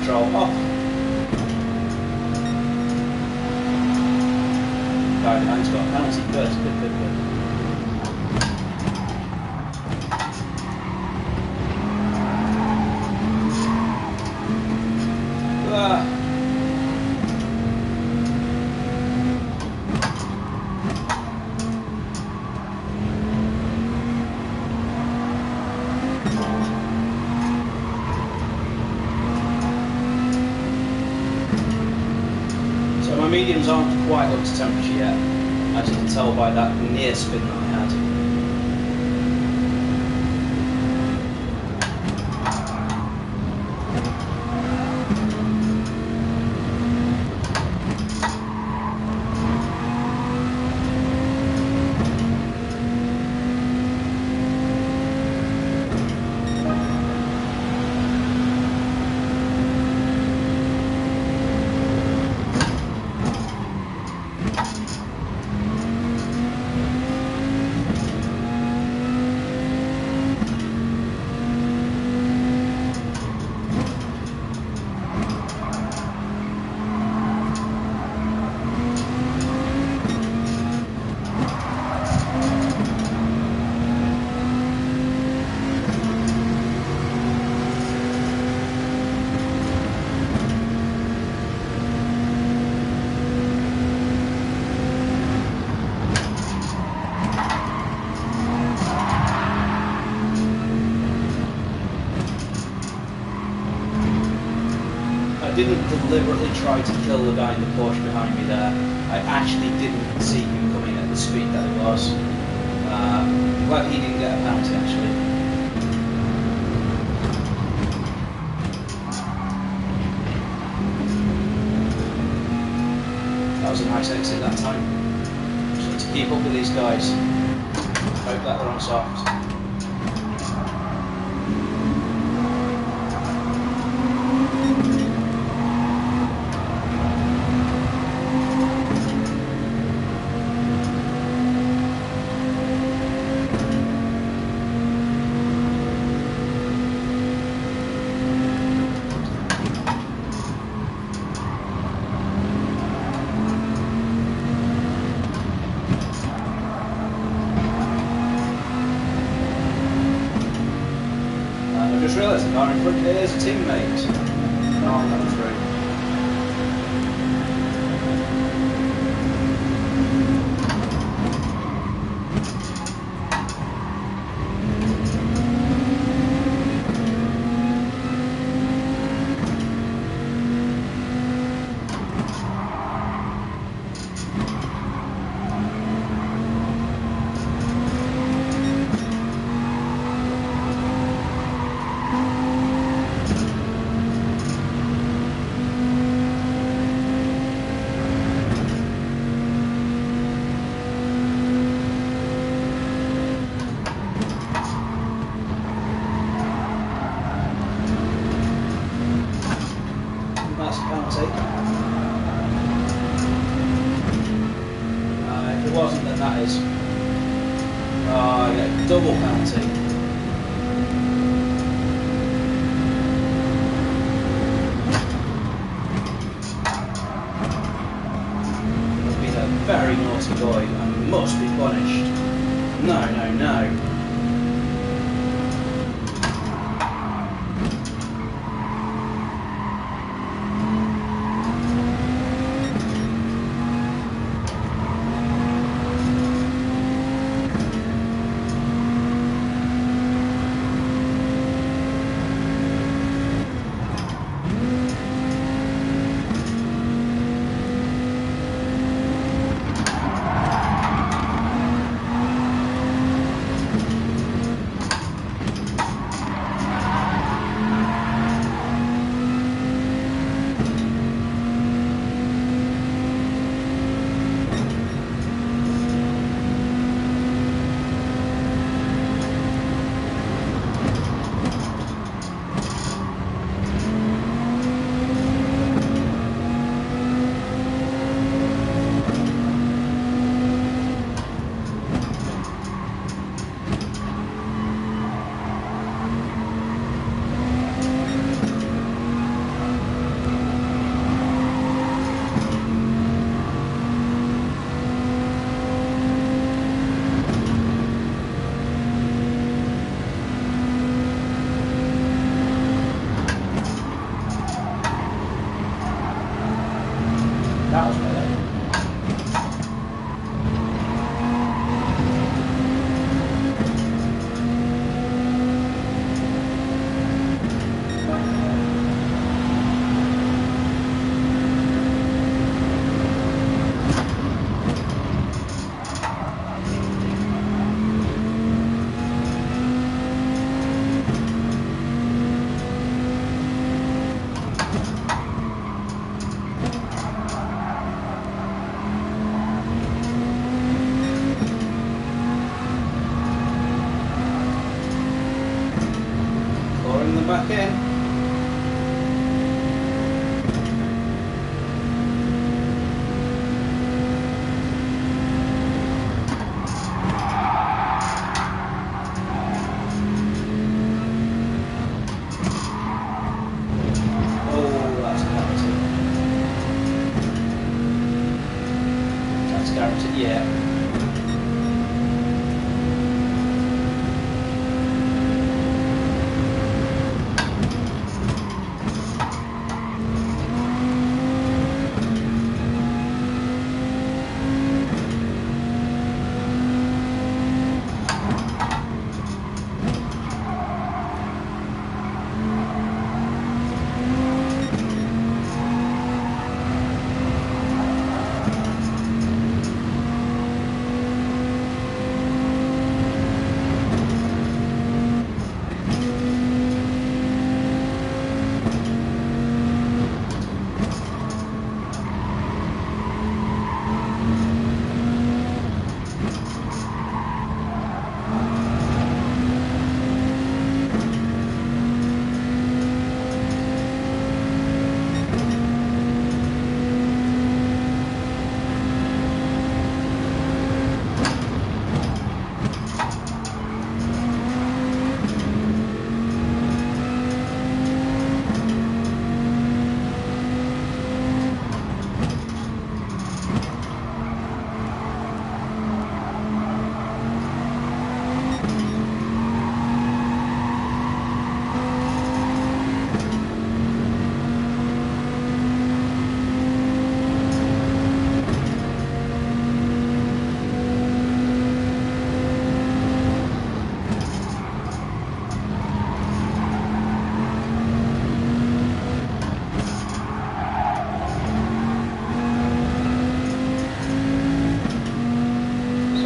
Control off. Guy behind's got a penalty first. Good. My mediums aren't quite up to temperature yet, as you can tell by that near spin that I had. didn't deliberately try to kill the guy in the Porsche behind me there. I actually didn't see him coming at the speed that he was. I'm glad he didn't get a penalty actually. That was a nice exit that time. Just need to keep up with these guys. Hope that they're on soft. I just realised the car in front there is a teammate. No, I'm not through. That's a penalty. If it wasn't, then that is. Oh, I get a double penalty. I've been a very naughty boy and must be punished. No, no, no. That was better. Pouring them back in. Guaranteed, yeah.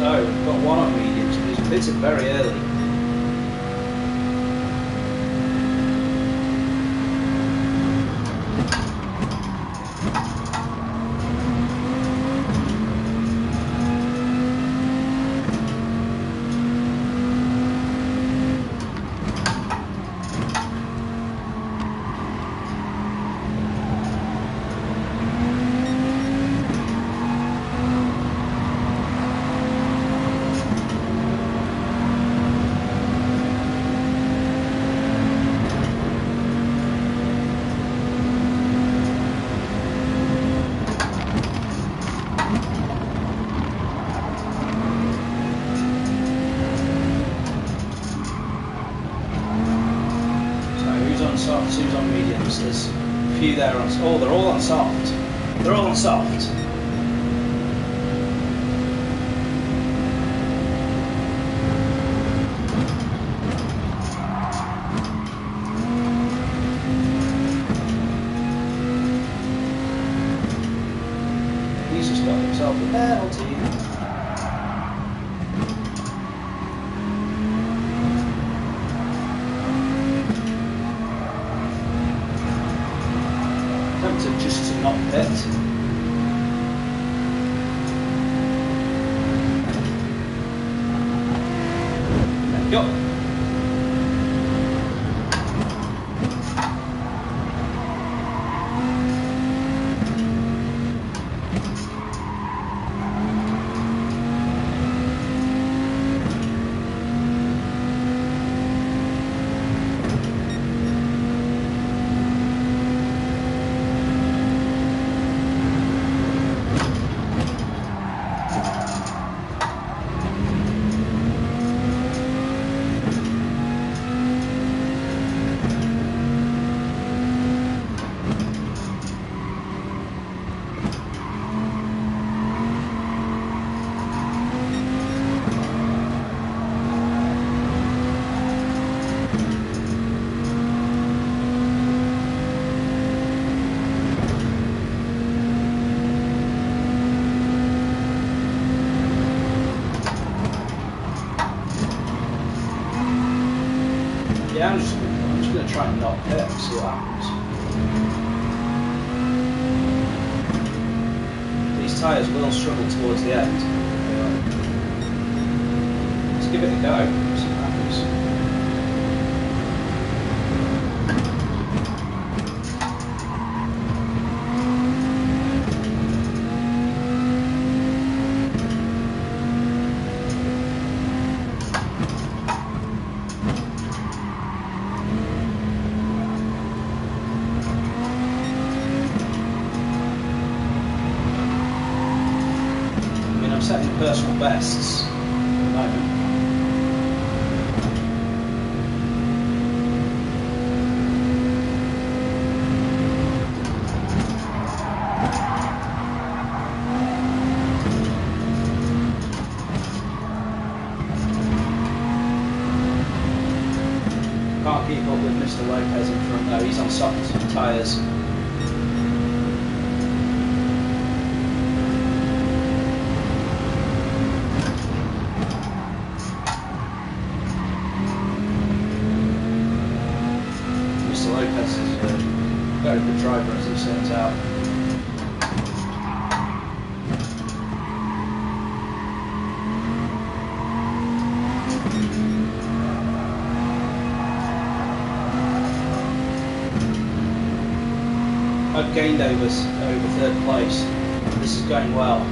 go. We've got one on mediums, but he's pitted very early. Softs, who's on mediums? There's a few there on. Oh, they're all on soft. They're all on soft. He's just got himself a penalty. Just to not pit. There we go. Yeah, I'm just going to try and not pit and see what happens. These tyres will struggle towards the end. Let's give it a go, see what happens. I'm setting personal bests at the moment. Can't keep up with Mr. Lopez in front though, he's on soft tyres. Lopez is a very good driver as it turns out. I've gained over third place. This is going well.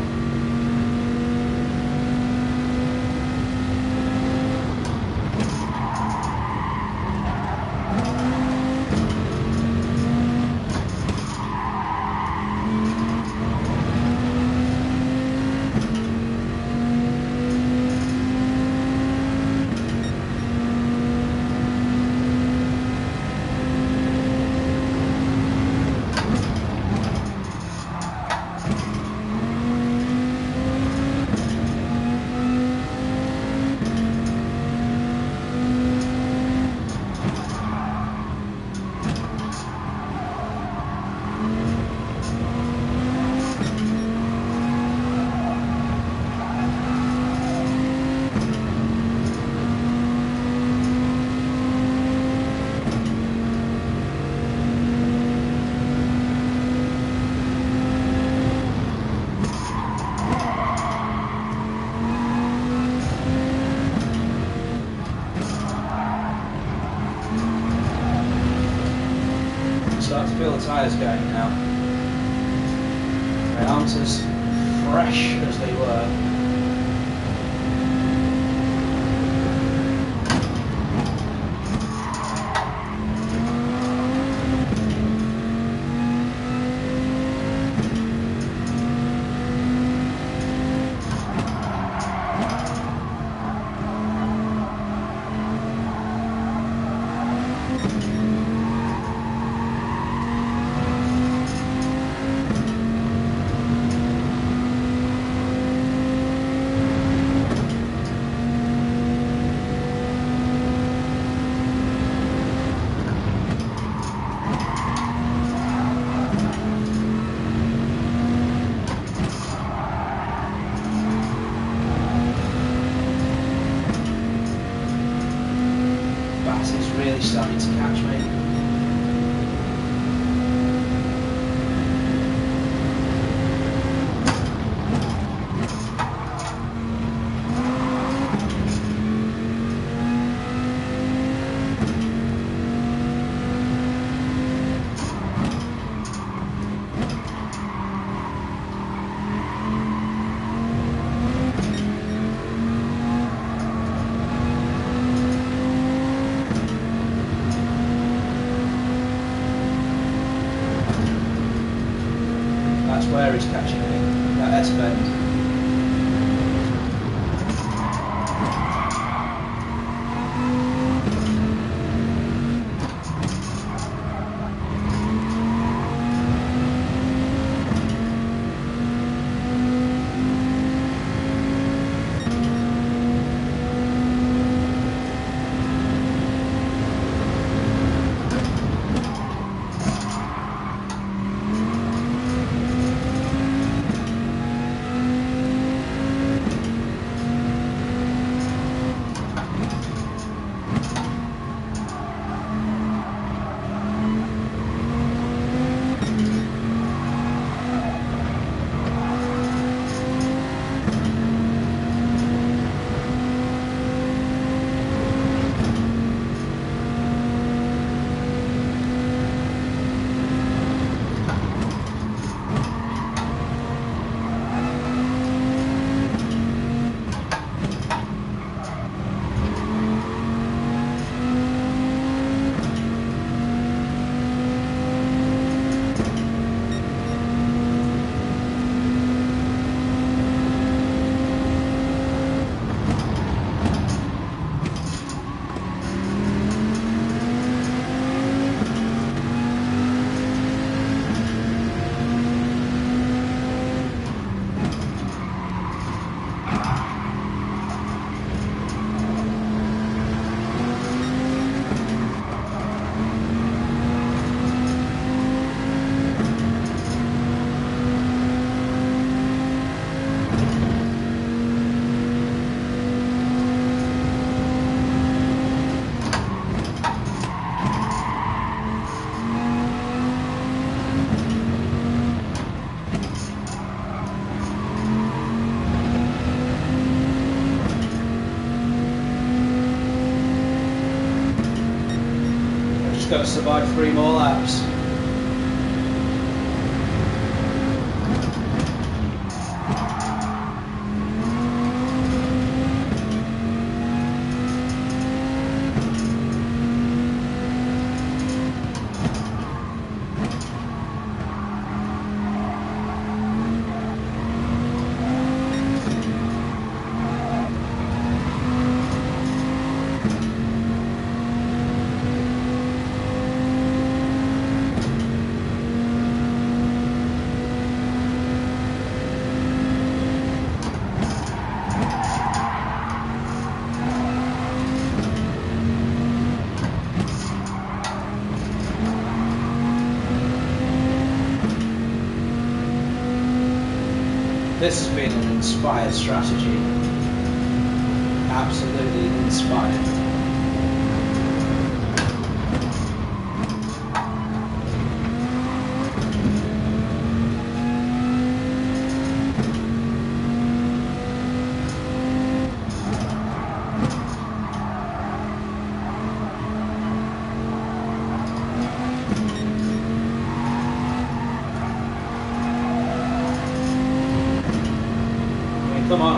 feel the tyres going now. They aren't as fresh as they were. It's really starting to catch me. That's where he's catching me, that S-bend. Just got to survive 3 more laps. This has been an inspired strategy. Absolutely inspired.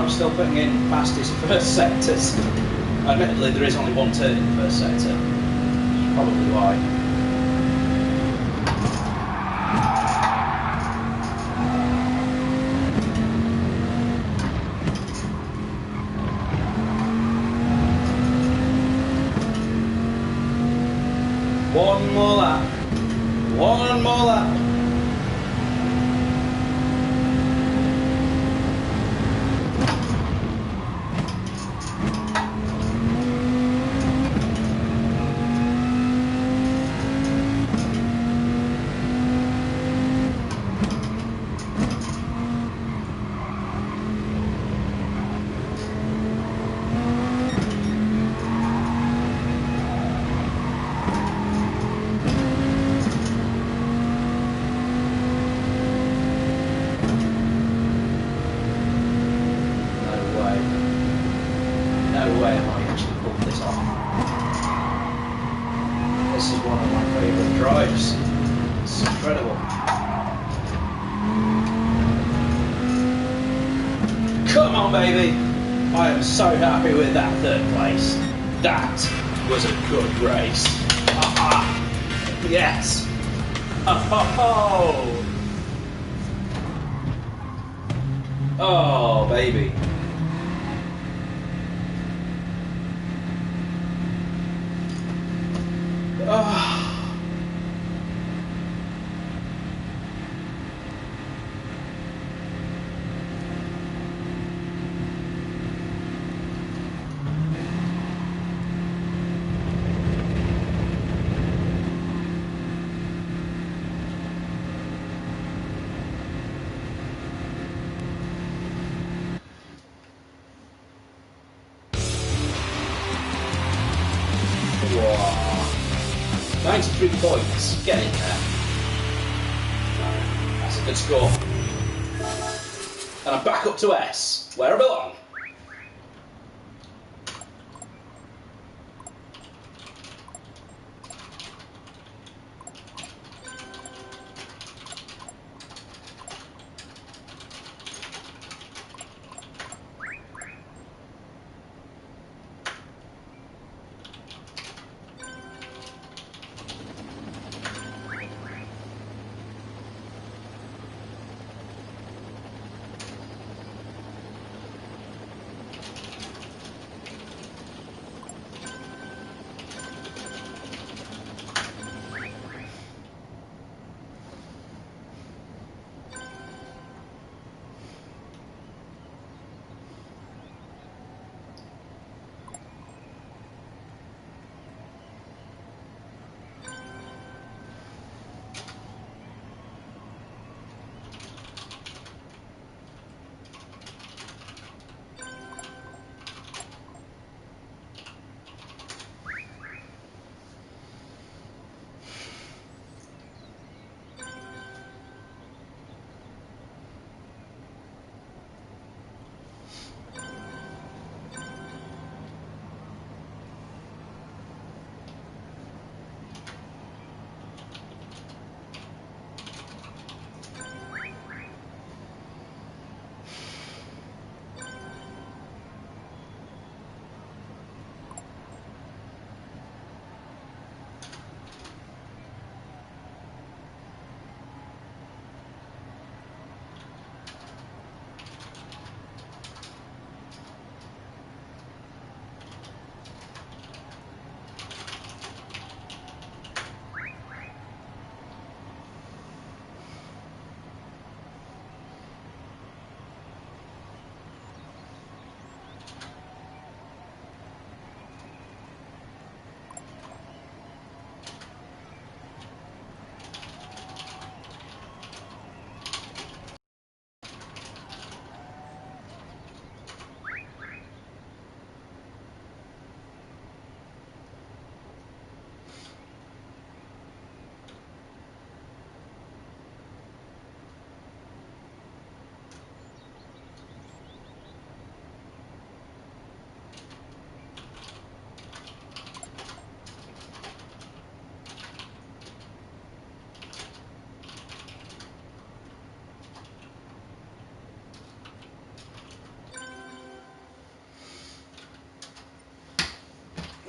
I'm still putting in past his first sectors. Admittedly, there is only one turn in the first sector. Probably why. One more lap. One more lap. No way am I actually pulled this off. This is one of my favourite drives. It's incredible. Come on, baby! I am so happy with that third place. That was a good race. Aha! Yes! Oh! Oh, baby. Oh. Wow. 93 points, get in there. That's a good score. And I'm back up to S, where I belong.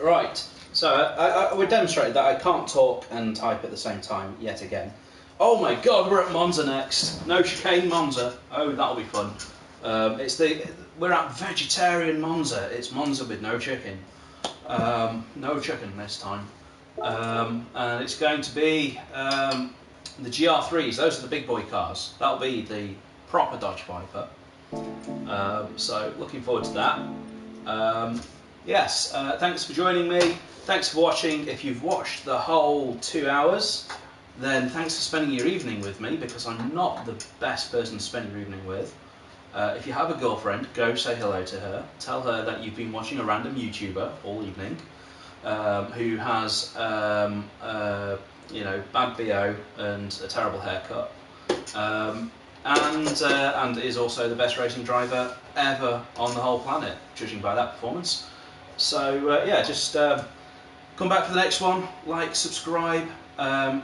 Right, so I would demonstrate that I can't talk and type at the same time yet again. Oh my god, we're at Monza next. No chicane Monza. Oh, that'll be fun. We're at vegetarian Monza. It's Monza with no chicken. No chicken this time. And it's going to be the GR3s. Those are the big boy cars. That'll be the proper Dodge Viper. So looking forward to that. Yes, thanks for joining me. Thanks for watching. If you've watched the whole 2 hours, then thanks for spending your evening with me, because I'm not the best person to spend your evening with. If you have a girlfriend, go say hello to her. Tell her that you've been watching a random YouTuber all evening who has, you know, bad BO and a terrible haircut. And is also the best racing driver ever on the whole planet, judging by that performance. So yeah, just come back for the next one, like, subscribe.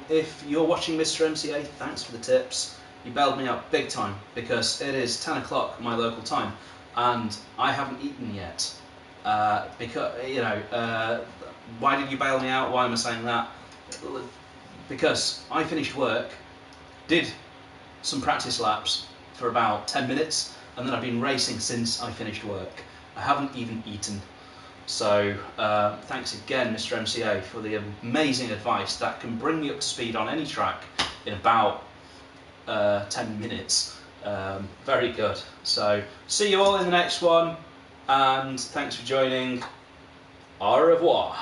If you're watching Mr. MCA, thanks for the tips. You bailed me out big time, because it is 10 o'clock my local time and I haven't eaten yet. Because, you know, why did you bail me out? Why am I saying that? Because I finished work, did some practice laps for about 10 minutes, and then I've been racing since I finished work. I haven't even eaten. So thanks again, Mr. MCA, for the amazing advice that can bring me up to speed on any track in about 10 minutes. Very good. So see you all in the next one, and thanks for joining. Au revoir.